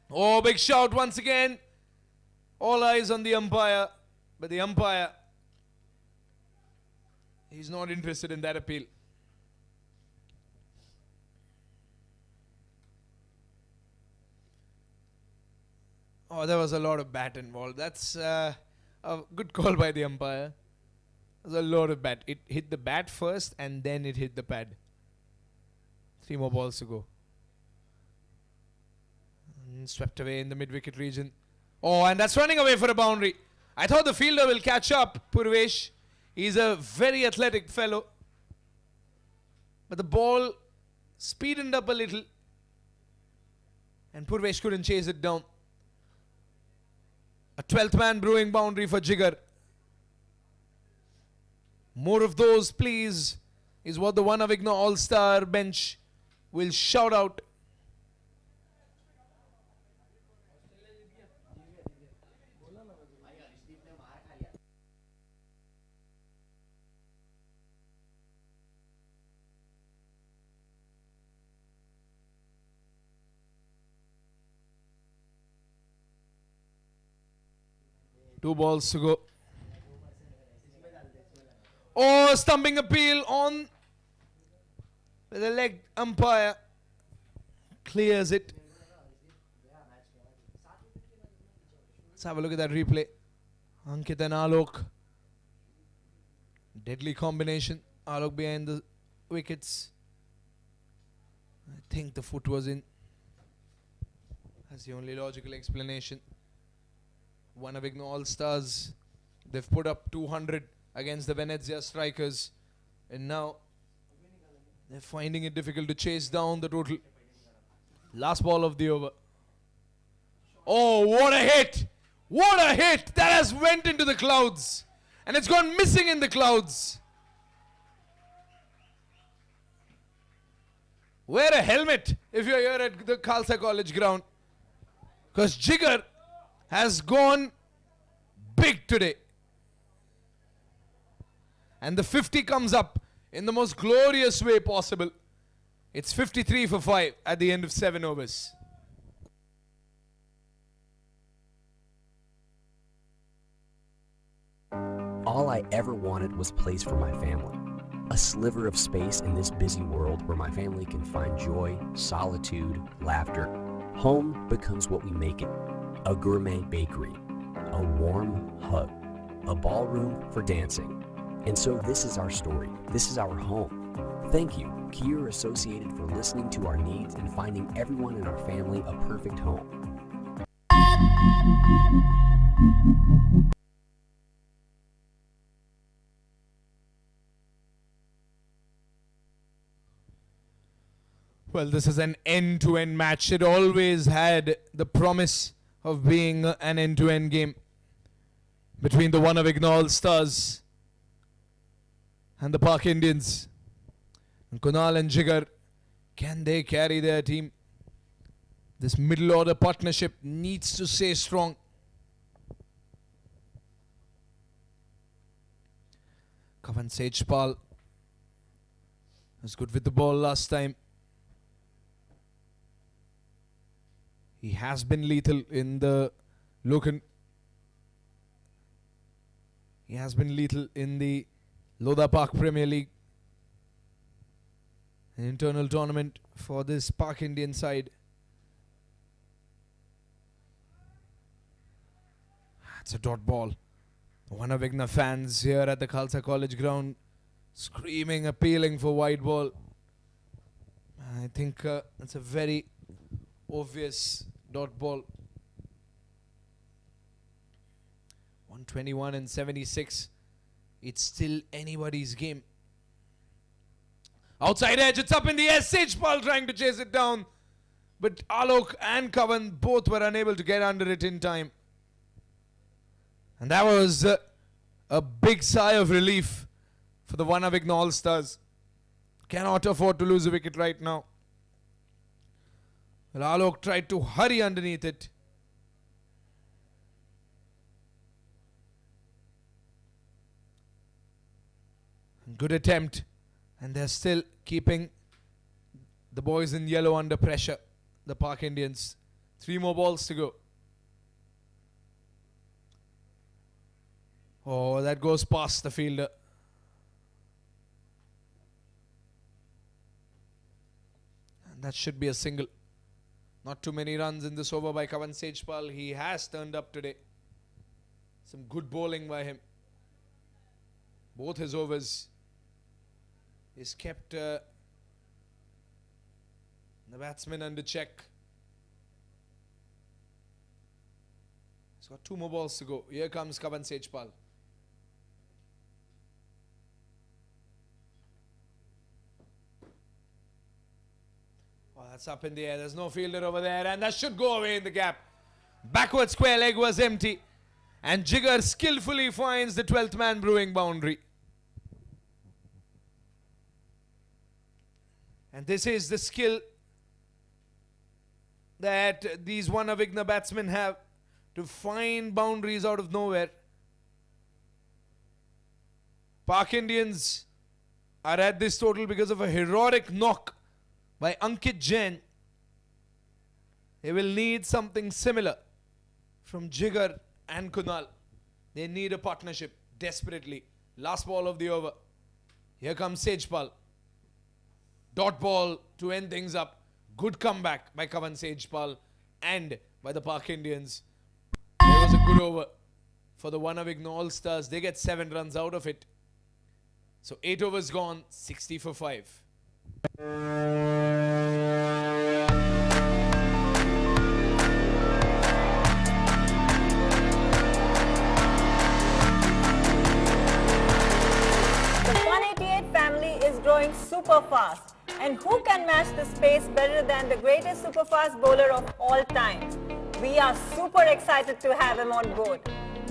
Oh, big shout once again. All eyes on the umpire. But the umpire, he's not interested in that appeal. Oh, there was a lot of bat involved. That's a good call by the umpire. There's a lot of bat. It hit the bat first and then it hit the pad. 3 more balls to go. And swept away in the mid-wicket region. Oh, and that's running away for a boundary. I thought the fielder will catch up, Purvesh. He's a very athletic fellow. But the ball speeded up a little. And Purvesh couldn't chase it down. A 12th man brewing boundary for Jigar. More of those, please, is what the Avighna All Star bench will shout out. Two balls to go. Oh, stumping appeal on the leg umpire. Clears it. Let's have a look at that replay. Ankit and Alok. Deadly combination. Alok behind the wickets. I think the foot was in. That's the only logical explanation. Avighna All Stars. They've put up 200 against the Venezia strikers. And now they're finding it difficult to chase down the total. Last ball of the over. Oh, what a hit! What a hit! That has went into the clouds. And it's gone missing in the clouds. Wear a helmet if you're here at the Khalsa College ground. Because Jigar has gone big today. And the 50 comes up in the most glorious way possible. It's 53 for 5 at the end of 7 overs. All I ever wanted was a place for my family. A sliver of space in this busy world where my family can find joy, solitude, laughter. Home becomes what we make it. A gourmet bakery, a warm hug, a ballroom for dancing. And so this is our story. This is our home. Thank you, Kier Associated, for listening to our needs and finding everyone in our family a perfect home. Well, this is an end-to-end match. It always had the promise of being an end-to-end game between the one Avighna All Stars and the Park Indians. And Kunal and Jigar, can they carry their team? This middle order partnership needs to stay strong. Kavan Sejpal was good with the ball last time. He has been lethal in the Lokan. He has been lethal in the Lodha Park Premier League. An internal tournament for this Park Indian side. That's a dot ball. One Avighna fans here at the Khalsa College ground screaming, appealing for wide ball. I think it's a very obvious dot ball. 121 and 76. It's still anybody's game. Outside edge, it's up in the air. Sejpal trying to chase it down. But Alok and Kavan both were unable to get under it in time. And that was a big sigh of relief for the one Avighna All Stars. Cannot afford to lose a wicket right now. Well, Alok tried to hurry underneath it. Good attempt. And they're still keeping the boys in yellow under pressure. The Park Indians. 3 more balls to go. Oh, that goes past the fielder. And that should be a single. Not too many runs in this over by Kavan Sejpal. He has turned up today. Some good bowling by him. Both his overs. He's kept the batsman under check. He's got 2 more balls to go. Here comes Kavan Sejpal. Oh, that's up in the air. There's no fielder over there. And that should go away in the gap. Backward square leg was empty. And Jigar skillfully finds the 12th man brewing boundary. And this is the skill that these one Avighna batsmen have to find boundaries out of nowhere. Park Indians are at this total because of a heroic knock by Ankit Jain. They will need something similar from Jigar and Kunal. They need a partnership desperately. Last ball of the over. Here comes Sejpal. Dot ball to end things up. Good comeback by Kavan Sejpal and by the Park Indians. There was a good over for the one Avighna All Stars. They get 7 runs out of it. So 8 overs gone, 60 for 5. The 188 family is growing super fast. And who can match this pace better than the greatest superfast bowler of all time? We are super excited to have him on board.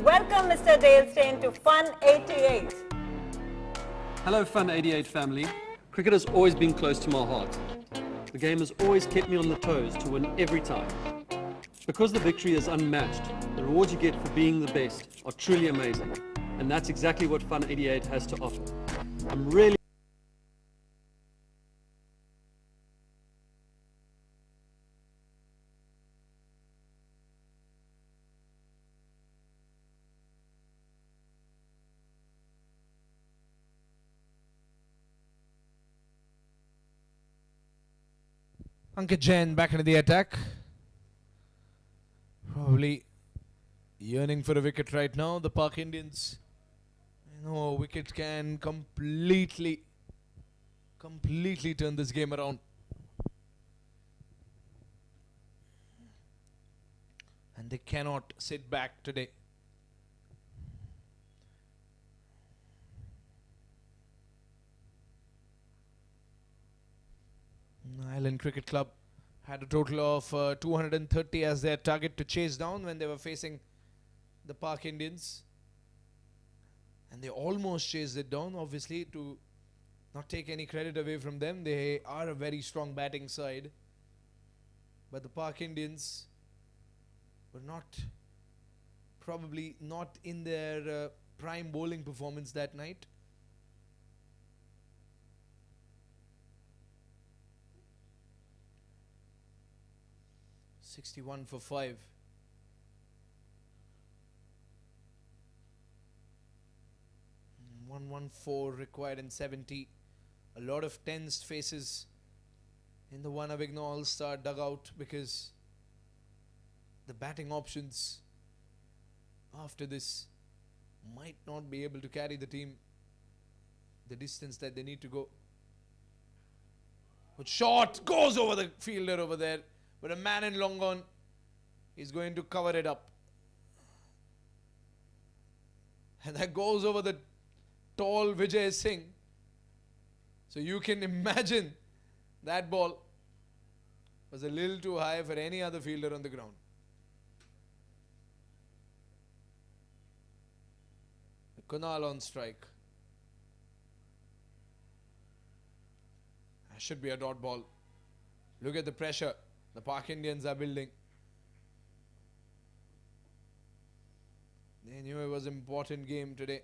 Welcome Mr. Dale Steyn to Fun 88. Hello Fun 88 family. Cricket has always been close to my heart. The game has always kept me on the toes to win every time. Because the victory is unmatched, the rewards you get for being the best are truly amazing. And that's exactly what Fun 88 has to offer. I'm really Ankit Jain back into the attack. Probably yearning for a wicket right now. The Park Indians, a wicket can completely turn this game around. And they cannot sit back today. Island Cricket Club had a total of 230 as their target to chase down when they were facing the Park Indians. And they almost chased it down, obviously, to not take any credit away from them. They are a very strong batting side. But the Park Indians were probably not in their prime bowling performance that night. "61 for 5. Mm, 114 required in 70. A lot of tensed faces in the Avighna All Star dugout because the batting options after this might not be able to carry the team the distance that they need to go. But shot goes over the fielder over there, but a man in long on is going to cover it up. And that goes over the tall Vijay Singh. So you can imagine that ball was a little too high for any other fielder on the ground. Kunal on strike. That should be a dot ball. Look at the pressure the Park Indians are building. They knew it was an important game today.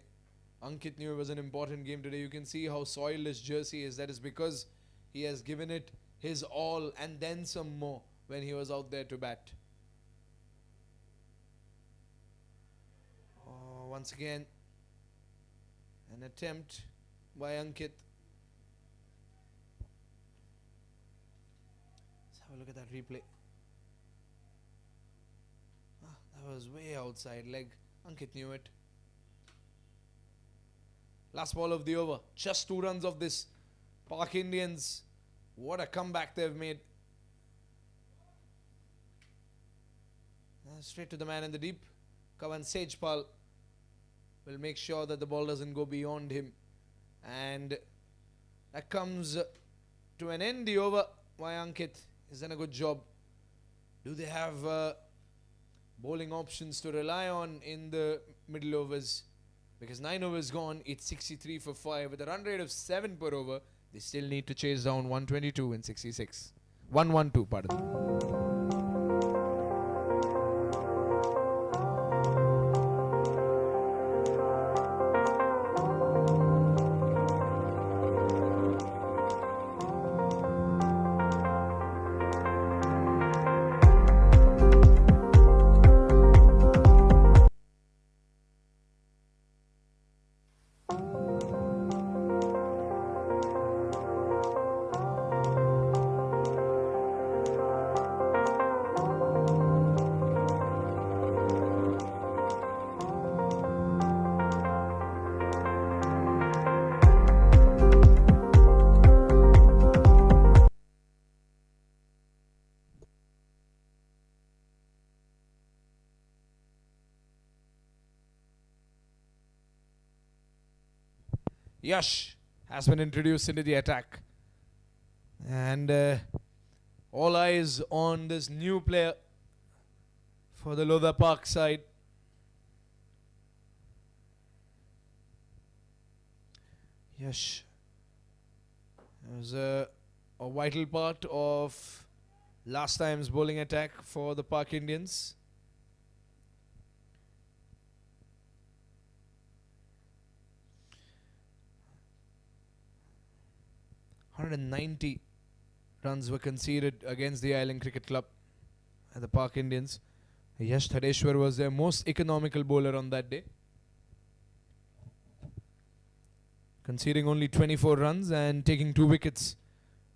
Ankit knew it was an important game today. You can see how soiled his jersey is. That is because he has given it his all and then some more when he was out there to bat. Oh, once again, an attempt by Ankit. Let's have a look at that replay. That was way outside leg. Ankit knew it. Last ball of the over. Just 2 runs of this. Park Indians. What a comeback they've made. Straight to the man in the deep. Kavan Sejpal will make sure that the ball doesn't go beyond him. And that comes to an end. The over by Ankit has done a good job. Do they have bowling options to rely on in the middle overs? Because 9 overs gone, it's 63 for 5. With a run rate of 7 per over, they still need to chase down 122 and 66. 112, pardon. Yash has been introduced into the attack. And all eyes on this new player for the Lodha Park side. Yash was a vital part of last time's bowling attack for the Park Indians. .190 runs were conceded against the Island Cricket Club and the Park Indians. Yash Thadeshwar was their most economical bowler on that day, conceding only 24 runs and taking 2 wickets.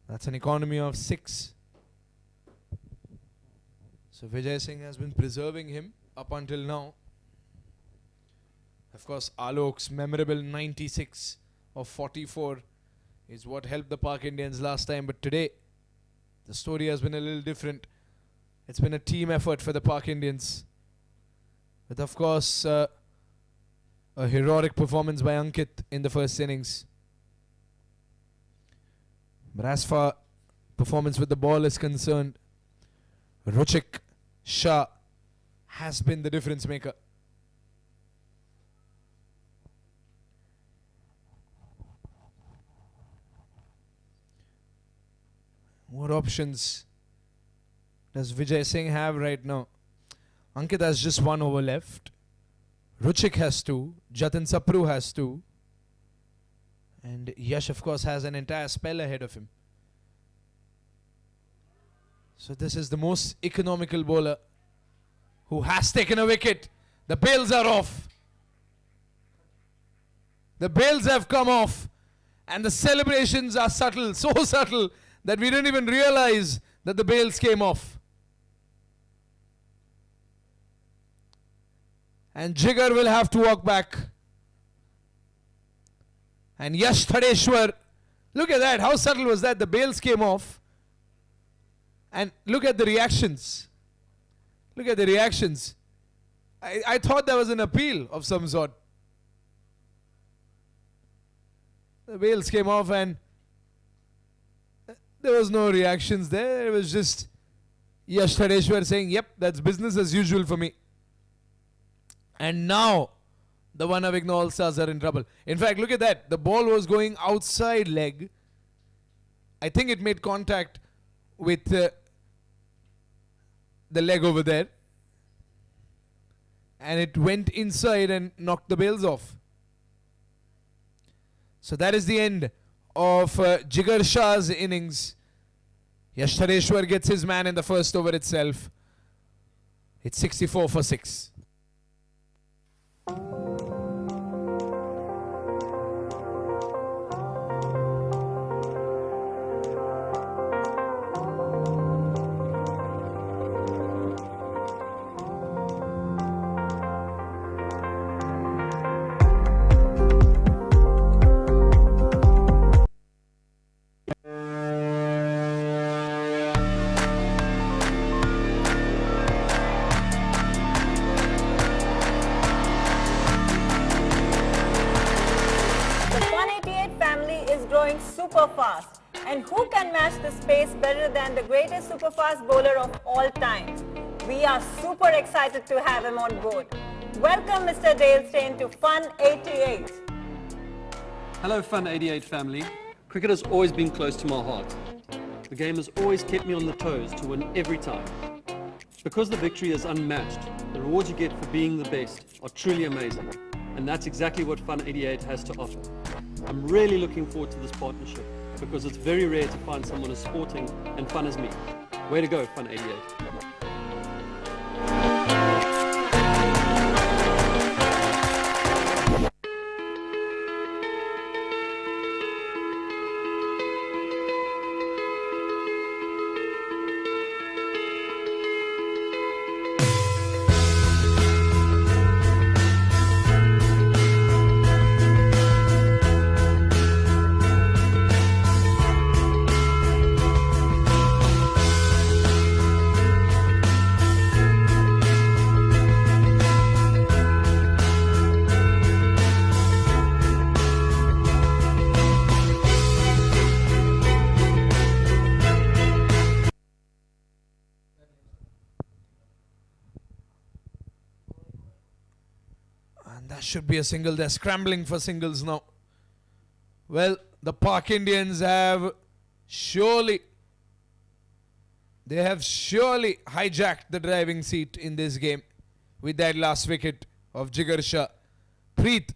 That's an economy of 6. So Vijay Singh has been preserving him up until now. Of course, Alok's memorable 96 of 44 is what helped the Park Indians last time. But today, the story has been a little different. It's been a team effort for the Park Indians. With, of course, a heroic performance by Ankit in the first innings. But as far performance with the ball is concerned, Ruchik Shah has been the difference maker. What options does Vijay Singh have right now? Ankit has just 1 over left. Ruchik has 2. Jatin Sapru has 2. And Yash, of course, has an entire spell ahead of him. So this is the most economical bowler who has taken a wicket. The bails are off. The bails have come off. And the celebrations are subtle, so subtle, that we didn't even realize that the bails came off. And Jigar will have to walk back. And Yash Thadeshwar, look at that, how subtle was that? The bails came off. And look at the reactions. Look at the reactions. I thought there was an appeal of some sort. The bails came off and there was no reactions there. It was just Yash Thadeshwar saying, yep, that's business as usual for me. And now the one Avighna All Stars are in trouble. In fact, look at that. The ball was going outside leg. I think it made contact with the leg over there. And it went inside and knocked the bails off. So that is the end of Jigar Shah's innings. Yash Thadeshwar gets his man in the first over itself. It's 64 for 6. Super fast. And who can match this pace better than the greatest super fast bowler of all time? We are super excited to have him on board. Welcome Mr. Dale Steyn to Fun 88. Hello Fun 88 family. Cricket has always been close to my heart. The game has always kept me on the toes to win every time. Because the victory is unmatched, the rewards you get for being the best are truly amazing. And that's exactly what Fun 88 has to offer. I'm really looking forward to this partnership because it's very rare to find someone as sporting and fun as me. Way to go, Fun 88. Should be a single. They're scrambling for singles now. Well, the Pak Indians have surely hijacked the driving seat in this game with that last wicket of Jigar Shah. Preet,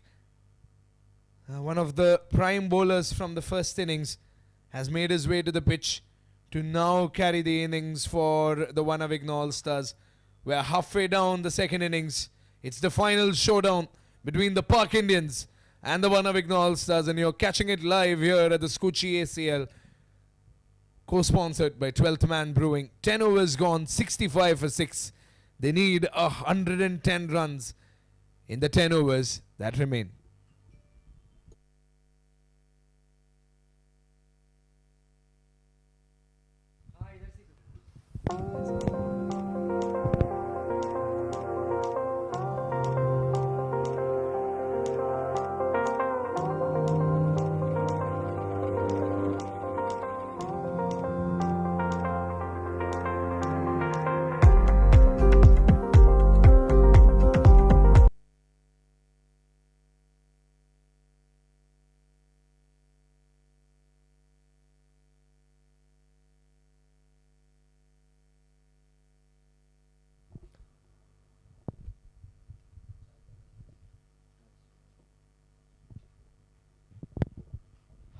one of the prime bowlers from the first innings, has made his way to the pitch to now carry the innings for the one Avighna All Stars. We're halfway down the second innings. It's the final showdown between the Pak Indians and the one Avighna All Stars, and you're catching it live here at the Skuccii ACL, co-sponsored by 12th Man Brewing. 10 overs gone, 65 for 6. They need 110 runs in the 10 overs that remain.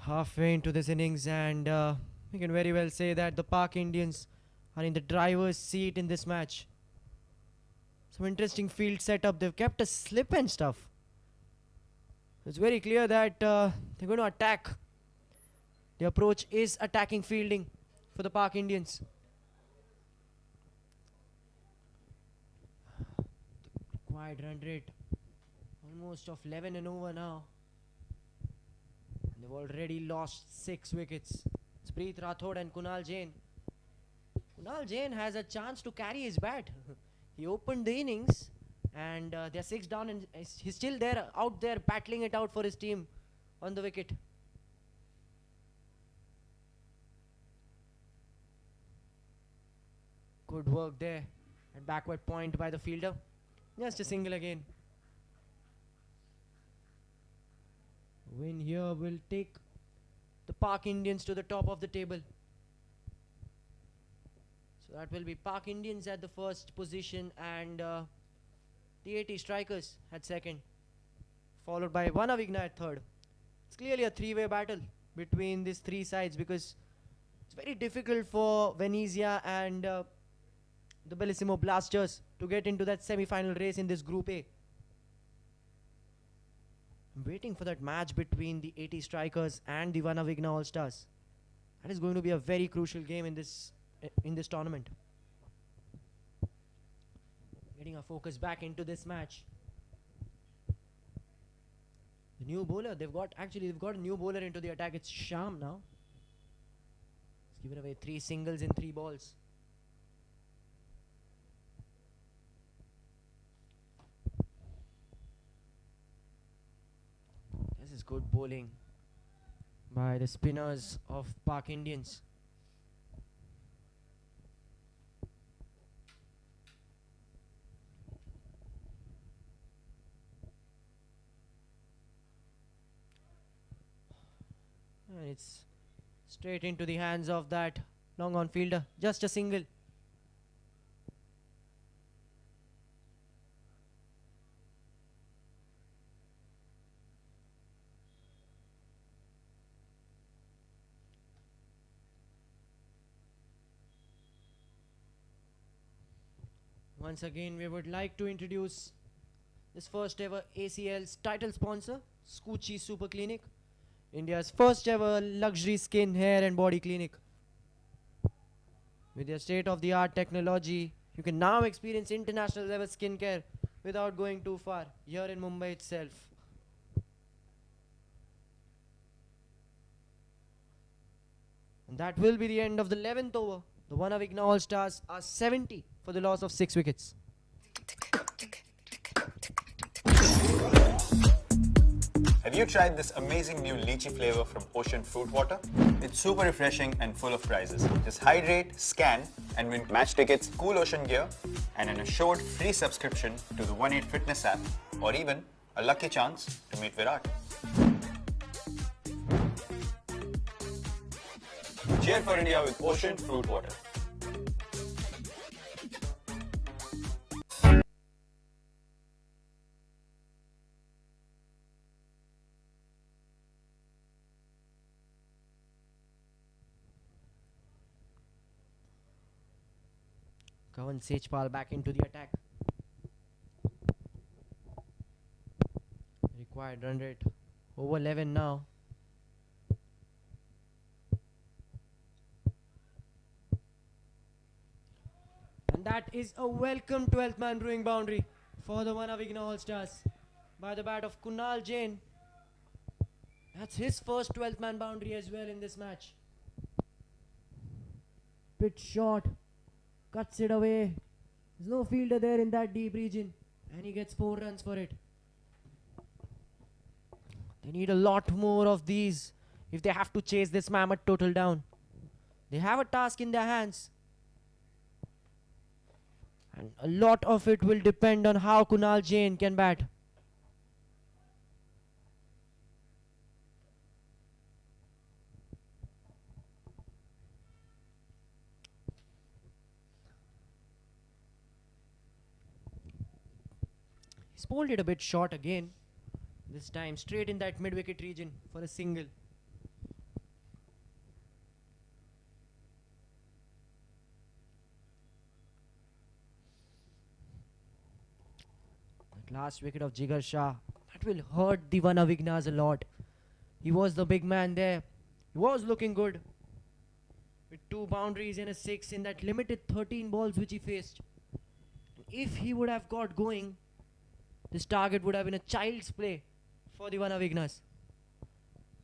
halfway into this innings, and we can very well say that the Pak Indians are in the driver's seat in this match. Some interesting field setup. They've kept a slip and stuff. It's very clear that they're going to attack. The approach is attacking fielding for the Pak Indians. Required run rate almost of 11 and over now. They've already lost 6 wickets. It's Preet Rathod and Kunal Jain. Kunal Jain has a chance to carry his bat. He opened the innings and they're 6 down and he's still there, out there battling it out for his team on the wicket. Good work there at backward point by the fielder. Just a single again. Win here will take the Pak Indians to the top of the table. So that will be Pak Indians at the first position and the 80 Strikers at second, followed by Avighna at third. It's clearly a three-way battle between these 3 sides because it's very difficult for Venezia and the Bellissimo Blasters to get into that semi-final race in this Group A. I'm waiting for that match between the 80 Strikers and the Avighna All Stars. That is going to be a very crucial game in this tournament. Getting our focus back into this match. The new bowler, they've got a new bowler into the attack. It's Sham now. He's given away 3 singles in 3 balls. This is good bowling by the spinners of Pak Indians. And it's straight into the hands of that long on fielder. Just a single. Once again, we would like to introduce this first ever ACL's title sponsor, Skuccii Super Clinic, India's first ever luxury skin, hair and body clinic. With their state-of-the-art technology, you can now experience international level skincare without going too far, here in Mumbai itself. And that will be the end of the 11th over. The Avighna All Stars are 70 for the loss of 6 wickets. Have you tried this amazing new lychee flavor from Ocean Fruit Water? It's super refreshing and full of prizes. Just hydrate, scan, and win match tickets, cool ocean gear, and an assured free subscription to the 1-8 Fitness app, or even a lucky chance to meet Virat. Cheer for India with Ocean Fruit Water. Kavan Sejpal back into the attack. Required run rate over 11 now. And that is a welcome 12th man brewing boundary for the Avighna All Stars by the bat of Kunal Jain. That's his first 12th man boundary as well in this match. Bit short. Cuts it away. There's no fielder there in that deep region. And he gets 4 runs for it. They need a lot more of these if they have to chase this mammoth total down. They have a task in their hands. And a lot of it will depend on how Kunal Jain can bat. He's pulled it a bit short again. This time straight in that mid-wicket region for a single. Last wicket of Jigar Shah. That will hurt the one Avighnas a lot. He was the big man there. He was looking good. With 2 boundaries and a 6 in that limited 13 balls which he faced. If he would have got going, this target would have been a child's play for the one Avighnas.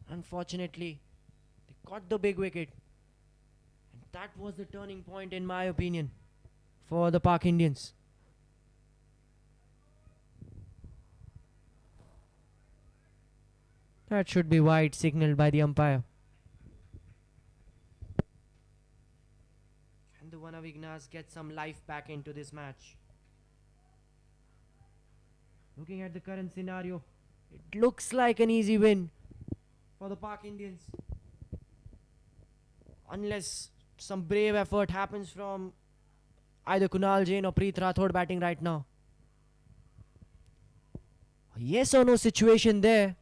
Unfortunately, they got the big wicket. And that was the turning point, in my opinion, for the Pak Indians. That should be wide, signaled by the umpire. And the one Avighnas get some life back into this match. Looking at the current scenario, it looks like an easy win for the Pak Indians. Unless some brave effort happens from either Kunal Jain or Preet Rathod batting right now. A yes or no situation there.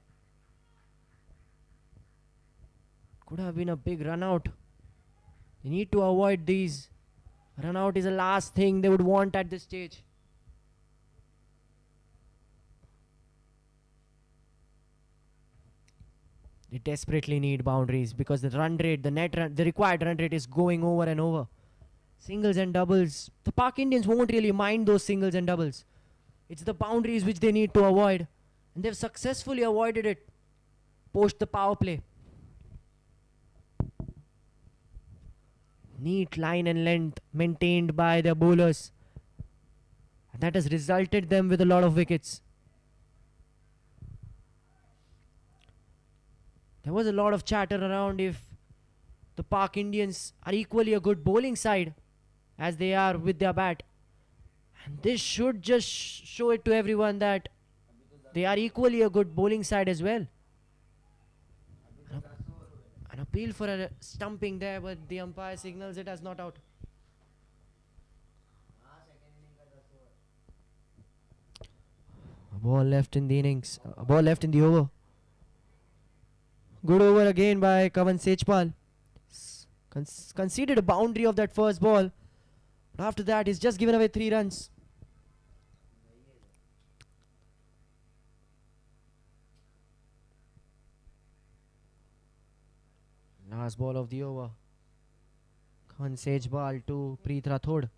Could have been a big run out. They need to avoid these. Run out is the last thing they would want at this stage. They desperately need boundaries because the run rate, the required run rate is going over and over. Singles and doubles. The Pak Indians won't really mind those singles and doubles. It's the boundaries which they need to avoid. And they've successfully avoided it post the power play. Neat line and length maintained by their bowlers. And that has resulted them with a lot of wickets. There was a lot of chatter around if the Pak Indians are equally a good bowling side as they are with their bat. And this should just show it to everyone that they are equally a good bowling side as well. An appeal for a stumping there, but the umpire signals it as not out. A ball left in the innings. A ball left in the over. Good over again by Kavan Sejpal. Conceded a boundary of that first ball. But after that, he's just given away 3 runs. Last ball of the over. Kavan Sejpal to Preet Rathod.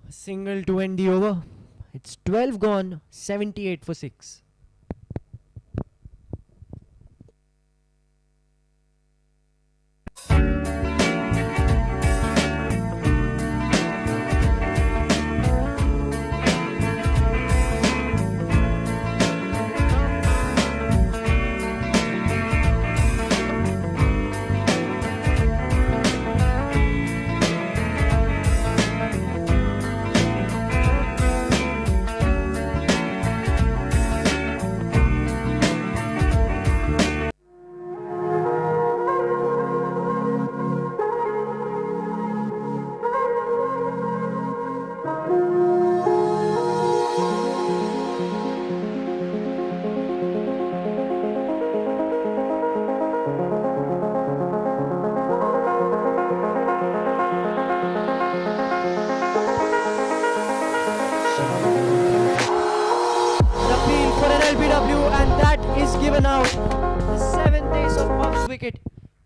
Single to end the over. It's 12 gone, 78 for 6.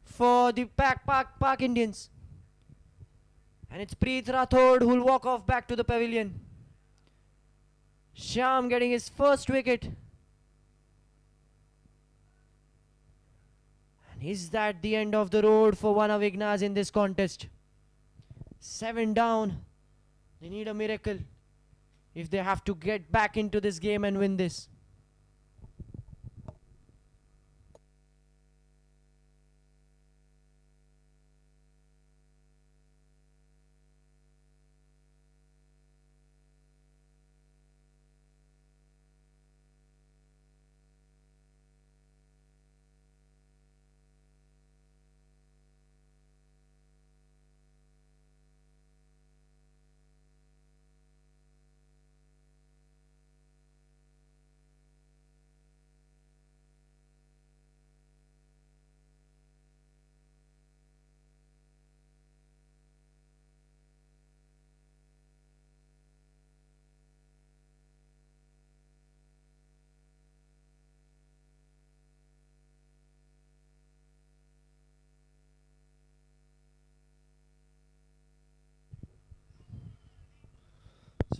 For the Pak Indians. And it's Preet Rathod who will walk off back to the pavilion. Shyam getting his first wicket. And is that the end of the road for one Avighnas in this contest? 7 down. They need a miracle if they have to get back into this game and win this.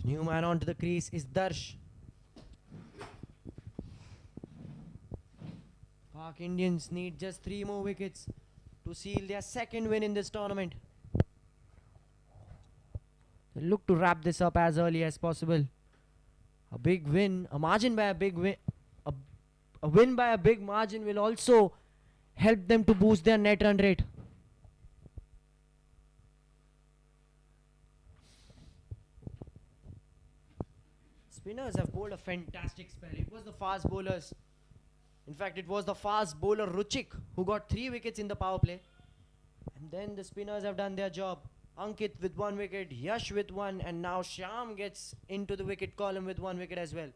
New man onto the crease is Darsh. Park Indians need just 3 more wickets to seal their second win in this tournament. They look to wrap this up as early as possible. A big win, a margin by a big win, a win by a big margin will also help them to boost their net run rate. Spinners have bowled a fantastic spell. It was the fast bowlers. In fact, it was the fast bowler Ruchik who got 3 wickets in the power play. And then the spinners have done their job. Ankit with 1 wicket, Yash with 1, and now Shyam gets into the wicket column with 1 wicket as well.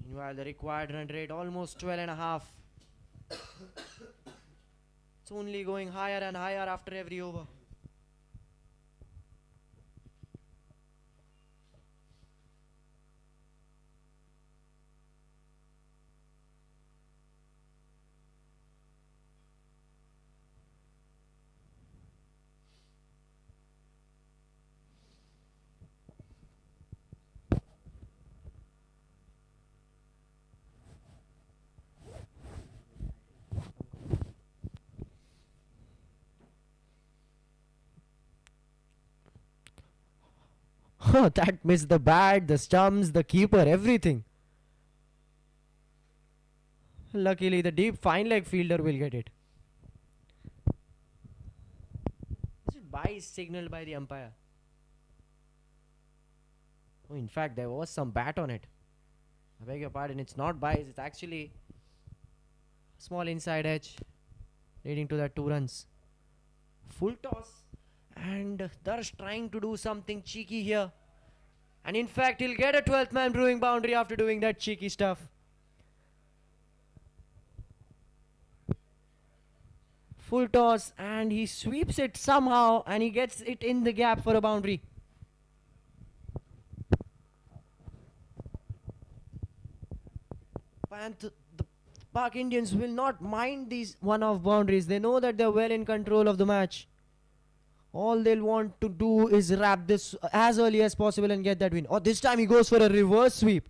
Meanwhile, the required run rate almost 12.5. It's only going higher and higher after every over. Oh, that missed the bat, the stumps, the keeper, everything. Luckily, the deep fine leg fielder will get it. Is it bias signaled by the umpire? Oh, in fact, there was some bat on it. I beg your pardon, it's not bias, it's actually a small inside edge leading to that 2 runs. Full toss. And Darsh trying to do something cheeky here. And in fact, he'll get a 12th man brewing boundary after doing that cheeky stuff. Full toss, and he sweeps it somehow, and he gets it in the gap for a boundary. And the Park Indians will not mind these one-off boundaries. They know that they're well in control of the match. All they'll want to do is wrap this as early as possible and get that win. Oh, this time he goes for a reverse sweep.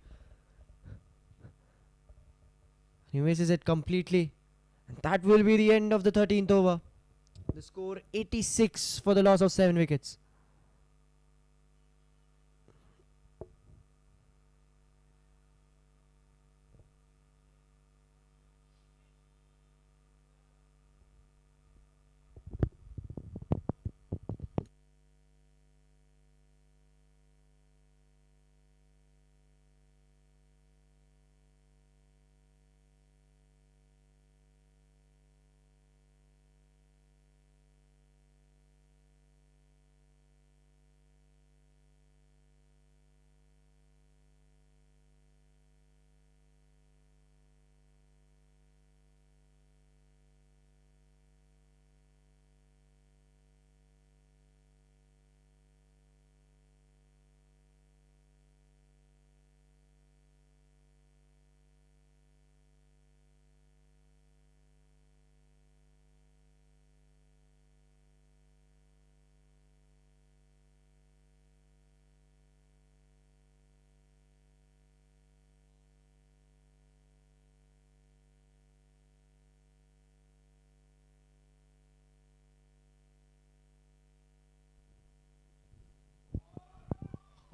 He misses it completely. And that will be the end of the 13th over. The score 86 for the loss of 7 wickets.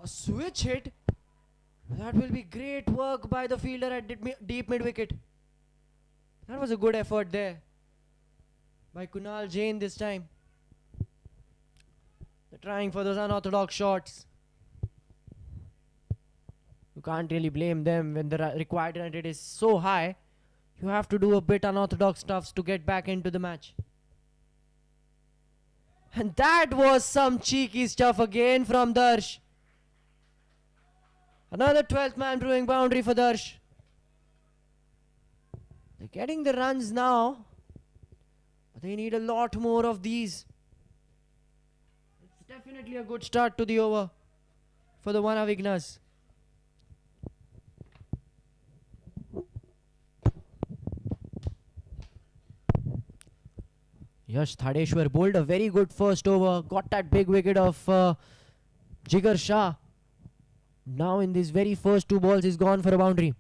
A switch hit. That will be great work by the fielder at deep mid wicket. That was a good effort there by Kunal Jain this time. They're trying for those unorthodox shots. You can't really blame them when the required run rate is so high. You have to do a bit unorthodox stuff to get back into the match. And that was some cheeky stuff again from Darsh. Another 12th man brewing boundary for Darsh. They're getting the runs now, but they need a lot more of these. It's definitely a good start to the over for the one Avighnas. Yash Thadeshwar bowled a very good first over, got that big wicket of Jigar Shah. Now in these very first 2 balls, he's gone for a boundary.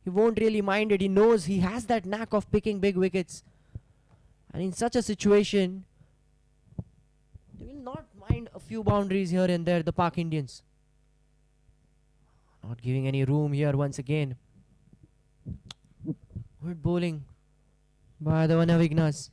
He won't really mind it. He knows he has that knack of picking big wickets. And in such a situation, they will not mind a few boundaries here and there, the Pak Indians. Not giving any room here once again. Good bowling by the Avighnas.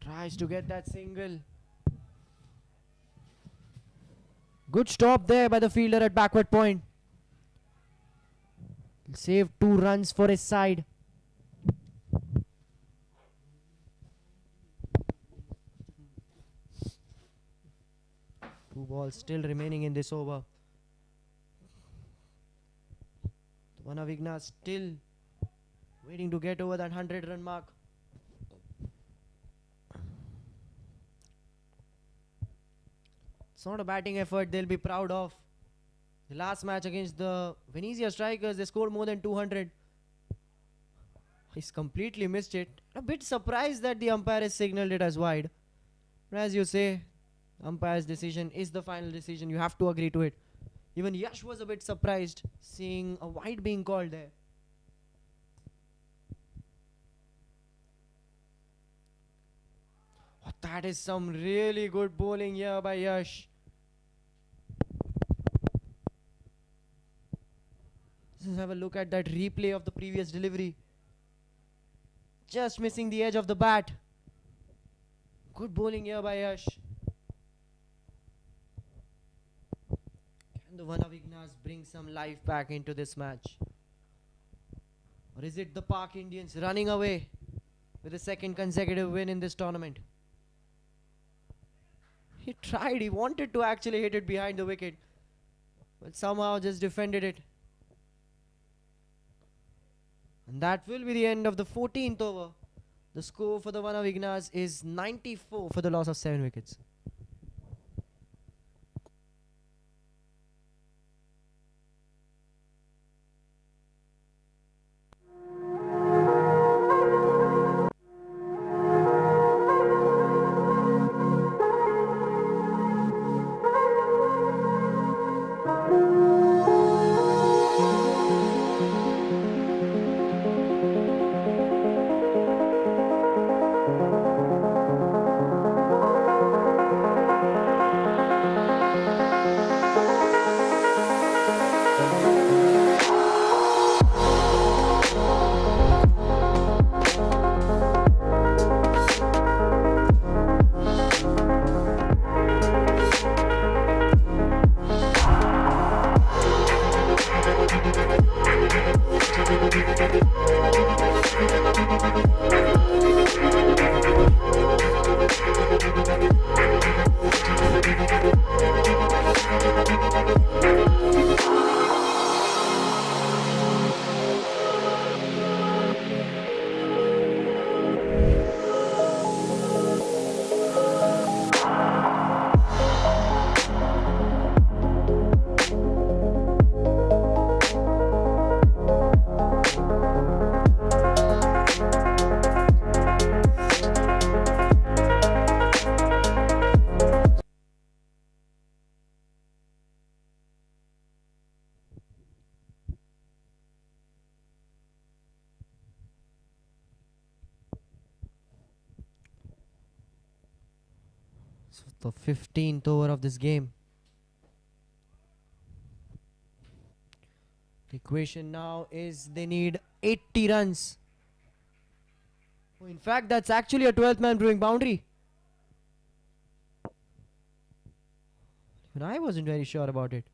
Tries to get that single. Good stop there by the fielder at backward point. He'll save 2 runs for his side. Two balls still remaining in this over. Avighna still waiting to get over that 100-run mark. It's not a batting effort they'll be proud of. The last match against the Venezia Strikers, they scored more than 200. He's completely missed it. A bit surprised that the umpire has signaled it as wide. But as you say, umpire's decision is the final decision. You have to agree to it. Even Yash was a bit surprised seeing a wide being called there. Oh, that is some really good bowling here by Yash. Let's have a look at that replay of the previous delivery. Just missing the edge of the bat. Good bowling here by Yash. Can the Avighnas bring some life back into this match? Or is it the Pak Indians running away with a second consecutive win in this tournament? He tried, he wanted to actually hit it behind the wicket, but somehow just defended it. And that will be the end of the 14th over. The score for the Avighnas is 94 for the loss of 7 wickets. So the 15th over of this game. The equation now is they need 80 runs. Oh, in fact, that's actually a 12th man brewing boundary. Even I wasn't very sure about it.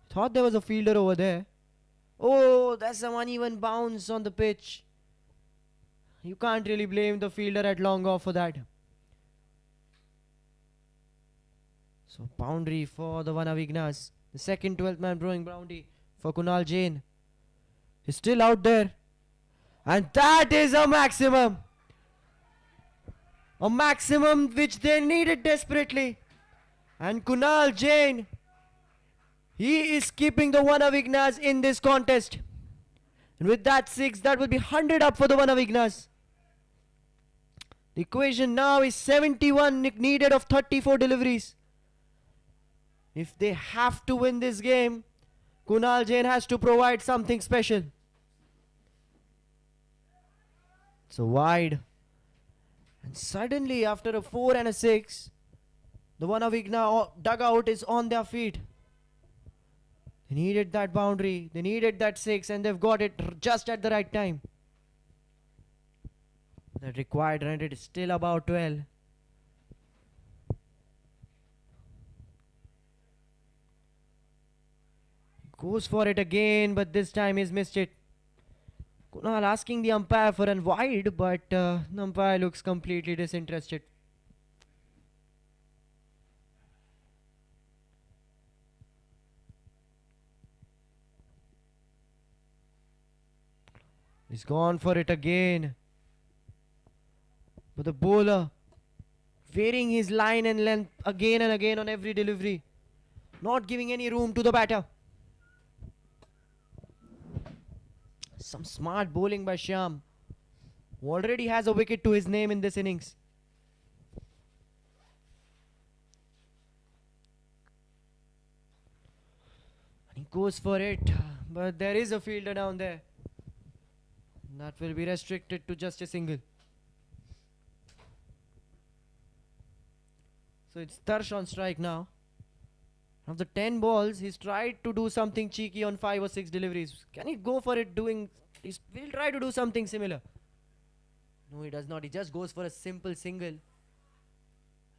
Thought there was a fielder over there. Oh, that's some uneven bounce on the pitch. You can't really blame the fielder at long off for that. So boundary for the Avighnas. The second 12th man brewing boundary for Kunal Jain. He's still out there. And that is a maximum. A maximum which they needed desperately. And Kunal Jain, he is keeping the one Avighnas in this contest. And with that 6, that will be 100 up for the one Avighnas. The equation now is 71 needed of 34 deliveries. If they have to win this game, Kunal Jain has to provide something special. So wide. And suddenly after a 4 and a 6, the one Avighna dugout is on their feet. They needed that boundary, they needed that 6, and they've got it just at the right time. That required run rate is still about 12. Goes for it again, but this time he's missed it. Kunal asking the umpire for an wide, but the umpire looks completely disinterested. He's gone for it again. But the bowler varying his line and length again and again on every delivery, not giving any room to the batter. Some smart bowling by Shyam, who already has a wicket to his name in this innings. And he goes for it, but there is a fielder down there. That will be restricted to just a single. So it's Darsh on strike now. Of the 10 balls, he's tried to do something cheeky on 5 or 6 deliveries. Can he go for it we'll try to do something similar. No, he does not. He just goes for a simple single.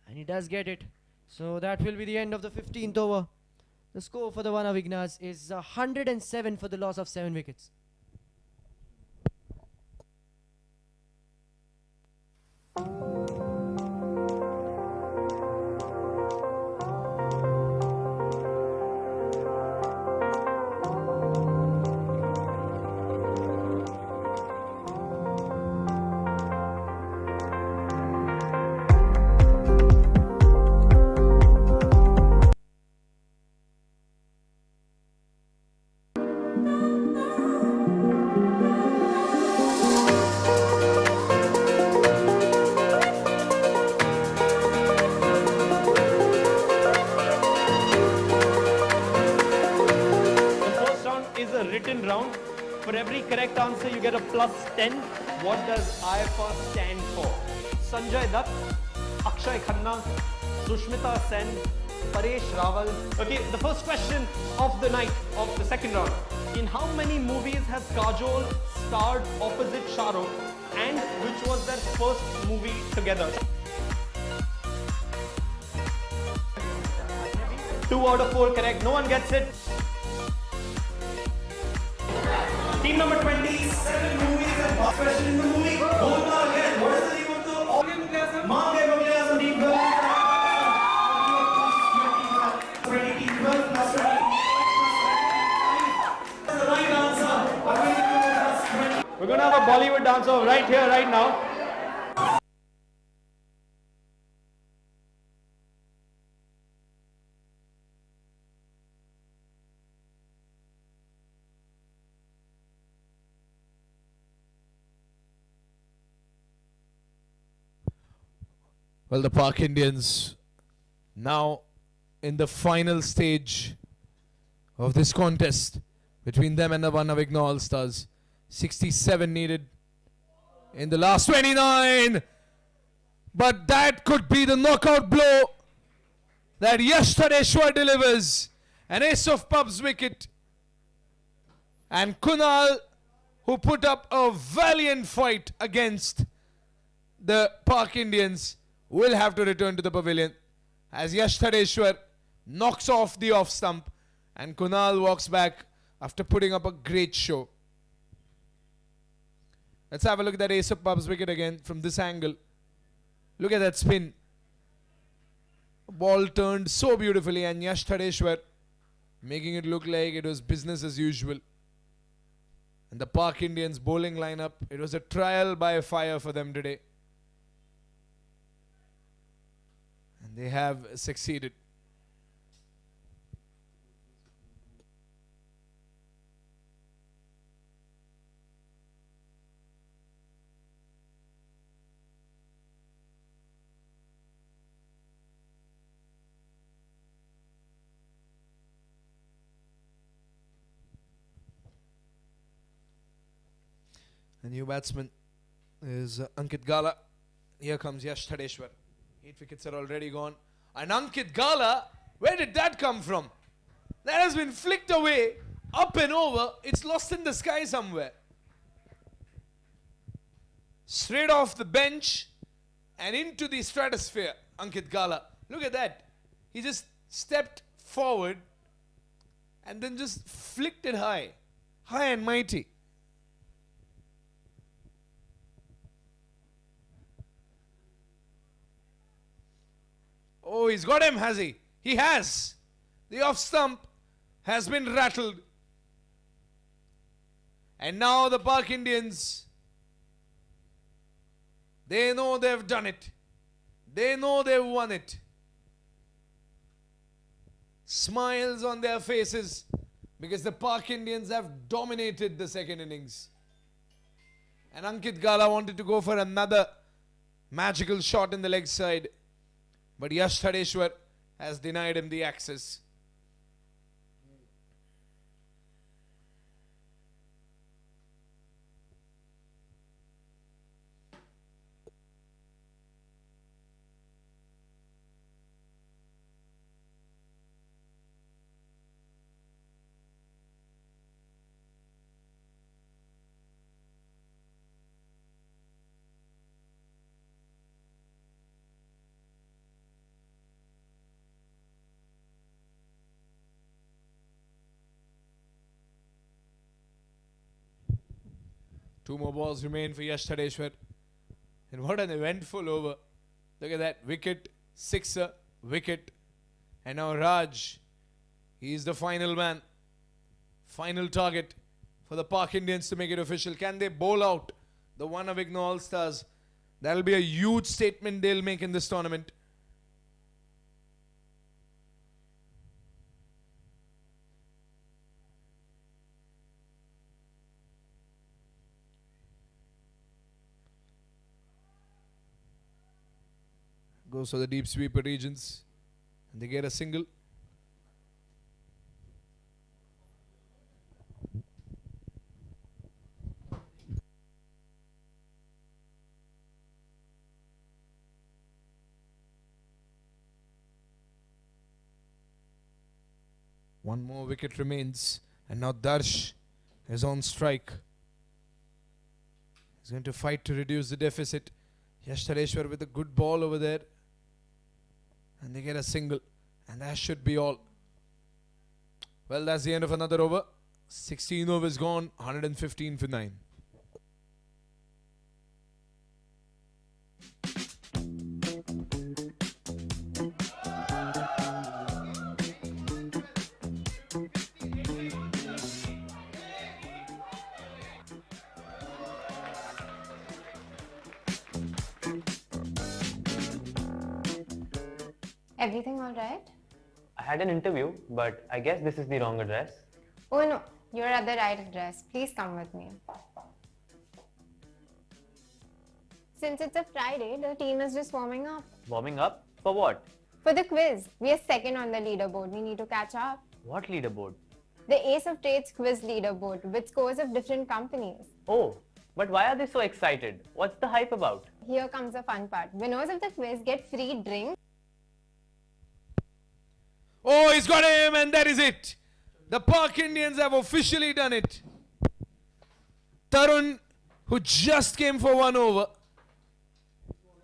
And he does get it. So that will be the end of the 15th over. The score for the one Avighnas is 107 for the loss of 7 wickets. Written round. For every correct answer, you get a plus 10. What does IFR stand for? Sanjay Dutt, Akshay Khanna, Sushmita Sen, Paresh Rawal. Okay, the first question of the night of the second round. In how many movies has Kajol starred opposite Shah Rukh, and which was their first movie together? 2 out of 4 correct. No one gets it. Team number 27 movies and first question in the movie. Bolna again. What is the name of the organ? Mange Mughal team. 20, 12 plus 20. That's the right answer. We're going to have a Bollywood dancer right here, right now. Well, the Park Indians now in the final stage of this contest between them and the one Avighna All Stars. 67 needed in the last 29. But that could be the knockout blow that Yashtadeshwar delivers. An ace of pub's wicket. And Kunal, who put up a valiant fight against the Park Indians, will have to return to the pavilion as Yashtadeshwar knocks off the off stump and Kunal walks back after putting up a great show. Let's have a look at that ace of pub's wicket again from this angle. Look at that spin. Ball turned so beautifully and Yashtadeshwar making it look like it was business as usual. And the Park Indians bowling lineup, it was a trial by fire for them today. And they have succeeded. The new batsman is Ankit Gala. Here comes Yash Thadeshwar. 8 wickets are already gone. And Ankit Gala, where did that come from? That has been flicked away, up and over. It's lost in the sky somewhere. Straight off the bench and into the stratosphere, Ankit Gala. Look at that. He just stepped forward and then just flicked it high. High and mighty. Oh, he's got him, has he? He has. The off stump has been rattled. And now the Park Indians, they know they've done it. They know they've won it. Smiles on their faces because the Park Indians have dominated the second innings. And Ankit Gala wanted to go for another magical shot in the leg side. But Yash Thadeshwar has denied him the access. Two more balls remain for Yash Thadeshwar. And what an eventful over. Look at that. Wicket, sixer, wicket. And now Raj, he is the final man. Final target for the Park Indians to make it official. Can they bowl out the Avighna All Stars? That will be a huge statement they'll make in this tournament. Goes for the deep sweeper regions. And they get a single. One more wicket remains. And now Darsh is on strike. He's going to fight to reduce the deficit. Yash Thadeshwar with a good ball over there. And they get a single. And that should be all. Well, that's the end of another over. 16 overs gone. 115 for 9. Everything all right? I had an interview, but I guess this is the wrong address. Oh no, you're at the right address. Please come with me. Since it's a Friday, the team is just warming up. Warming up? For what? For the quiz. We are second on the leaderboard. We need to catch up. What leaderboard? The Ace of Trades quiz leaderboard with scores of different companies. Oh, but why are they so excited? What's the hype about? Here comes the fun part. Winners of the quiz get free drinks. Oh, he's got him, and that is it. The Park Indians have officially done it. Tarun, who just came for one over,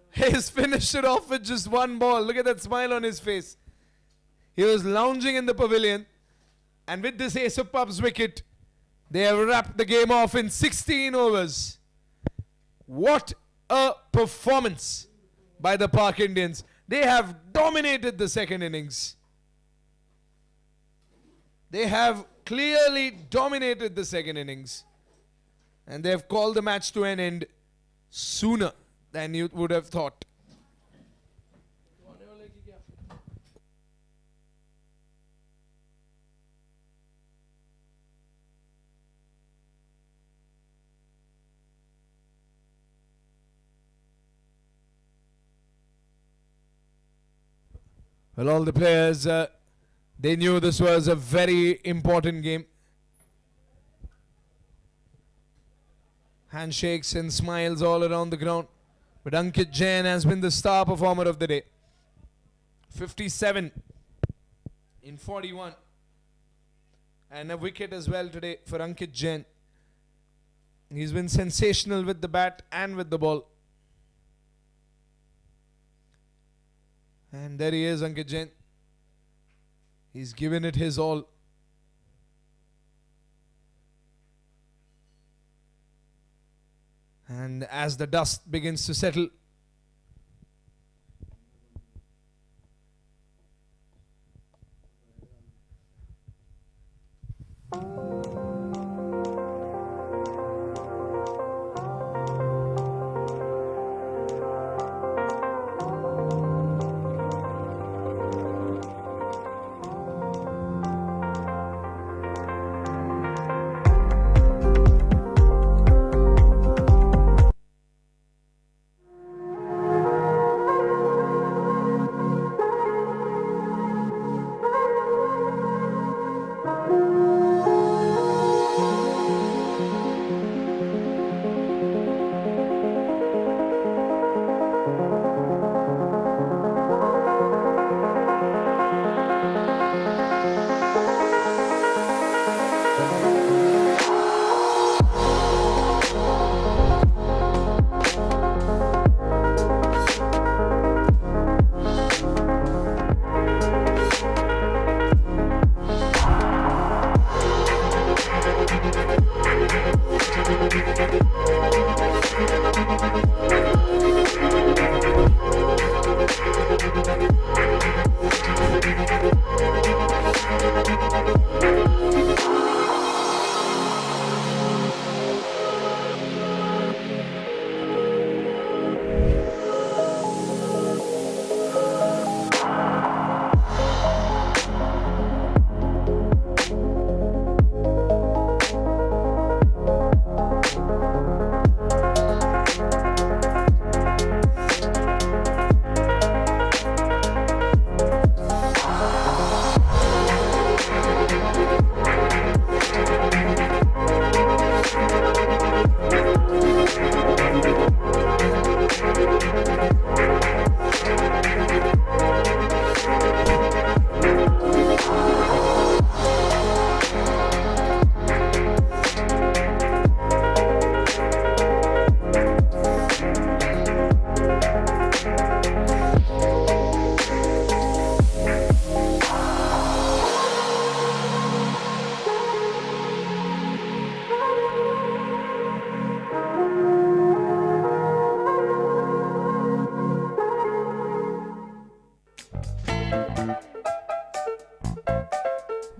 has finished it off with just one ball. Look at that smile on his face. He was lounging in the pavilion, and with this Ace of Pubs wicket, they have wrapped the game off in 16 overs. What a performance by the Park Indians. They have dominated the second innings. They have clearly dominated the second innings. And they have called the match to an end sooner than you would have thought. Well, all the players, they knew this was a very important game. Handshakes and smiles all around the ground. But Ankit Jain has been the star performer of the day. 57 in 41. And a wicket as well today for Ankit Jain. He's been sensational with the bat and with the ball. And there he is, Ankit Jain. He's given it his all. And as the dust begins to settle,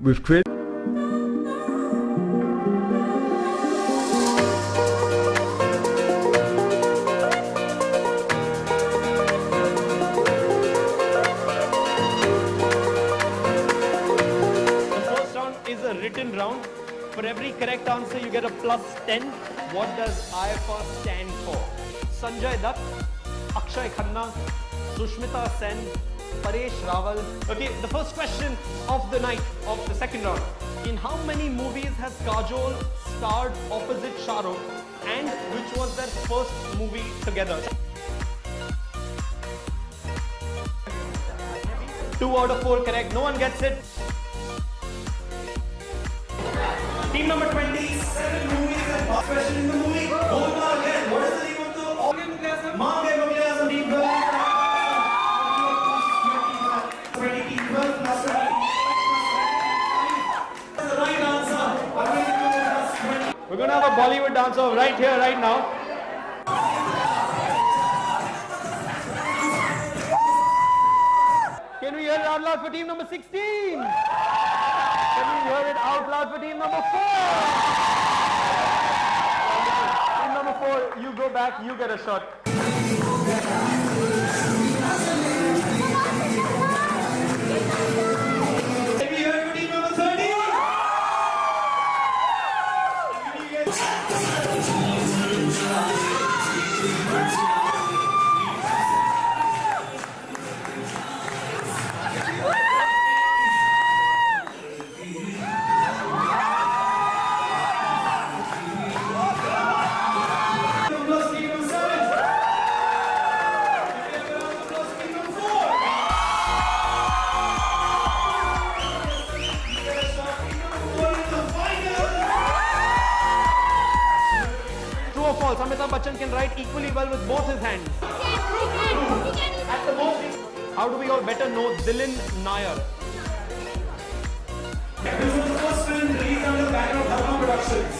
we've created is a written round. For every correct answer, you get a plus 10. What does IFR stand for? Sanjay Dutt, Akshay Khanna, Sushmita Sen, Paresh Rawal. Okay, the first question of the night, of the second round. In how many movies has Kajol starred opposite Shah Rukh, and which was their first movie together? 2 out of 4 correct. No one gets it. Team number 20, 7 movies and first question in the movie. Golmaal again. What is the name of the Mange Mughal team? 20 team 12 plus 20. That's the right answer. We're going to have a Bollywood dancer right here, right now. Can we hear it out loud for team number 16? Can we hear it out loud for team number 4? before you go back, you get a shot. True or false, Amitabh Bachchan can write equally well with both his hands. At the most, how do we all better know Dylan Nair? This was the first film released under the banner of Avighna Productions.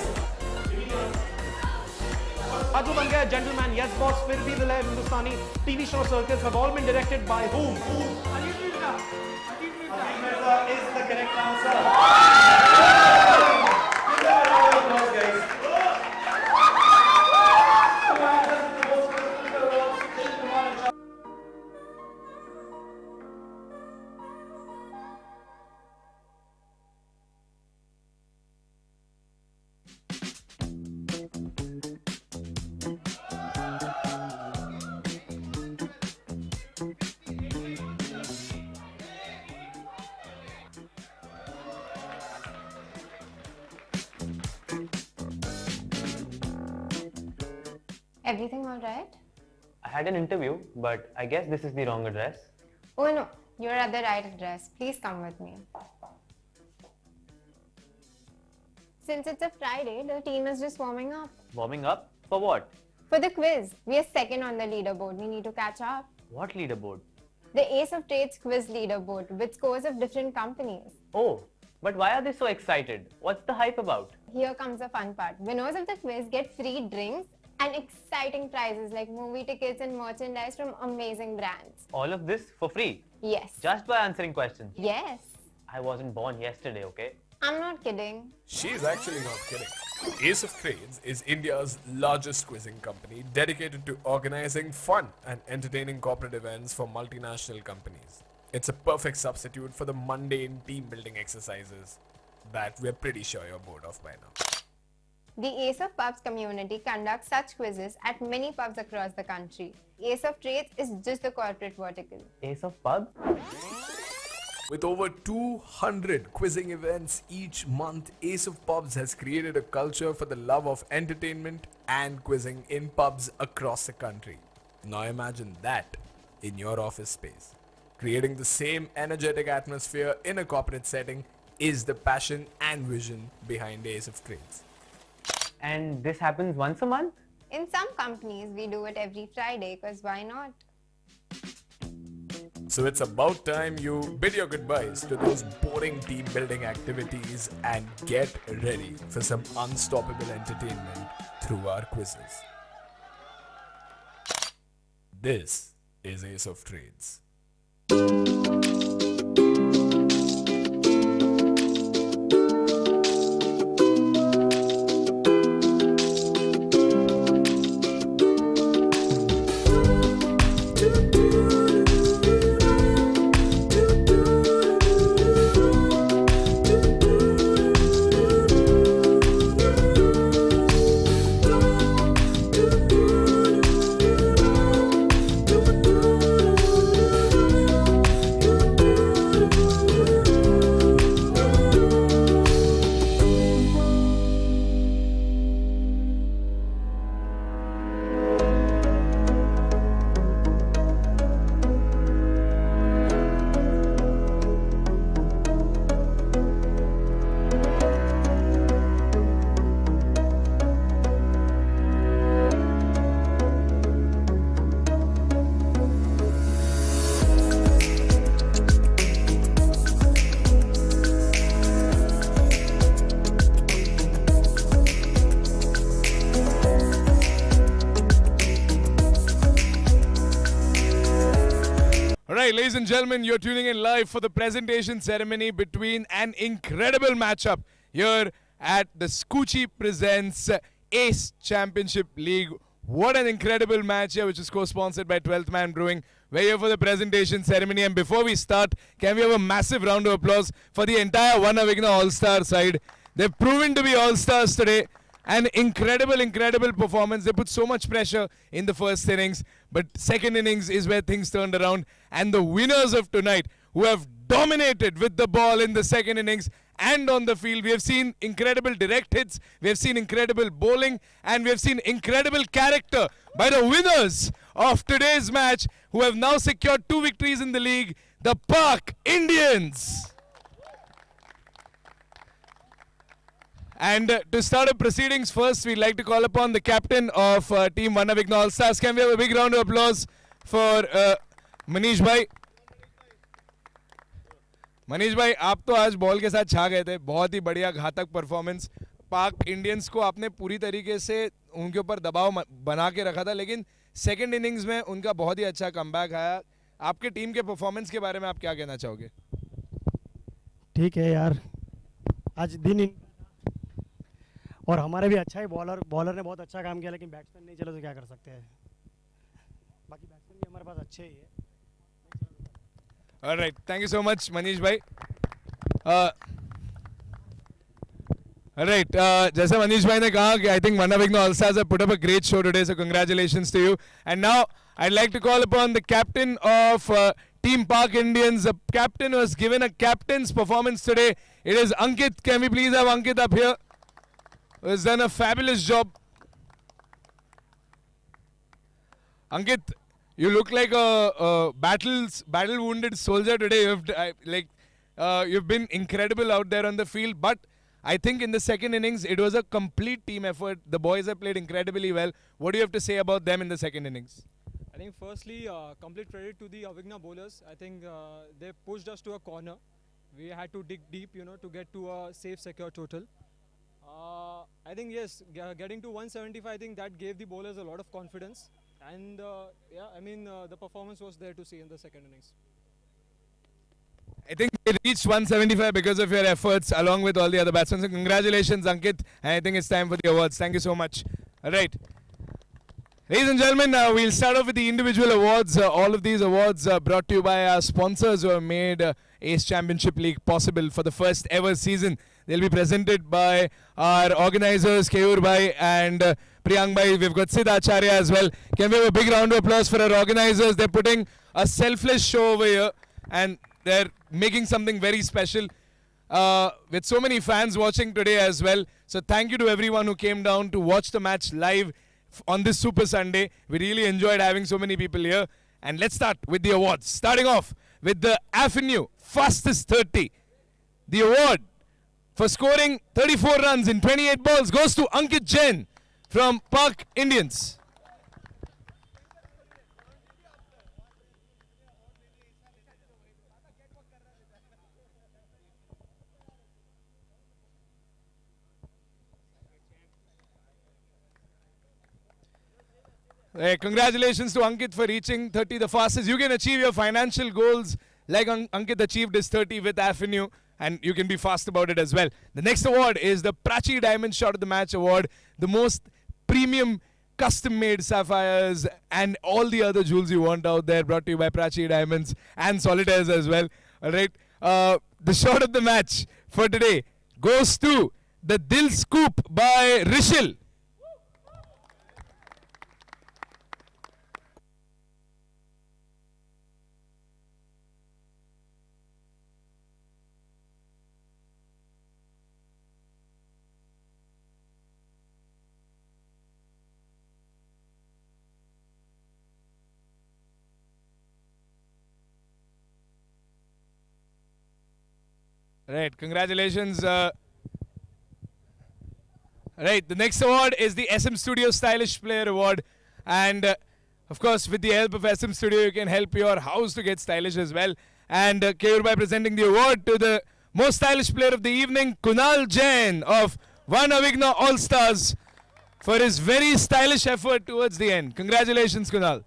Adhu Ban Gaya, Gentleman, Yes Boss, Fir Bhi Dil Hai, Hindustani, TV show circus have all been directed by whom? Avighna is the correct answer. Everything all right? I had an interview, but I guess this is the wrong address. Oh no, you're at the right address. Please come with me. Since it's a Friday, the team is just warming up. Warming up? For what? For the quiz, we are second on the leaderboard. We need to catch up. What leaderboard? The Ace of Trades quiz leaderboard with scores of different companies. Oh, but why are they so excited? What's the hype about? Here comes the fun part. Winners of the quiz get free drinks and exciting prizes like movie tickets and merchandise from amazing brands. All of this for free? Yes. Just by answering questions? Yes. I wasn't born yesterday, okay? I'm not kidding. She's actually not kidding. Ace of Trades is India's largest quizzing company dedicated to organizing fun and entertaining corporate events for multinational companies. It's a perfect substitute for the mundane team building exercises that we're pretty sure you're bored of by now. The Ace of Pubs community conducts such quizzes at many pubs across the country. Ace of Trades is just the corporate vertical. Ace of Pub? With over 200 quizzing events each month, Ace of Pubs has created a culture for the love of entertainment and quizzing in pubs across the country. Now imagine that in your office space. Creating the same energetic atmosphere in a corporate setting is the passion and vision behind Ace of Trades. And this happens once a month? In some companies, we do it every Friday because why not? So it's about time you bid your goodbyes to those boring team building activities and get ready for some unstoppable entertainment through our quizzes. This is Ace of Trades. Alright, ladies and gentlemen, you're tuning in live for the presentation ceremony between an incredible matchup here at the Skuccii Presents Ace Championship League What an incredible match here, which is co-sponsored by 12th Man Brewing. We're here for the presentation ceremony, and before we start, can we have a massive round of applause for the entire One Avighna All Star side? They've proven to be All Stars today. An incredible performance. They put so much pressure in the first innings, but second innings is where things turned around. And the winners of tonight, who have dominated with the ball in the second innings and on the field. We have seen incredible direct hits, we have seen incredible bowling, and we have seen incredible character by the winners of today's match, who have now secured 2 victories in the league, the Park Indians. And to start our proceedings, first we'd like to call upon the captain of Team One Avighna All Stars. Can we have a big round of applause for Manish Bhai? Manish भाई, आप तो आज ball के साथ छा गए थे. बहुत ही बढ़िया घातक परफॉर्मेंस. पाक इंडियंस को आपने पूरी तरीके से उनके ऊपर दबाव बना के रखा था, लेकिन सेकंड इनिंग्स में उनका बहुत ही अच्छा कमबैक आया. आपके टीम के परफॉर्मेंस के बारे में आप क्या कहना चाहोगे? ठीक है यार, आज दिन और हमारे भी अच्छा है. बॉलर ने बहुत अच्छा काम किया, लेकिन बैट्समैन नहीं चले तो क्या कर सकते हैं. बाकी बैट्समैन भी हमारे पास अच्छे ही है. All right, thank you so much, Manish bhai. All right, जैसे मनीष भाई ने कहा कि I think One Avighna All Stars have put up a great show today, so congratulations to you. And now I'd like to call upon the captain of Team Park Indians, the captain who has given a captain's performance today. It is Ankit. Can we please have Ankit up here? Who has done a fabulous job. Ankit, you look like a battle-wounded soldier today. You've been incredible out there on the field, but I think in the second innings, it was a complete team effort. The boys have played incredibly well. What do you have to say about them in the second innings? I think firstly, complete credit to the Avighna bowlers. I think they pushed us to a corner. We had to dig deep, to get to a safe, secure total. I think, yes, getting to 175, I think that gave the bowlers a lot of confidence. And the performance was there to see in the second innings. I think they reached 175 because of your efforts along with all the other batsmen. So congratulations, Ankit. And I think it's time for the awards. Thank you so much. All right. Ladies and gentlemen, we'll start off with the individual awards. All of these awards brought to you by our sponsors who have made Ace Championship League possible for the first ever season. They'll be presented by our organizers, Keyur Bhai and Priyank Bhai. We've got Sid Acharya as well. Can we have a big round of applause for our organizers? They're putting a selfless show over here, and they're making something very special with so many fans watching today as well. So thank you to everyone who came down to watch the match live on this Super Sunday. We really enjoyed having so many people here. And let's start with the awards. Starting off with the Avenue Fastest 30. The award for scoring 34 runs in 28 balls goes to Ankit Jain from Park Indians. Congratulations to Ankit for reaching 30 the fastest. You can achieve your financial goals like Ankit achieved his 30 with Avenue, and you can be fast about it as well. The next award is the Prachi Diamond Shot of the Match Award, the most premium custom-made sapphires and all the other jewels you want out there, brought to you by Prachi Diamonds and Solitaires as well. All right, the shot of the match for today goes to the Dil Scoop by Rishil. Right, congratulations. Right, the next award is the SM Studio Stylish Player Award. And of course, with the help of SM Studio, you can help your house to get stylish as well. And Keyur by presenting the award to the most stylish player of the evening, Kunal Jain of One Avighna All Stars, for his very stylish effort towards the end. Congratulations, Kunal.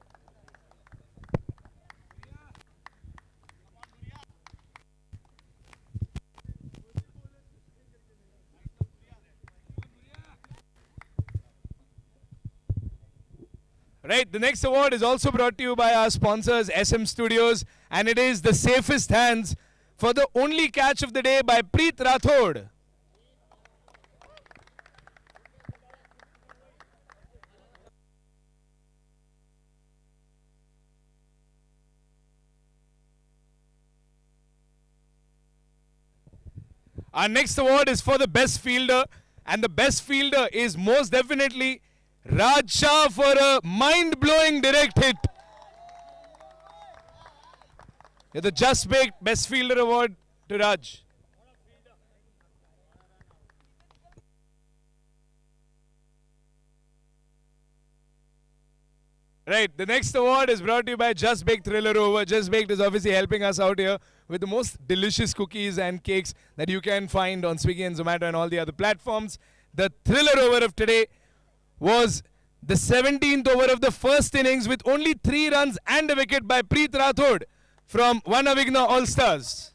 Right, the next award is also brought to you by our sponsors SM Studios, and it is the safest hands for the only catch of the day by Preet Rathod. Our next award is for the best fielder, and the best fielder is most definitely Raj Shah for a mind-blowing direct hit. The Just Baked Best Fielder Award to Raj. Right, the next award is brought to you by Just Baked Thriller Over. Just Baked is obviously helping us out here with the most delicious cookies and cakes that you can find on Swiggy and Zomato and all the other platforms. The Thriller Over of today was the 17th over of the first innings with only 3 runs and a wicket by Preet Rathod from One Avighna All Stars.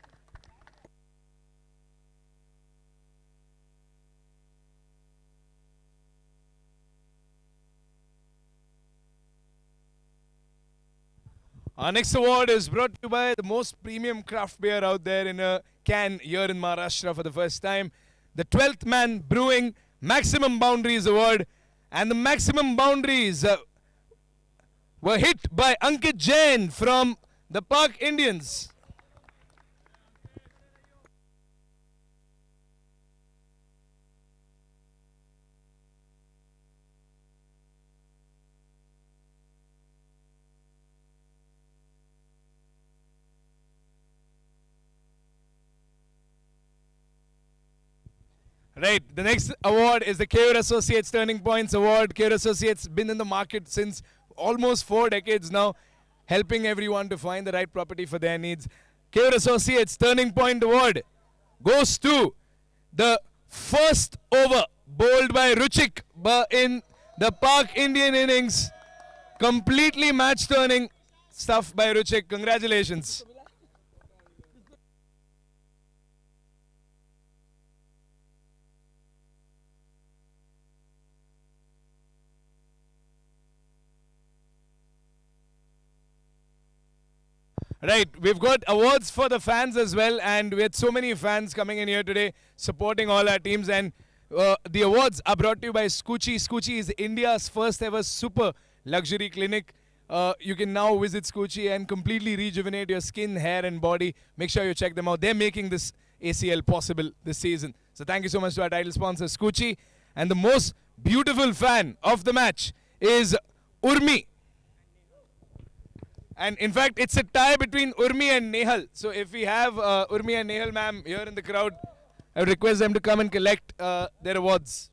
Our next award is brought to you by the most premium craft beer out there in a can here in Maharashtra for the first time. The 12th Man Brewing Maximum Boundaries Award. And the maximum boundaries were hit by Ankit Jain from the Park Indians. Right, the next award is the Keyur Associates Turning Points Award. Keyur Associates been in the market since almost 4 decades now, helping everyone to find the right property for their needs. Keyur Associates Turning Point Award goes to the first over bowled by Ruchik in the Park Indian innings. Completely match-turning stuff by Ruchik. Congratulations. Right, we've got awards for the fans as well, and we had so many fans coming in here today supporting all our teams, and the awards are brought to you by Skuccii. Skuccii is India's first ever super luxury clinic. You can now visit Skuccii and completely rejuvenate your skin, hair and body. Make sure you check them out. They're making this ACL possible this season. So thank you so much to our title sponsor Skuccii. And the most beautiful fan of the match is Urmi. And in fact, it's a tie between Urmi and Nehal. So if we have Urmi and Nehal ma'am here in the crowd, I would request them to come and collect their awards.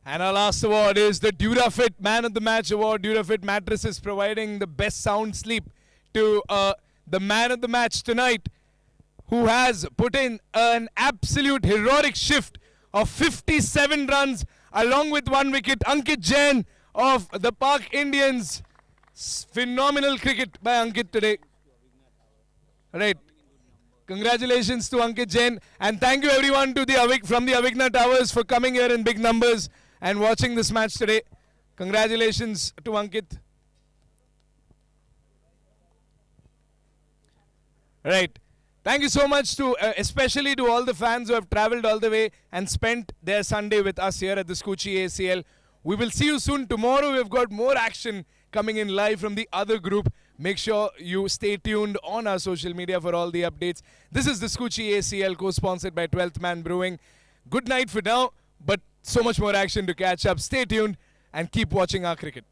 And our last award is the DuraFit Man of the Match Award. DuraFit mattresses providing the best sound sleep to the man of the match tonight, who has put in an absolute heroic shift of 57 runs along with 1 wicket. Ankit Jain of the Park Indians. Phenomenal cricket by Ankit today. Right. Congratulations to Ankit Jain, and thank you everyone to from the Avighna Towers for coming here in big numbers and watching this match today. Congratulations to Ankit. Right. Thank you so much to, especially to all the fans who have travelled all the way and spent their Sunday with us here at the Skuccii ACL. We will see you soon. Tomorrow we've got more action coming in live from the other group. Make sure you stay tuned on our social media for all the updates. This is the Skuccii ACL, co-sponsored by 12th Man Brewing. Good night for now, but so much more action to catch up. Stay tuned and keep watching our cricket.